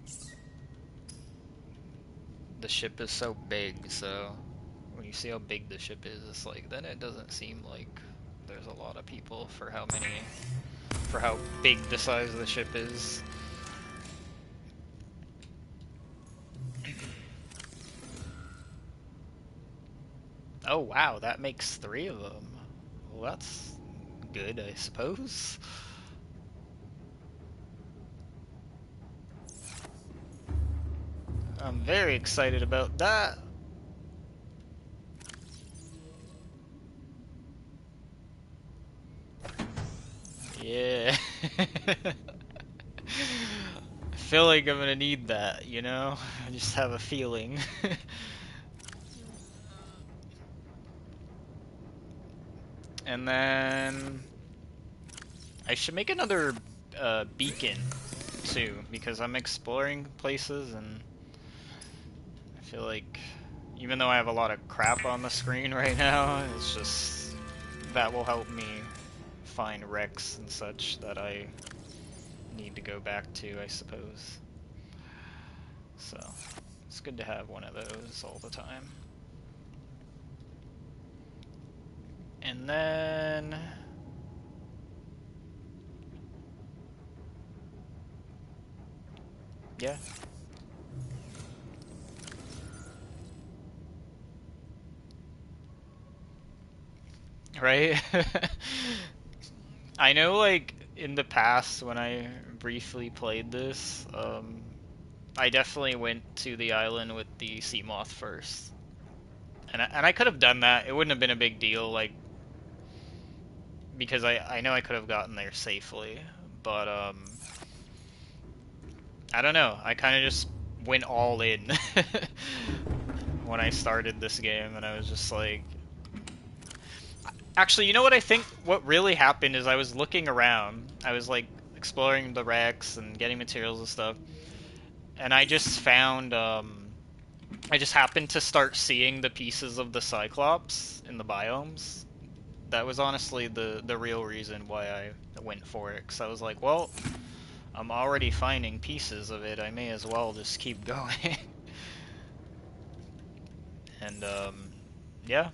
The ship is so big, so... When you see how big the ship is, it's like, then it doesn't seem like there's a lot of people for how many... For how big the size of the ship is. Oh wow, that makes 3 of them. Well, that's good, I suppose. I'm very excited about that. Yeah. I feel like I'm gonna need that, you know? I just have a feeling. And then I should make another beacon too, because I'm exploring places and I feel like even though I have a lot of crap on the screen right now, it's just that will help me find wrecks and such that I need to go back to, I suppose. So it's good to have one of those all the time. And then yeah. Right? I know, like, in the past when I briefly played this, I definitely went to the island with the sea moth first. And I could have done that. It wouldn't have been a big deal, like, because I know I could have gotten there safely. But, I don't know. I kind of just went all in when I started this game, and I was just like... Actually, you know what I think? What really happened is I was looking around. I was, like, exploring the wrecks and getting materials and stuff. And I just found, I just happened to start seeing the pieces of the Cyclops in the biomes. That was honestly the real reason why I went for it. Because I was like, well, I'm already finding pieces of it. I may as well just keep going. And, yeah,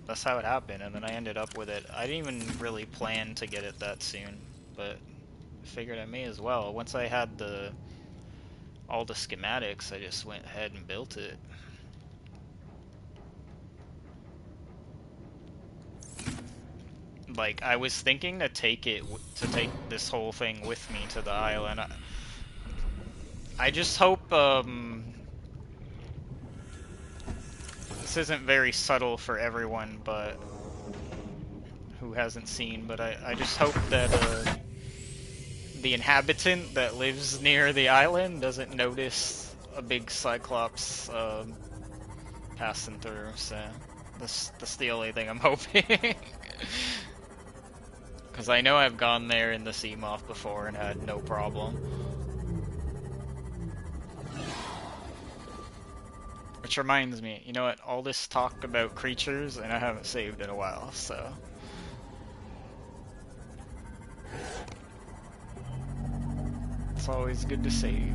that's how it happened. And then I ended up with it. I didn't even really plan to get it that soon. But I figured I may as well. Once I had all the schematics, I just went ahead and built it. Like, I was thinking to take this whole thing with me to the island. I just hope, this isn't very subtle for everyone, but who hasn't seen, but I just hope that, the inhabitant that lives near the island doesn't notice a big Cyclops, passing through, so that's the only thing I'm hoping. Because I know I've gone there in the Seamoth before and had no problem. Which reminds me, you know what, all this talk about creatures, and I haven't saved in a while, so... It's always good to save.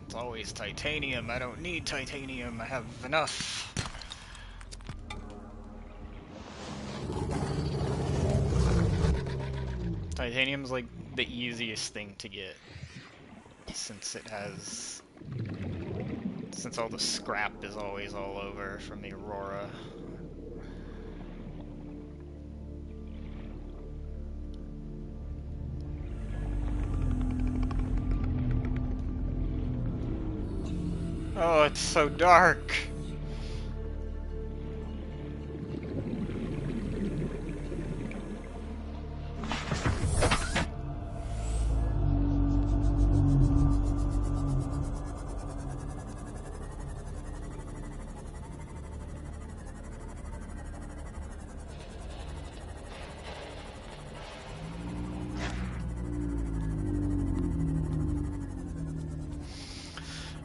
It's always titanium. I don't need titanium. I have enough. Titanium's like the easiest thing to get, since all the scrap is always all over from the Aurora. Oh, it's so dark.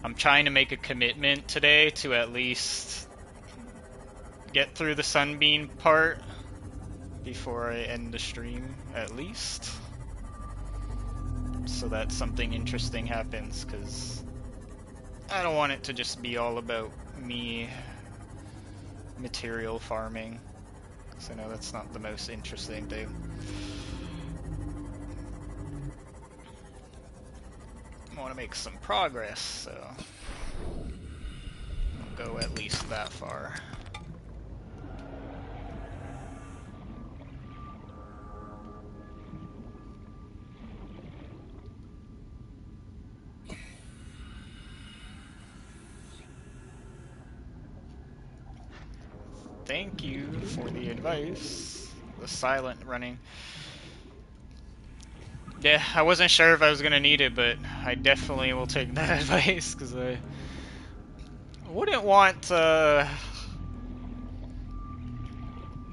I'm trying to make a commitment today to at least get through the Sunbeam part before I end the stream, at least. So that something interesting happens, because I don't want it to just be all about me material farming, because I know that's not the most interesting thing. I want to make some progress, so I'll go at least that far. thank you for the advice. The silent running. Yeah, I wasn't sure if I was gonna need it, but I definitely will take that advice, because I wouldn't want,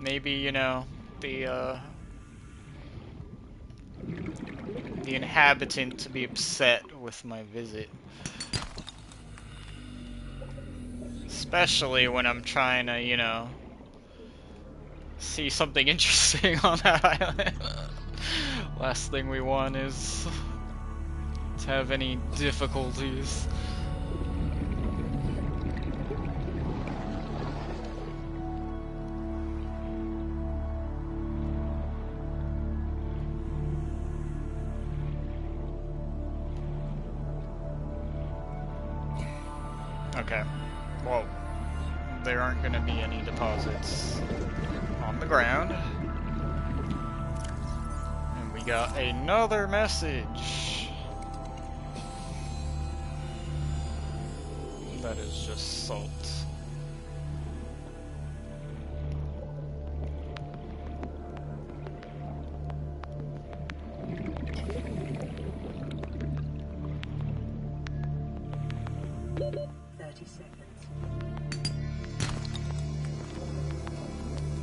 maybe, you know, the, the inhabitant to be upset with my visit. Especially when I'm trying to, you know, see something interesting on that island. Last thing we want is to have any difficulties. Okay, well, there aren't going to be any deposits on the ground. And we got another message. That is just salt.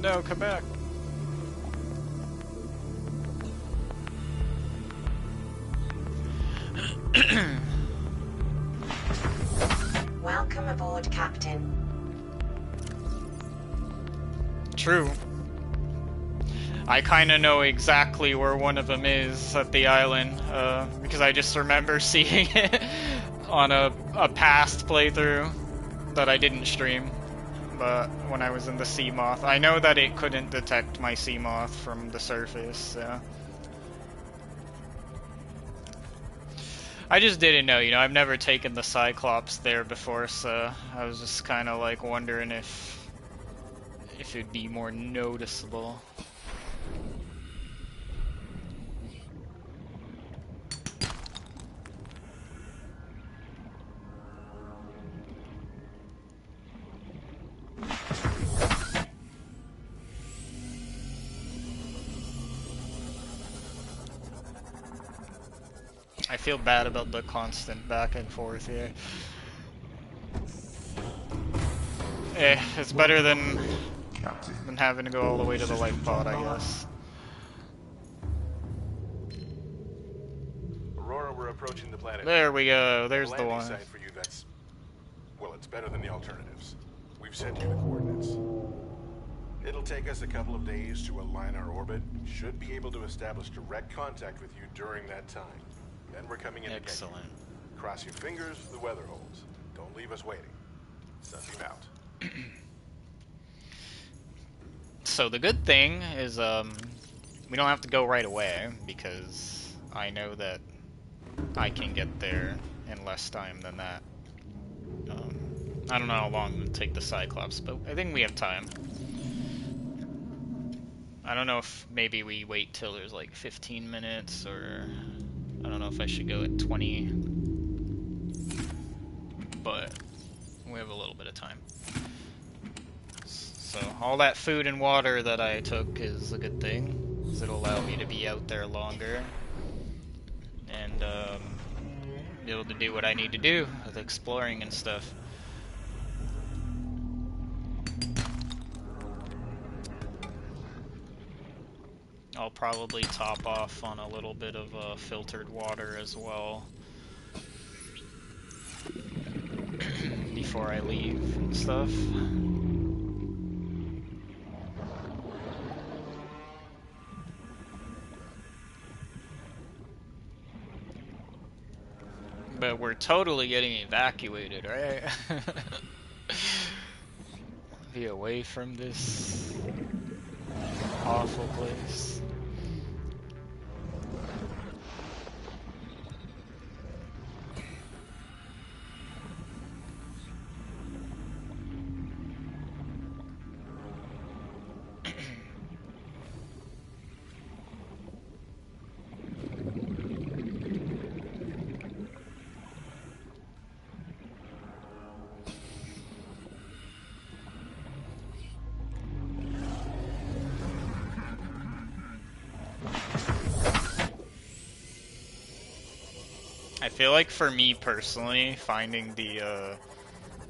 No, come back. Welcome aboard, Captain. True. I kind of know exactly where one of them is at the island, because I just remember seeing it on a past playthrough that I didn't stream. But when I was in the sea moth, I know that it couldn't detect my sea moth from the surface, so. I just didn't know, you know, I've never taken the Cyclops there before, so I was just kind of like wondering if it'd be more noticeable. I feel bad about the constant back and forth here. It's better than having to go all the way to the life pod, I guess. Aurora, we're approaching the planet. There we go. There's the landing one. site for you that's, well, it's better than the alternatives. We've sent you the coordinates. It'll take us a couple of days to align our orbit. Should be able to establish direct contact with you during that time. Then we're coming in to get you. Excellent. Cross your fingers, the weather holds. Don't leave us waiting. Sunbeam out. So the good thing is, we don't have to go right away, because I know that I can get there in less time than that. I don't know how long it would take the Cyclops, but I think we have time. I don't know if maybe we wait till there's like 15 minutes, or I don't know if I should go at 20, but we have a little bit of time. So all that food and water that I took is a good thing, because it'll allow me to be out there longer and be able to do what I need to do with exploring and stuff. I'll probably top off on a little bit of filtered water as well before I leave and stuff. But we're totally getting evacuated, right? Be away from this awful place. I feel like for me personally, finding the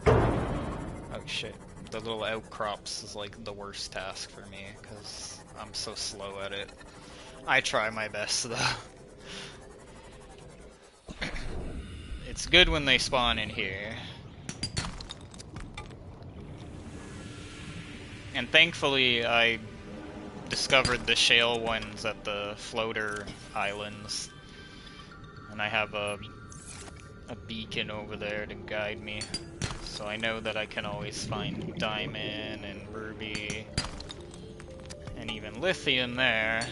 oh shit, the little outcrops is like the worst task for me because I'm so slow at it. I try my best though. It's good when they spawn in here. And thankfully I discovered the shale ones at the floater islands. And I have a beacon over there to guide me. So I know that I can always find diamond and ruby and even lithium there.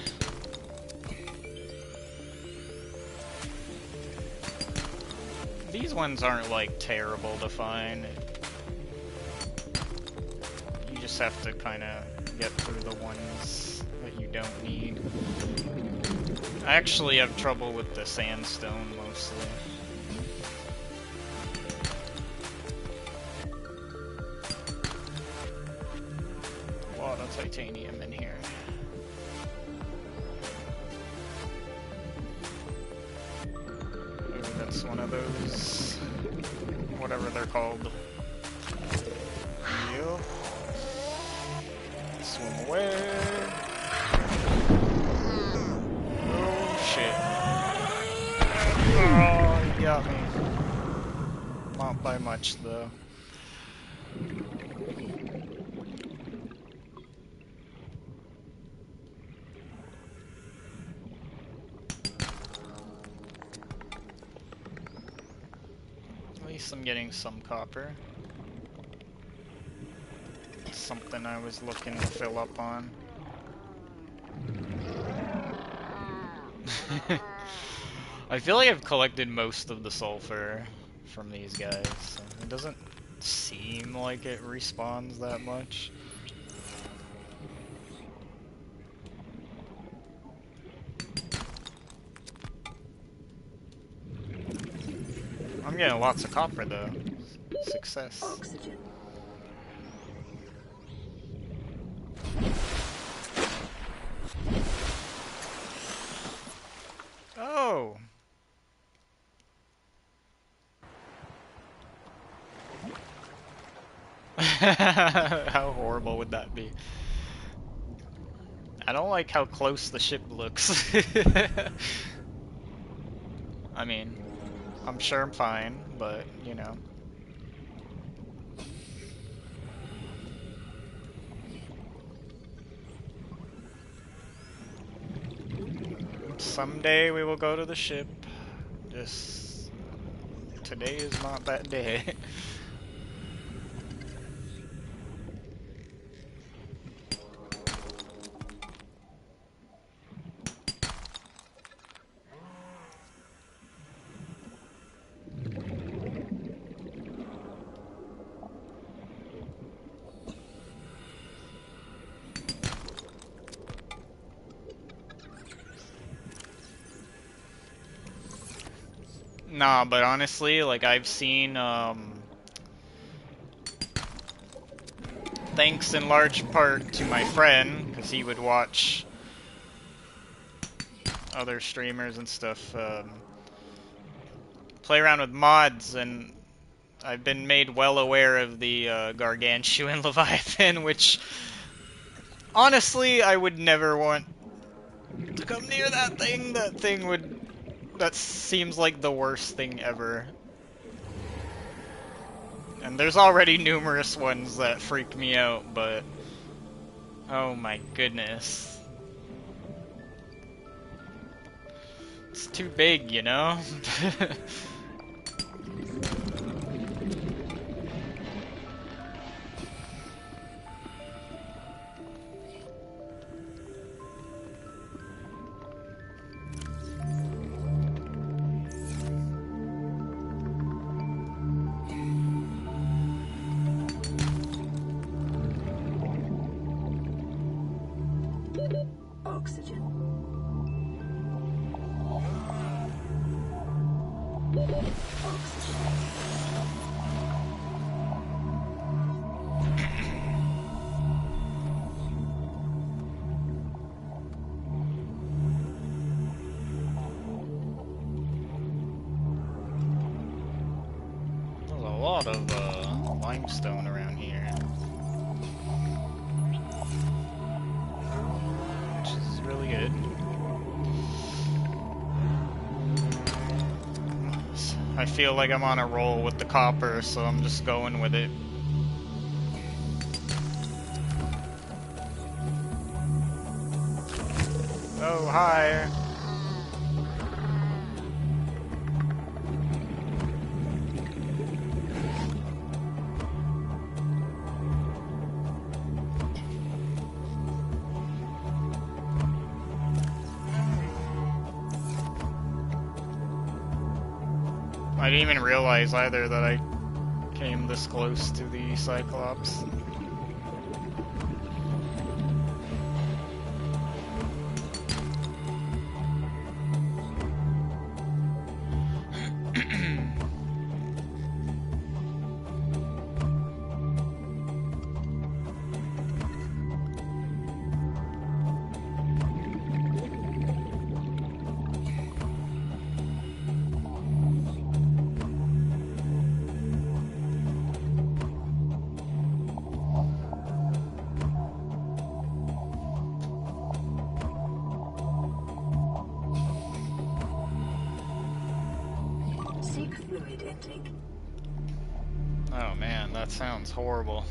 These ones aren't like terrible to find. You just have to kind of get through the ones that you don't need. I actually have trouble with the sandstone mostly. A lot of titanium in here. Ooh, that's one of those, whatever they're called. Yep. Swim away. Oh shit. Oh, you got me. Not by much though. At least I'm getting some copper. Something I was looking to fill up on. I feel like I've collected most of the sulfur from these guys. So it doesn't seem like it respawns that much. I'm getting lots of copper though. Success. Oxygen. Oh! How horrible would that be? I don't like how close the ship looks. I mean, I'm sure I'm fine, but, you know. Someday we will go to the ship. Just today is not that day. Nah, but honestly, like I've seen, thanks in large part to my friend, because he would watch other streamers and stuff, play around with mods, and I've been made well aware of the Gargantuan Leviathan, which, honestly, I would never want to come near that thing. That thing would... That seems like the worst thing ever. And there's already numerous ones that freak me out, but... Oh my goodness. It's too big, you know? Oxygen. lot of limestone around here, which is really good. I feel like I'm on a roll with the copper, so I'm just going with it. Oh, hi. I didn't even realize either that I came this close to the Cyclops. Seek fluid intake. Oh man, that sounds horrible.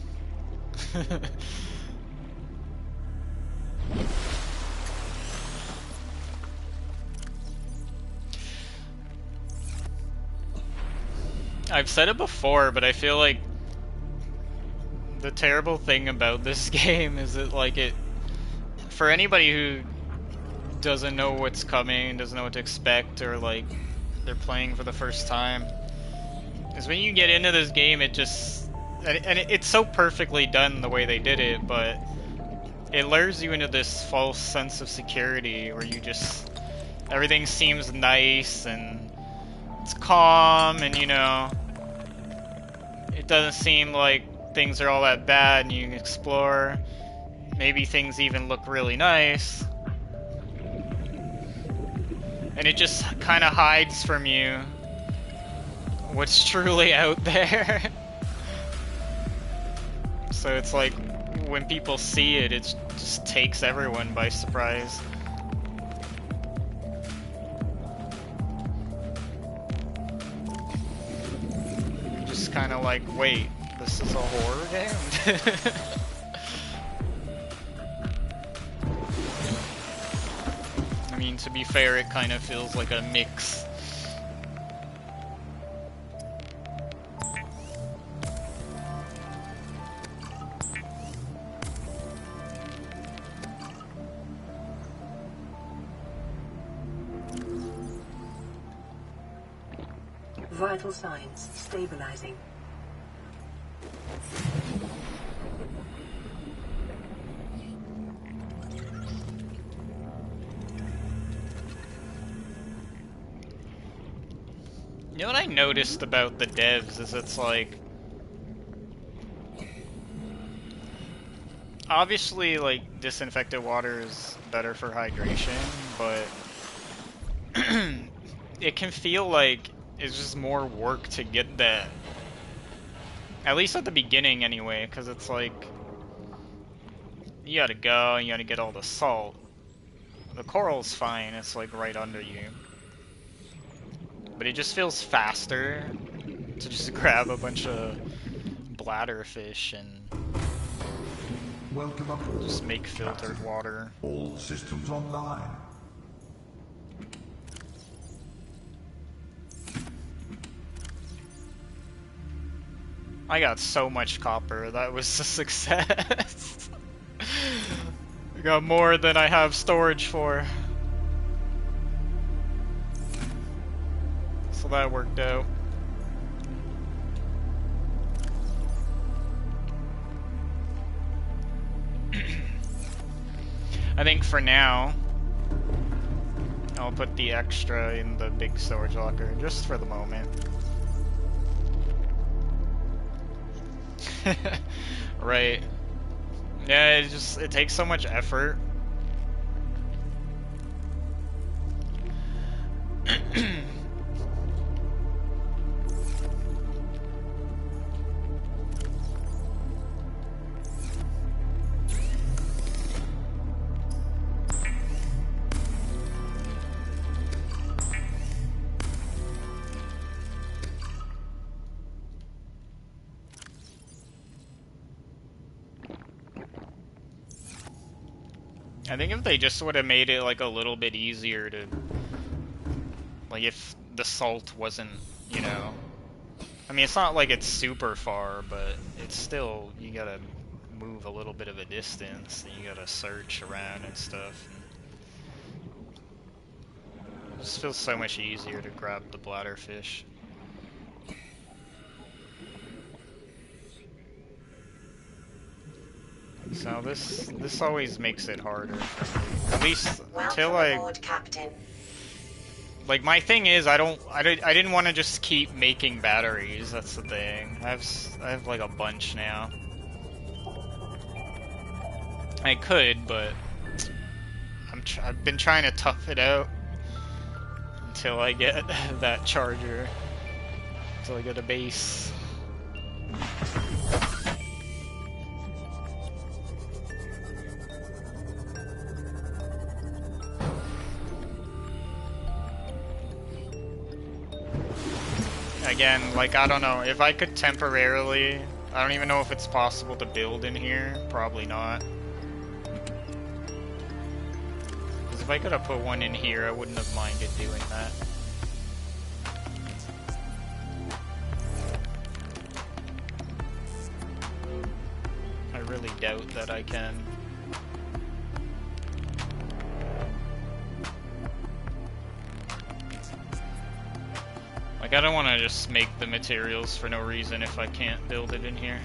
I've said it before, but I feel like the terrible thing about this game is that, like, for anybody who doesn't know what's coming, doesn't know what to expect, or like they're playing for the first time, is when you get into this game, it just, and it's so perfectly done the way they did it, but it lures you into this false sense of security where you just, everything seems nice and it's calm, and you know, it doesn't seem like things are all that bad, and you can explore. Maybe things even look really nice. And it just kind of hides from you what's truly out there. So it's like, when people see it, it just takes everyone by surprise. Just kind of like, wait, this is a horror game? I mean, to be fair, it kind of feels like a mix. Vital signs stabilizing. You know what I noticed about the devs is it's like, obviously like disinfected water is better for hydration, but it can feel like it's just more work to get that. At least at the beginning anyway, because it's like, you gotta go and you gotta get all the salt. The coral's fine, it's like right under you. But it just feels faster to just grab a bunch of bladderfish and Welcome aboard. just make filtered Captain. water. All systems online. I got so much copper, that was a success. I got more than I have storage for. So that worked out. I think for now, I'll put the extra in the big storage locker, just for the moment. Right. Yeah, it takes so much effort. I think if they just would have made it like a little bit easier to, like if the salt wasn't, you know, I mean it's not like it's super far, but it's still, you gotta move a little bit of a distance, and you gotta search around and stuff. And it just feels so much easier to grab the bladderfish. So this always makes it harder for me. At least until Welcome aboard, Captain. like my thing is I didn't want to just keep making batteries. That's the thing. I have like a bunch now. I could, but I've been trying to tough it out until I get that charger. Until I get a base. Again, like, I don't know, if I could temporarily, I don't even know if it's possible to build in here, probably not. Because if I could have put one in here, I wouldn't have minded doing that. I really doubt that I can. Like, I don't want to just make the materials for no reason if I can't build it in here.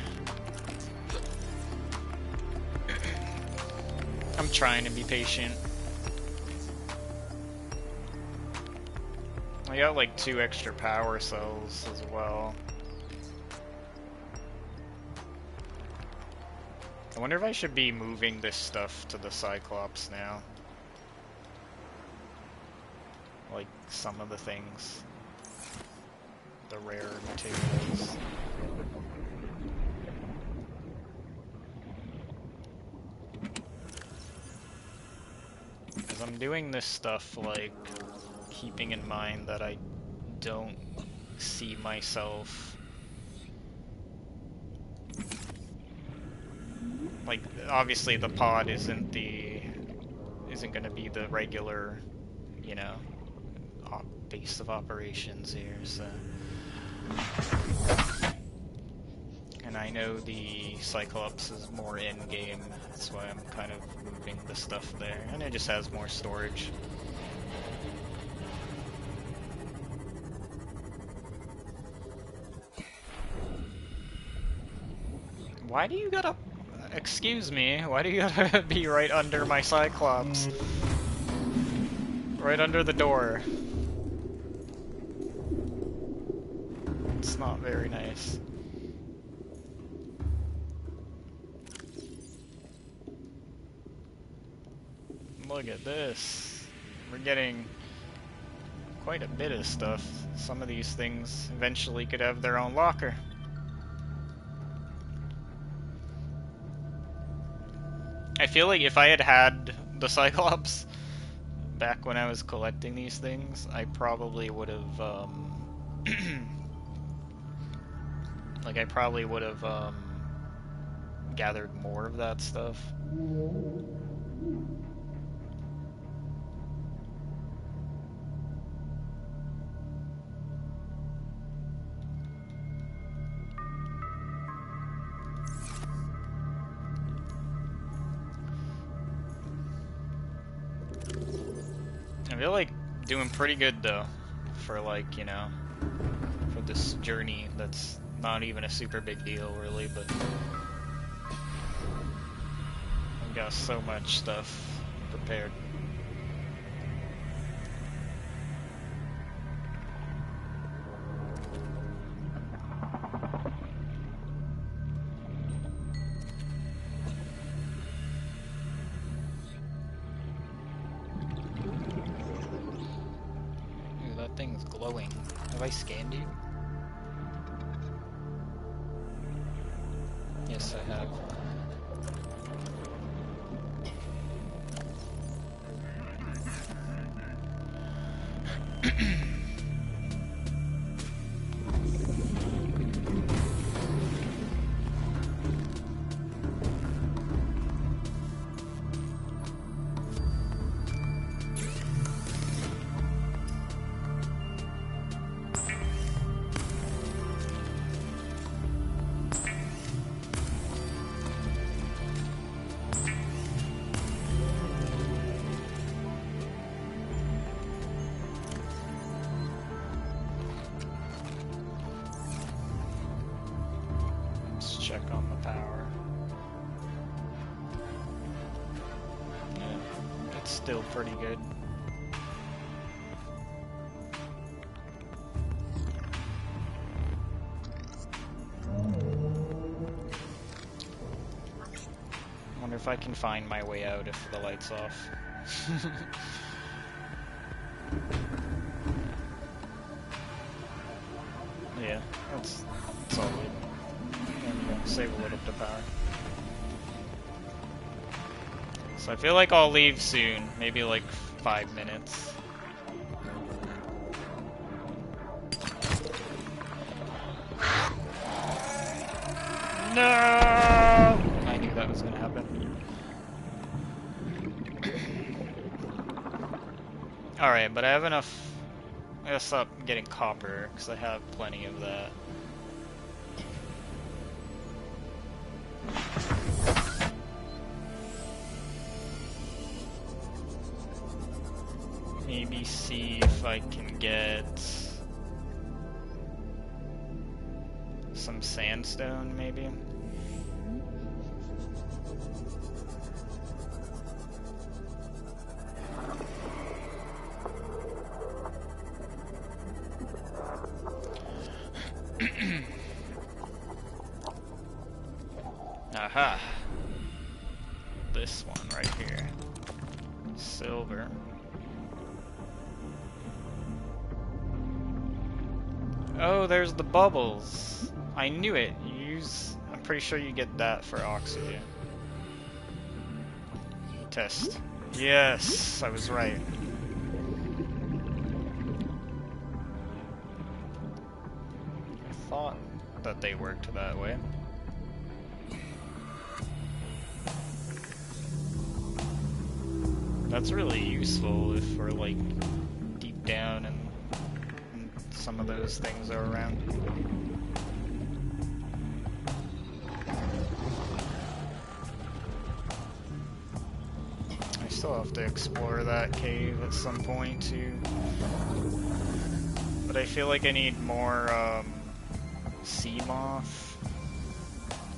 I'm trying to be patient. I got like 2 extra power cells as well. I wonder if I should be moving this stuff to the Cyclops now. Like, some of the things. The rare materials. Because I'm doing this stuff, like, keeping in mind that I don't see myself... Like, obviously the pod isn't gonna be the regular, you know, base of operations here, so... And I know the Cyclops is more in-game, that's why I'm kind of moving the stuff there. And it just has more storage. Why do you gotta... Excuse me, why do you gotta be right under my Cyclops? Right under the door. It's not very nice. Look at this. We're getting quite a bit of stuff. Some of these things eventually could have their own locker. I feel like if I had had the Cyclops back when I was collecting these things, I probably would have, like, I probably would have, gathered more of that stuff. I feel like doing pretty good though, for like, you know, for this journey that's not even a super big deal really, but I've got so much stuff prepared. Thing's glowing. Have I scanned you? Yes, I have. still pretty good. Wonder if I can find my way out if the light's off. Yeah, that's all good. And save a little bit of power. So I feel like I'll leave soon, maybe like 5 minutes. No! I knew that was gonna happen. Alright, but I have enough. I gotta stop getting copper, because I have plenty of that. Maybe see if I can get some sandstone, maybe. Aha! This one right here. Silver. Oh, there's the bubbles. I knew it. I'm pretty sure you get that for oxygen. Test. Yes, I was right. I thought that they worked that way. That's really useful if we're like deep down and some of those things are around. I still have to explore that cave at some point too. But I feel like I need more sea moth.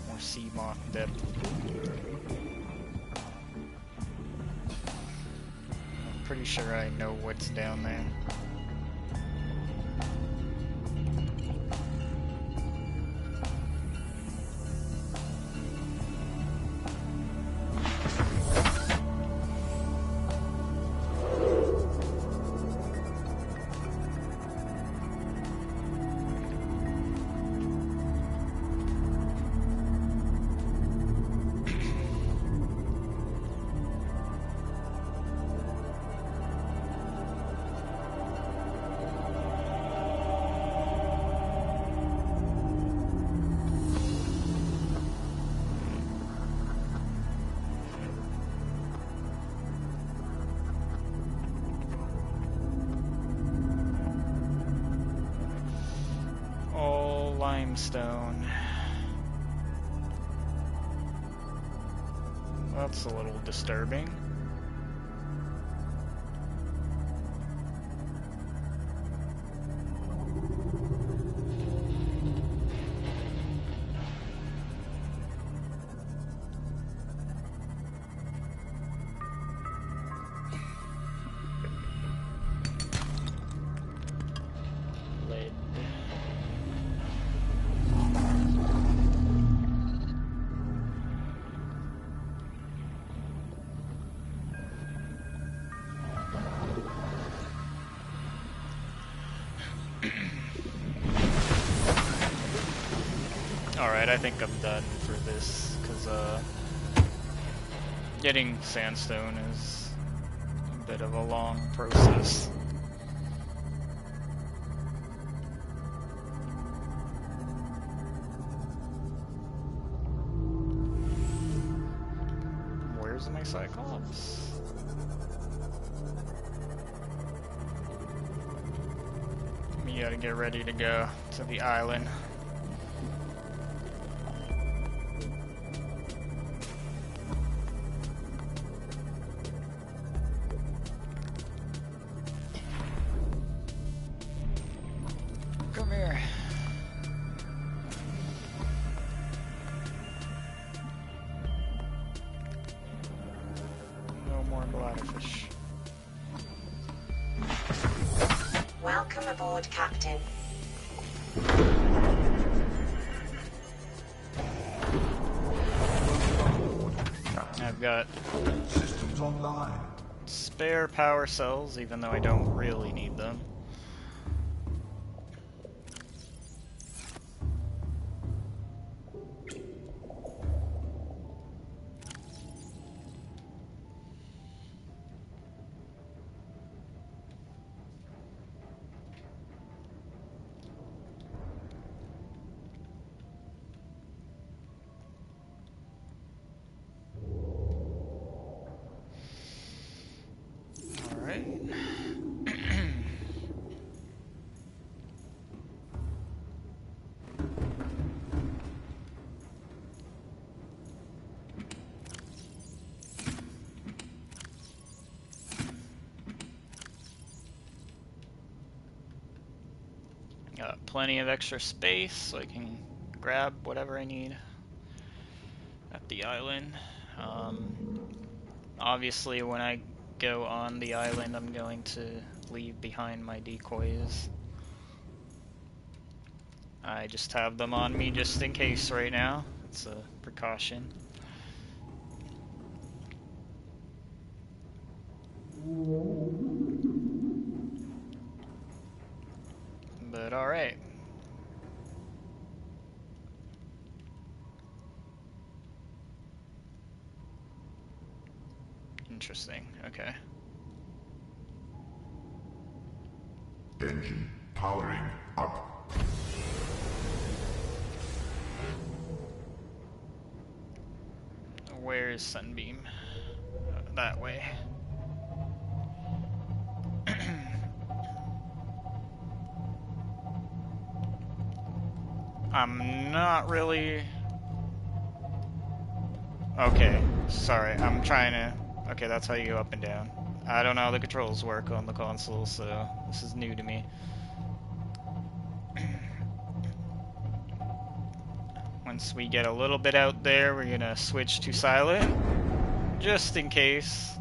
More sea moth depth. I'm pretty sure I know what's down there. Limestone. That's a little disturbing. Alright, I think I'm done for this, because getting sandstone is a bit of a long process. Where's my Cyclops? We gotta get ready to go to the island. Come here. No more bladderfish. Welcome aboard, Captain. Captain, I've got systems online. spare power cells, even though I don't really need them. Alright. Got plenty of extra space, so I can grab whatever I need at the island. Obviously, when I go on the island, I'm going to leave behind my decoys. I just have them on me just in case right now. It's a precaution. But alright. Interesting. Okay. Engine powering up. Where is Sunbeam? That way. I'm not really... Okay, sorry, I'm trying to... Okay, that's how you go up and down. I don't know how the controls work on the console, so this is new to me. Once we get a little bit out there, we're gonna switch to silent, just in case.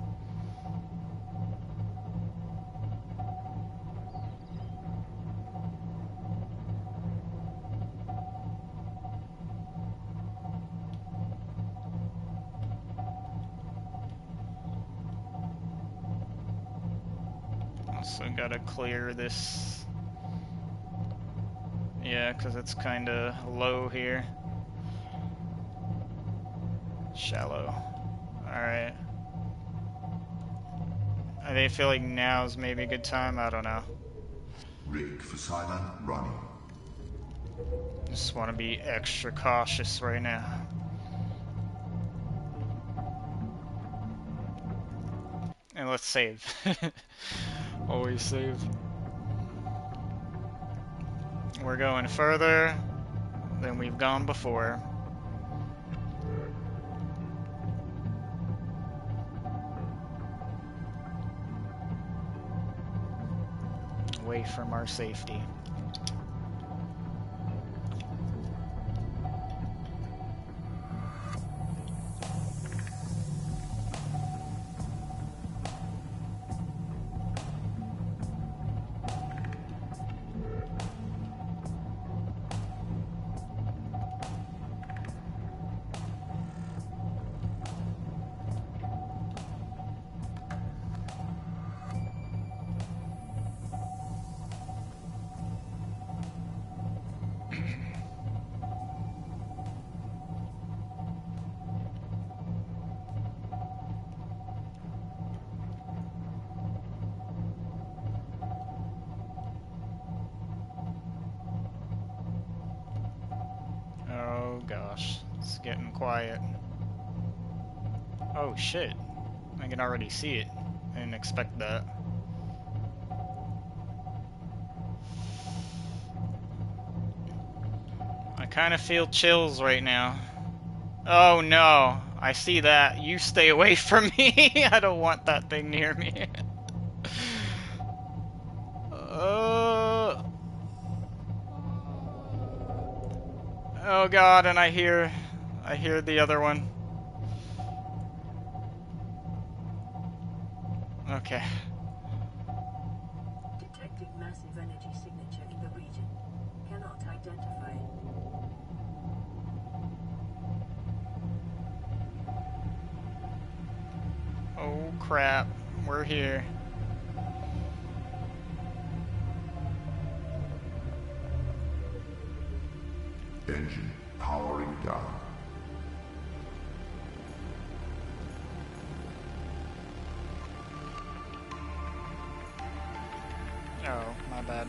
Also gotta clear this. Yeah, because it's kinda low here. Shallow. Alright. I feel like now's maybe a good time, I don't know. Rig for silent running. Just want to be extra cautious right now. And let's save. Always save. We're going further than we've gone before. Away from our safety. Oh gosh, it's getting quiet. Oh shit, I can already see it. I didn't expect that. I kind of feel chills right now. Oh no, I see that. You stay away from me. I don't want that thing near me. Oh god, and I hear the other one. Okay. Detecting massive energy identified. Oh crap, we're here. Engine powering down. Oh, my bad.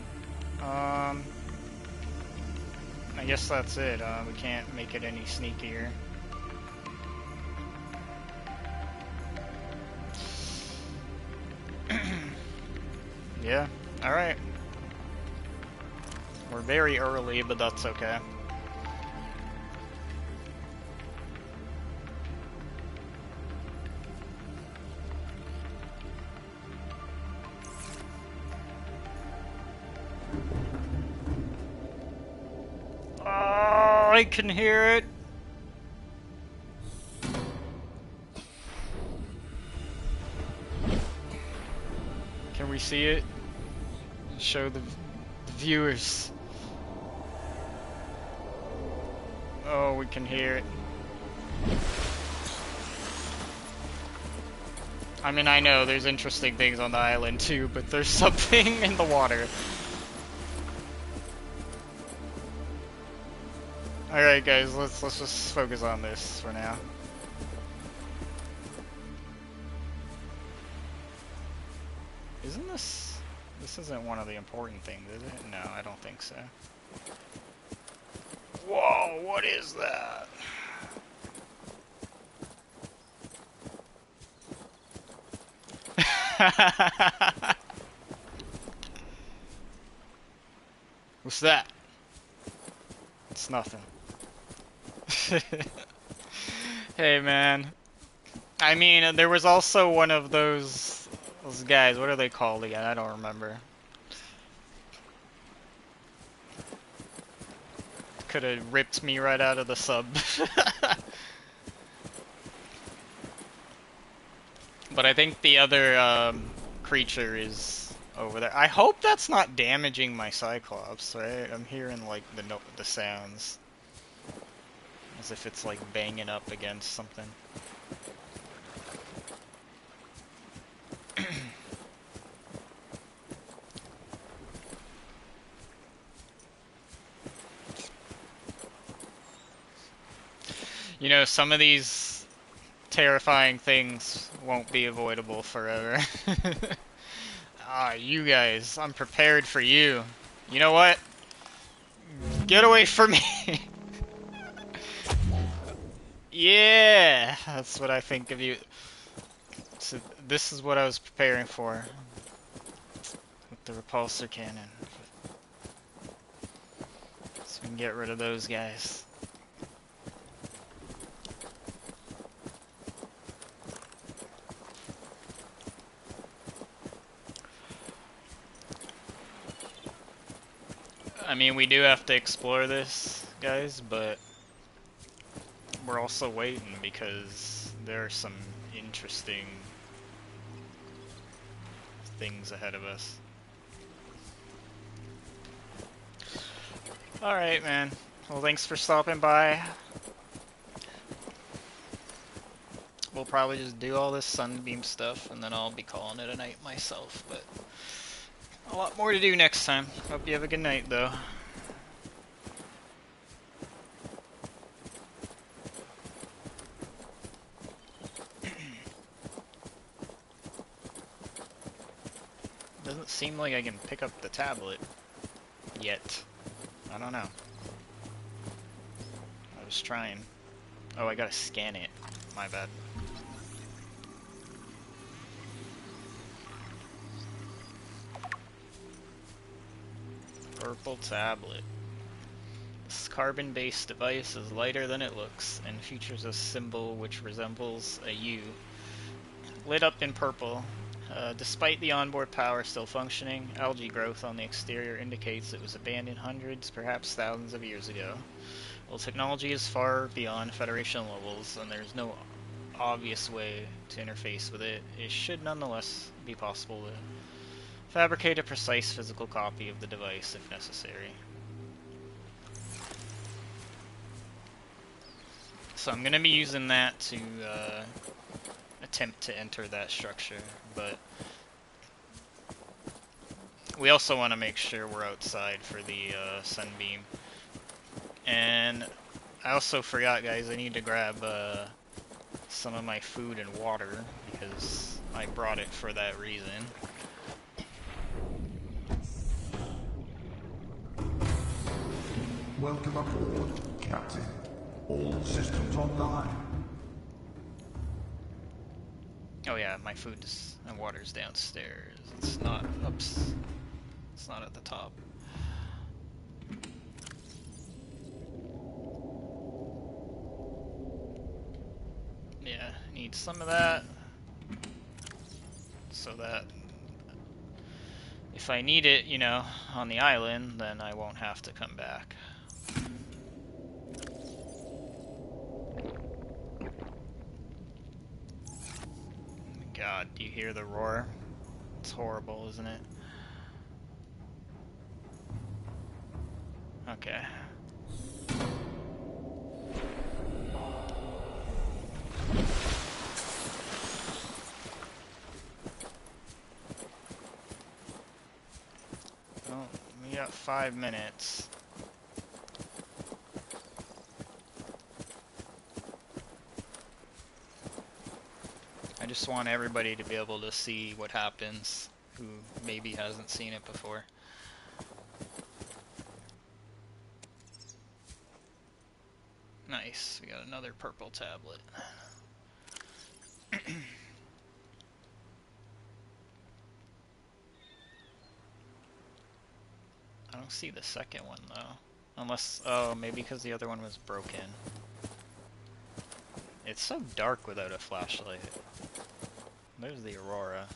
I guess that's it. We can't make it any sneakier. Yeah, alright. We're very early, but that's okay. Oh, I can hear it. Can we see it? Show the viewers. Oh, we can hear it. I mean, I know there's interesting things on the island too, but there's something in the water. Alright guys, let's just focus on this for now. Isn't this isn't one of the important things, is it? No, I don't think so. Whoa, what is that? What's that? It's nothing. Hey man. I mean, there was also one of those guys, what are they called again? I don't remember. Could have ripped me right out of the sub. But I think the other creature is over there. I hope that's not damaging my Cyclops, right? I'm hearing like the sounds. As if it's like banging up against something. You know, some of these terrifying things won't be avoidable forever. Ah, you guys, I'm prepared for you. You know what? Get away from me! Yeah! That's what I think of you. So this is what I was preparing for. With the repulsor cannon. So we can get rid of those guys. I mean, we do have to explore this, guys, but we're also waiting because there are some interesting things ahead of us. Alright, man. Well, thanks for stopping by. We'll probably just do all this sunbeam stuff, and then I'll be calling it a night myself, but a lot more to do next time. Hope you have a good night, though. Doesn't seem like I can pick up the tablet yet. I don't know. I was trying. Oh, I gotta scan it. My bad. Purple tablet. This carbon-based device is lighter than it looks and features a symbol which resembles a U. Lit up in purple. Despite the onboard power still functioning, algae growth on the exterior indicates it was abandoned hundreds, perhaps thousands of years ago. While technology is far beyond Federation levels and there's no obvious way to interface with it, it should nonetheless be possible to fabricate a precise physical copy of the device if necessary. So I'm gonna be using that to attempt to enter that structure, but we also want to make sure we're outside for the sunbeam. And I also forgot, guys, I need to grab some of my food and water because I brought it for that reason. Welcome aboard, Captain. All systems online. Oh yeah, my food and water's downstairs. It's not ups. It's not at the top. Yeah, need some of that so that if I need it, you know, on the island, then I won't have to come back. God, do you hear the roar? It's horrible, isn't it? Okay. Well, we got 5 minutes. I just want everybody to be able to see what happens who maybe hasn't seen it before. Nice, we got another purple tablet. I don't see the second one though. Unless, oh, maybe because the other one was broken. It's so dark without a flashlight. There's the aurora.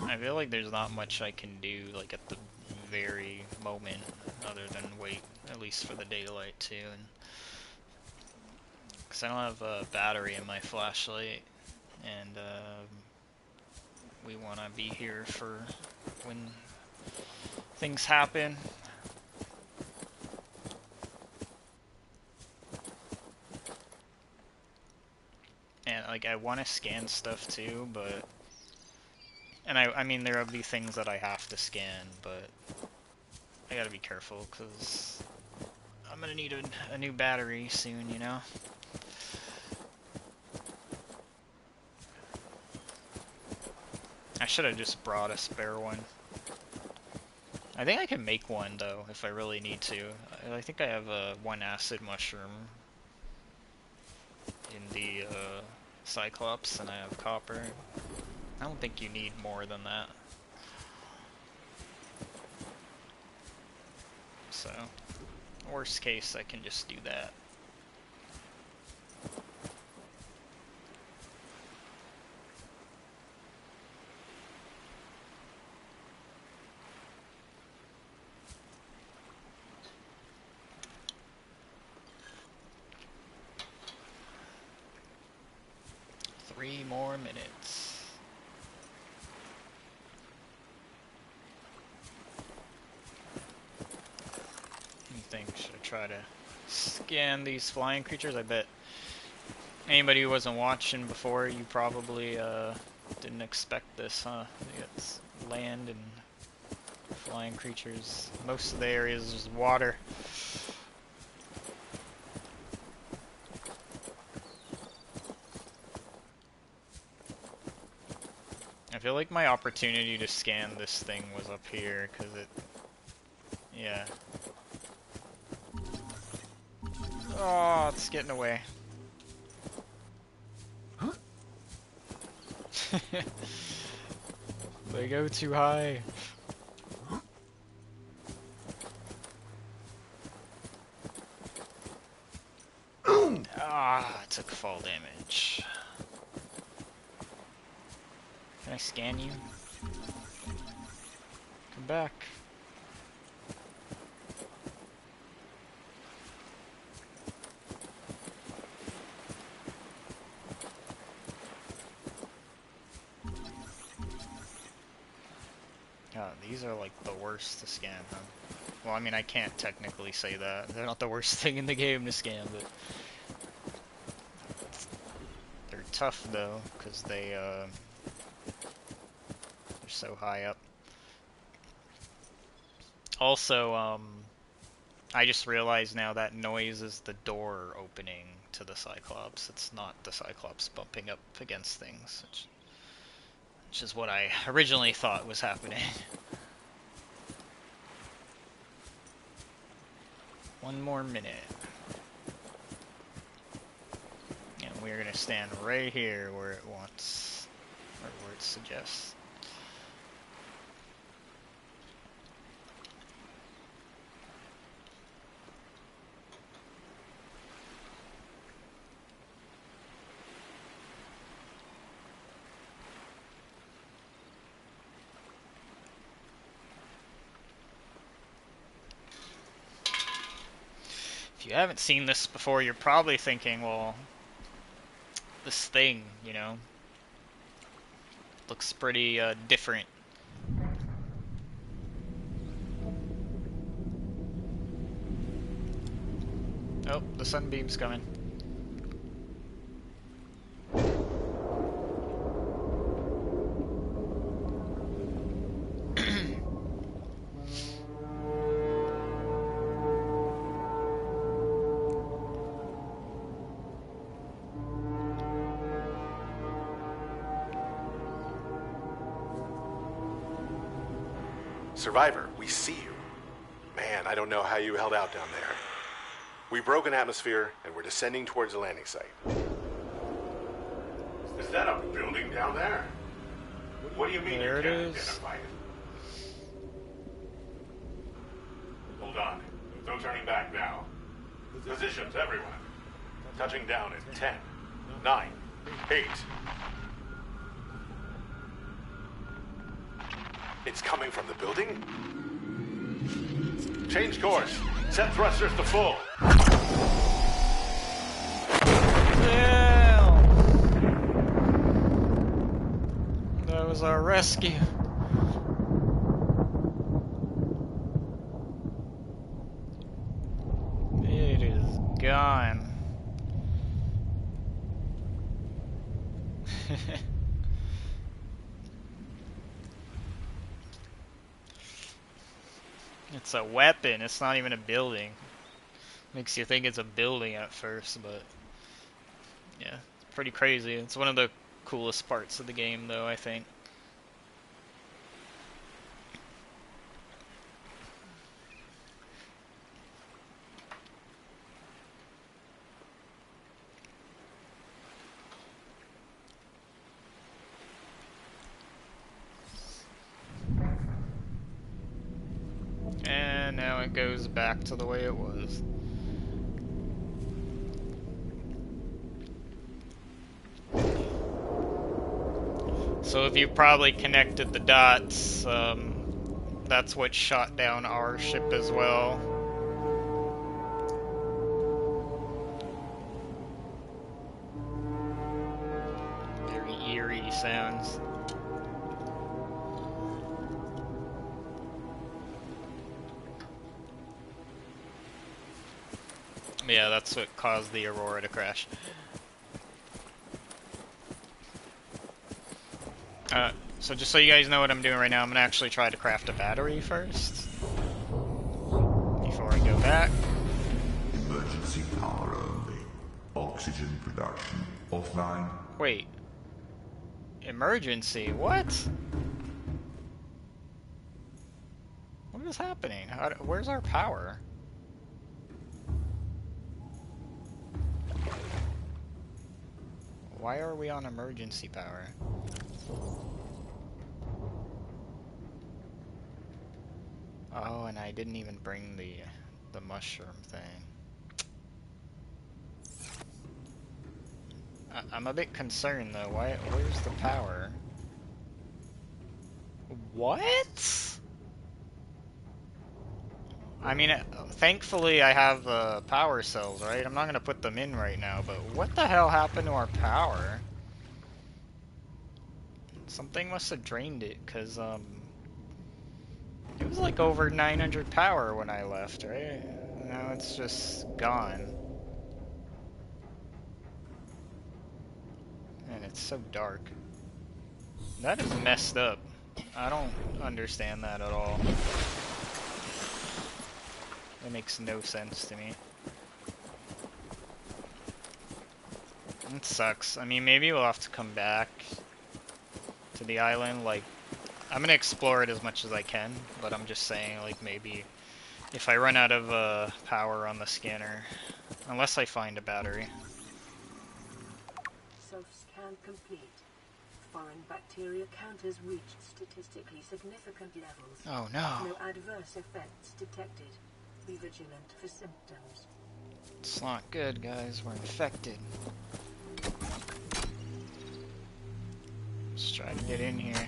I feel like there's not much I can do like at the very moment other than wait at least for the daylight too, and because I don't have a battery in my flashlight, and we want to be here for when things happen. And like I want to scan stuff too, but I mean there will be things that I have to scan, but I gotta be careful because I'm gonna need a new battery soon, you know. I should have just brought a spare one. I think I can make one though if I really need to. I think I have one acid mushroom in the Cyclops, and I have copper. I don't think you need more than that. So, worst case, I can just do that. Three more minutes. What do you think? Should I try to scan these flying creatures? I bet anybody who wasn't watching before, you probably didn't expect this, huh? It's land and flying creatures. Most of the area is just water. I feel like my opportunity to scan this thing was up here, because it... Yeah. Oh, it's getting away. They go too high. Ah, I took fall damage. Can I scan you? Come back. These are like the worst to scan, huh? Well, I mean, I can't technically say that. They're not the worst thing in the game to scan, but they're tough though, because they're so high up. Also, I just realized now that noise is the door opening to the Cyclops. It's not the Cyclops bumping up against things, which is what I originally thought was happening. One more minute. And we're gonna stand right here where it wants, or where it suggests. If you haven't seen this before, you're probably thinking, well, this thing, you know, looks pretty different. Oh, the sunbeam's coming. Survivor, we see you. Man, I don't know how you held out down there. We broke an atmosphere, and we're descending towards the landing site. Is that a building down there? What do you mean There you it can't is. identify it? Hold on. No turning back now. Positions, everyone. Touching down in 10, 9, 8. It's coming from the building? Change course. Set thrusters to full. Damn! That was our rescue. It is gone. It's a weapon, it's not even a building. Makes you think it's a building at first, but yeah, it's pretty crazy. It's one of the coolest parts of the game though, I think. And now it goes back to the way it was. So if you probably connected the dots, that's what shot down our ship as well. Very eerie sounds. Yeah, that's what caused the Aurora to crash. So just so you guys know what I'm doing right now, I'm gonna actually try to craft a battery first. Before I go back. Emergency power only. Oxygen production offline. Wait. Emergency? What? What is happening? Where's our power? Why are we on emergency power? Oh, and I didn't even bring the mushroom thing. I'm a bit concerned though. Where's the power? What? I mean, thankfully I have power cells, right? I'm not gonna put them in right now, but what the hell happened to our power? Something must have drained it, cause It was like over 900 power when I left, right? Now it's just gone. And it's so dark. That is messed up. I don't understand that at all. It makes no sense to me. It sucks. I mean, maybe we'll have to come back to the island. Like, I'm gonna explore it as much as I can, but I'm just saying, like, maybe if I run out of power on the scanner, unless I find a battery. Self-scan complete. Foreign bacteria count has reached statistically significant levels. Oh no. No adverse effects detected. Be vigilant for symptoms. It's not good, guys. We're infected. Let's try to get in here.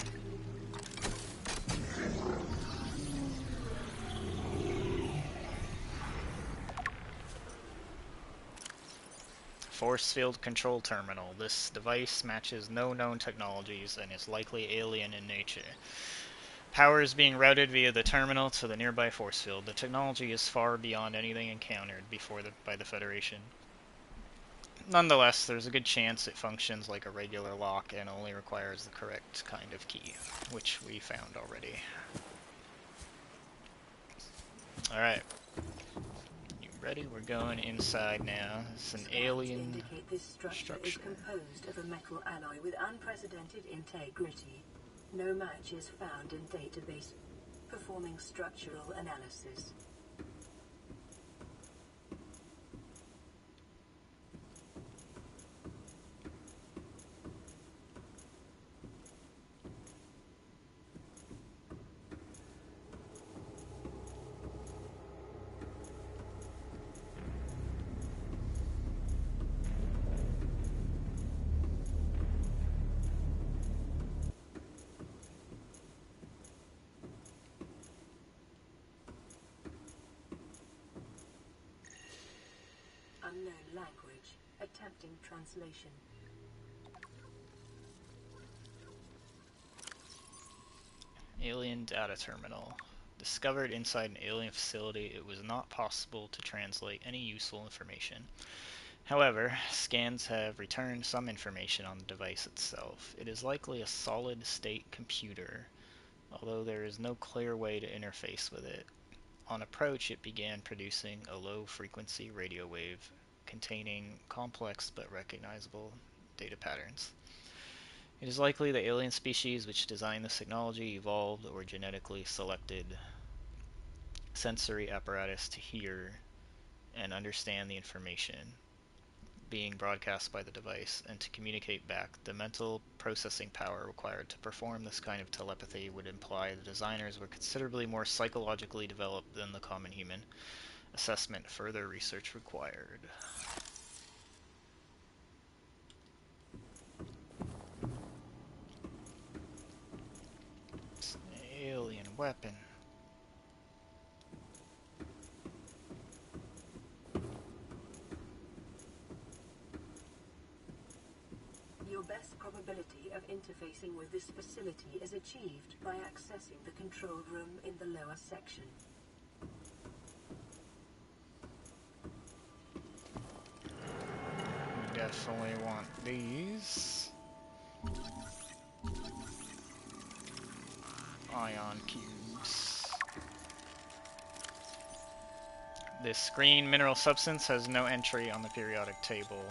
Force field control terminal. This device matches no known technologies and is likely alien in nature. Power is being routed via the terminal to the nearby force field. The technology is far beyond anything encountered before by the Federation. Nonetheless, there's a good chance it functions like a regular lock and only requires the correct kind of key, which we found already. Alright. You ready? We're going inside now. It's an alien indicate this structure is composed of a metal alloy with unprecedented integrity. No match is found in database. Performing structural analysis. Unknown language. Attempting translation. alien data terminal. Discovered inside an alien facility, it was not possible to translate any useful information. However, scans have returned some information on the device itself. It is likely a solid-state computer, although there is no clear way to interface with it. On approach, it began producing a low-frequency radio wave containing complex but recognizable data patterns. It is likely the alien species which designed this technology evolved or genetically selected sensory apparatus to hear and understand the information being broadcast by the device and to communicate back. The mental processing power required to perform this kind of telepathy would imply the designers were considerably more psychologically developed than the common human. Assessment, further research required. It's an alien weapon. Your best probability of interfacing with this facility is achieved by accessing the control room in the lower section. We definitely want these. Ion cubes. This green mineral substance has no entry on the periodic table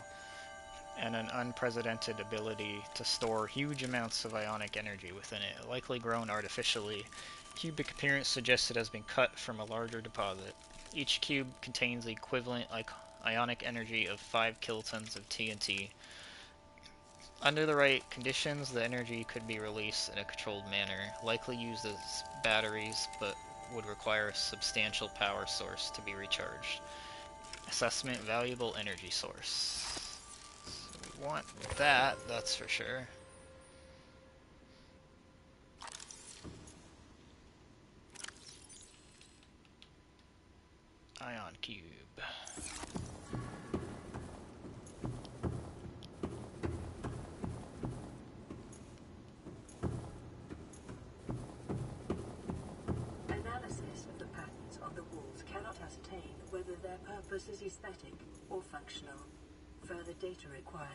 and an unprecedented ability to store huge amounts of ionic energy within it, likely grown artificially. Cubic appearance suggests it has been cut from a larger deposit. Each cube contains the equivalent ionic energy of 5 kilotons of TNT. Under the right conditions, the energy could be released in a controlled manner, likely used as batteries, but would require a substantial power source to be recharged. Assessment, valuable energy source. So we want that, that's for sure. Ion cube. An whether their purpose is aesthetic or functional. Further data required.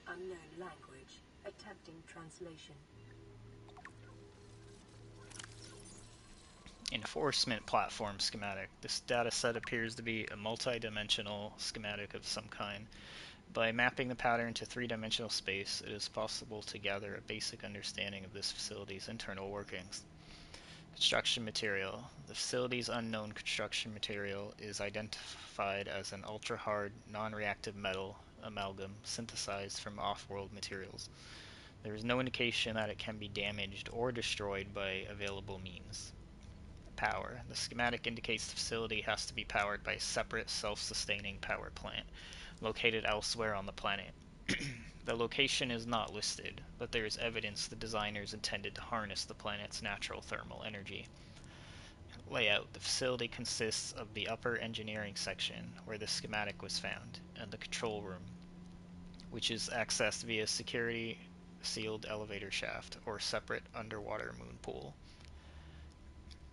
Unknown language. Attempting translation. Enforcement platform schematic. This dataset appears to be a multi-dimensional schematic of some kind. By mapping the pattern to three-dimensional space, it is possible to gather a basic understanding of this facility's internal workings. Construction material. The facility's unknown construction material is identified as an ultra-hard, non-reactive metal amalgam synthesized from off-world materials. There is no indication that it can be damaged or destroyed by available means. Power. The schematic indicates the facility has to be powered by a separate, self-sustaining power plant, located elsewhere on the planet. The location is not listed, but there is evidence the designers intended to harness the planet's natural thermal energy. Layout. The facility consists of the upper engineering section, where the schematic was found, and the control room, which is accessed via security sealed elevator shaft or separate underwater moon pool.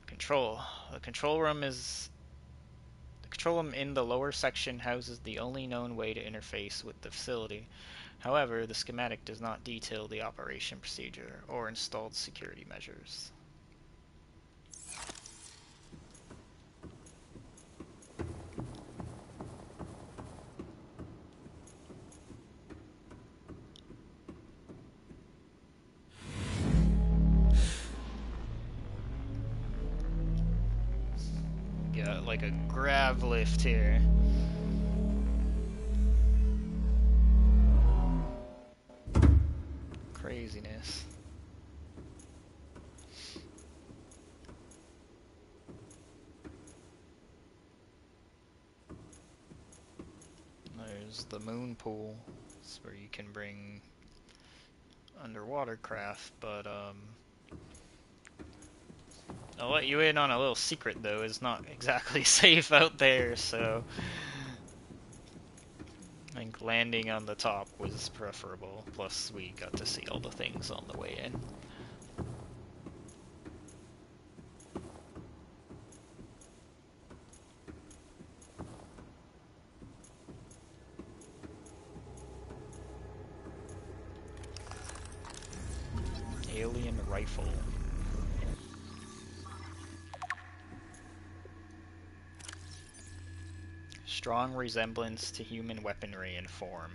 Control. The control room in the lower section houses the only known way to interface with the facility. However, the schematic does not detail the operation procedure or installed security measures. Got like a grav lift here. Craziness. There's the moon pool. It's where you can bring underwater craft, but I'll let you in on a little secret though. It's not exactly safe out there, so I think landing on the top was preferable. Plus, we got to see all the things on the way in. Alien rifle. Strong resemblance to human weaponry and form.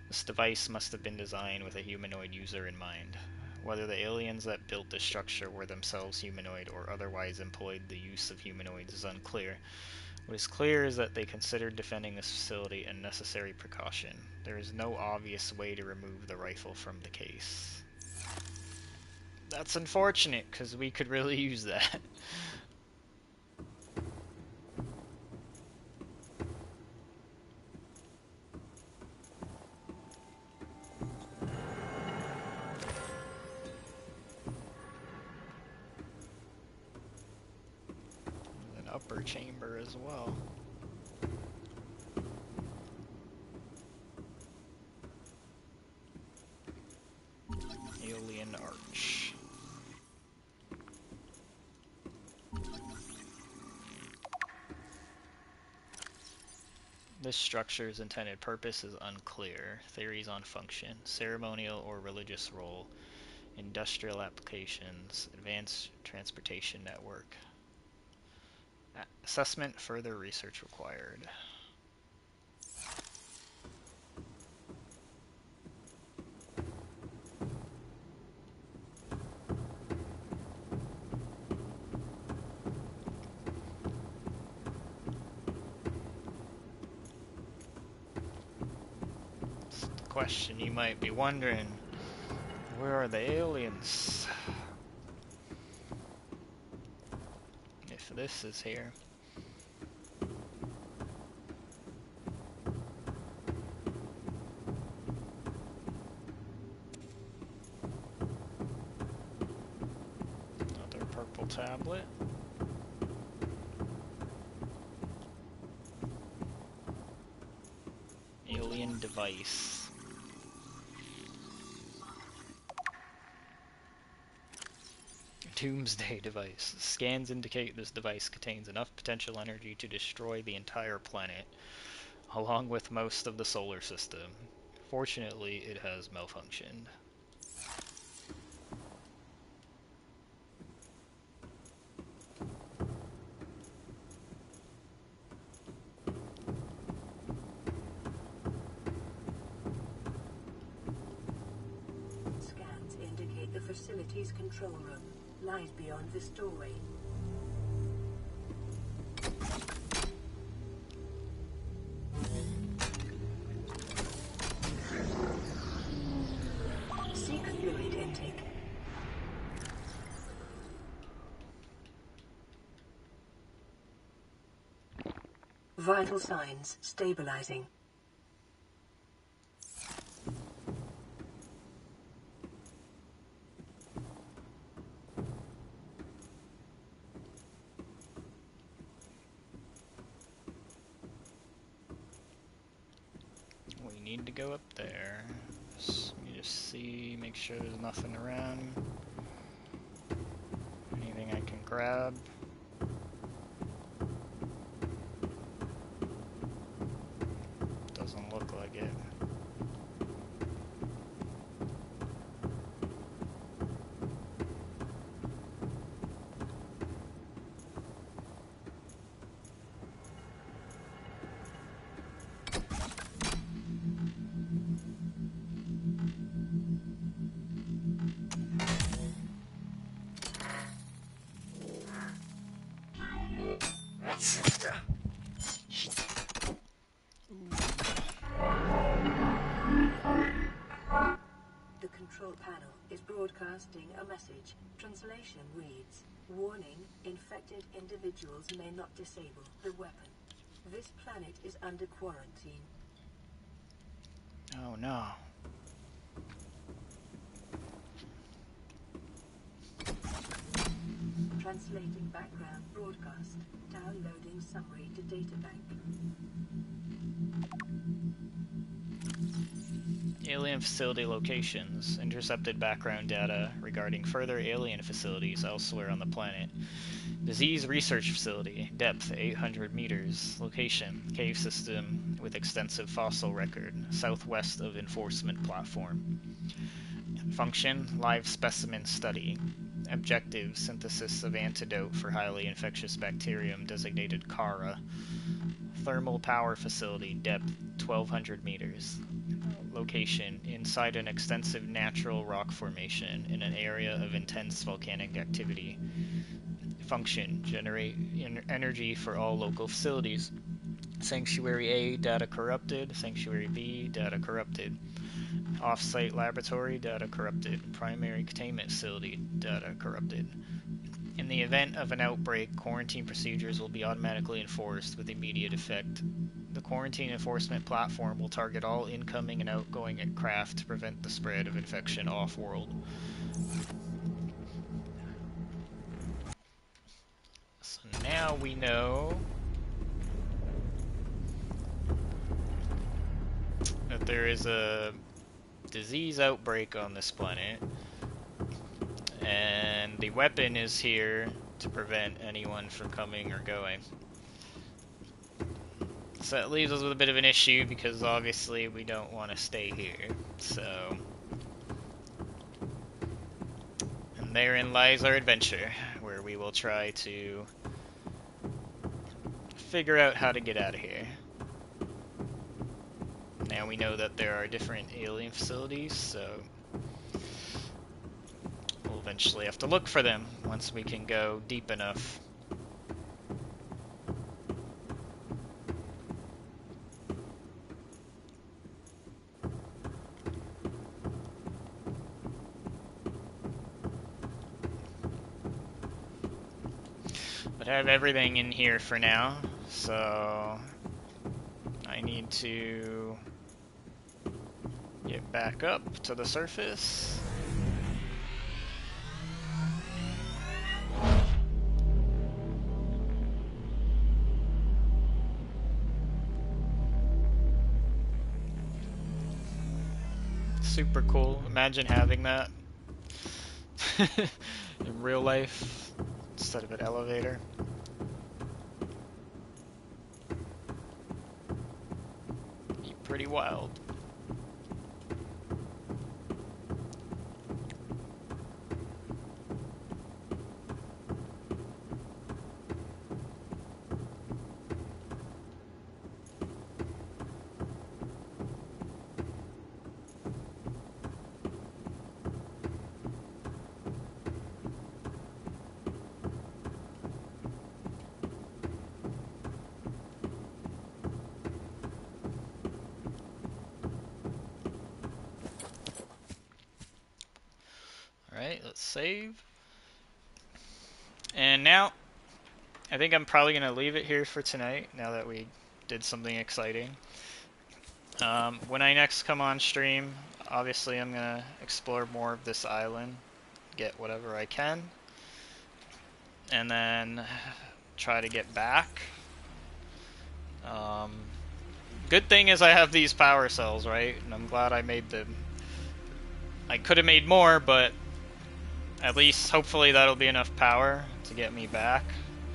This device must have been designed with a humanoid user in mind. Whether the aliens that built this structure were themselves humanoid or otherwise employed the use of humanoids is unclear. What is clear is that they considered defending this facility a necessary precaution. There is no obvious way to remove the rifle from the case. That's unfortunate, because we could really use that. An upper chamber as well. Alien arch. This structure's intended purpose is unclear. Theories on function, ceremonial or religious role, industrial applications, advanced transportation network. Assessment, further research required. Question you might be wondering, where are the aliens? If this is here. medical tablet. Alien device. Doomsday device. Scans indicate this device contains enough potential energy to destroy the entire planet, along with most of the solar system. Fortunately, it has malfunctioned. Scans indicate the facility's control room lies beyond this doorway. Seek fluid intake. Vital signs stabilizing. We need to go up there. Let me just see, make sure there's nothing around. Anything I can grab. Doesn't look like it. The control panel is broadcasting a message. Translation reads, "Warning, infected individuals may not disable the weapon. This planet is under quarantine." Oh no. Translating background broadcast. Downloading summary to databank. Alien facility locations. Intercepted background data regarding further alien facilities elsewhere on the planet. Disease research facility. Depth 800 meters. Location. Cave system with extensive fossil record. Southwest of enforcement platform. Function. Live specimen study. Objective. Synthesis of antidote for highly infectious bacterium designated Kara. Thermal power facility. Depth 1200 meters. Location. Inside an extensive natural rock formation in an area of intense volcanic activity. Function. Generate energy for all local facilities. Sanctuary A, data corrupted. Sanctuary B, data corrupted. Off-site laboratory, data corrupted. Primary containment facility, data corrupted. In the event of an outbreak, quarantine procedures will be automatically enforced with immediate effect. The quarantine enforcement platform will target all incoming and outgoing craft to prevent the spread of infection off-world. So now we know that there is a disease outbreak on this planet, and the weapon is here to prevent anyone from coming or going. So that leaves us with a bit of an issue, because obviously we don't want to stay here. So, and therein lies our adventure, where we will try to figure out how to get out of here. Now we know that there are different alien facilities, so we'll eventually have to look for them once we can go deep enough. But I have everything in here for now, so I need to get back up to the surface. super cool. Imagine having that in real life instead of an elevator. Be pretty wild. Alright, let's save. And now, I think I'm probably going to leave it here for tonight, now that we did something exciting. When I next come on stream, obviously I'm going to explore more of this island, get whatever I can, and then try to get back. Good thing is I have these power cells, right? And I'm glad I made them. I could have made more, but at least hopefully that'll be enough power to get me back,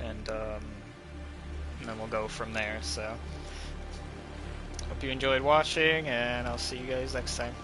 and then we'll go from there. So hope you enjoyed watching, and I'll see you guys next time.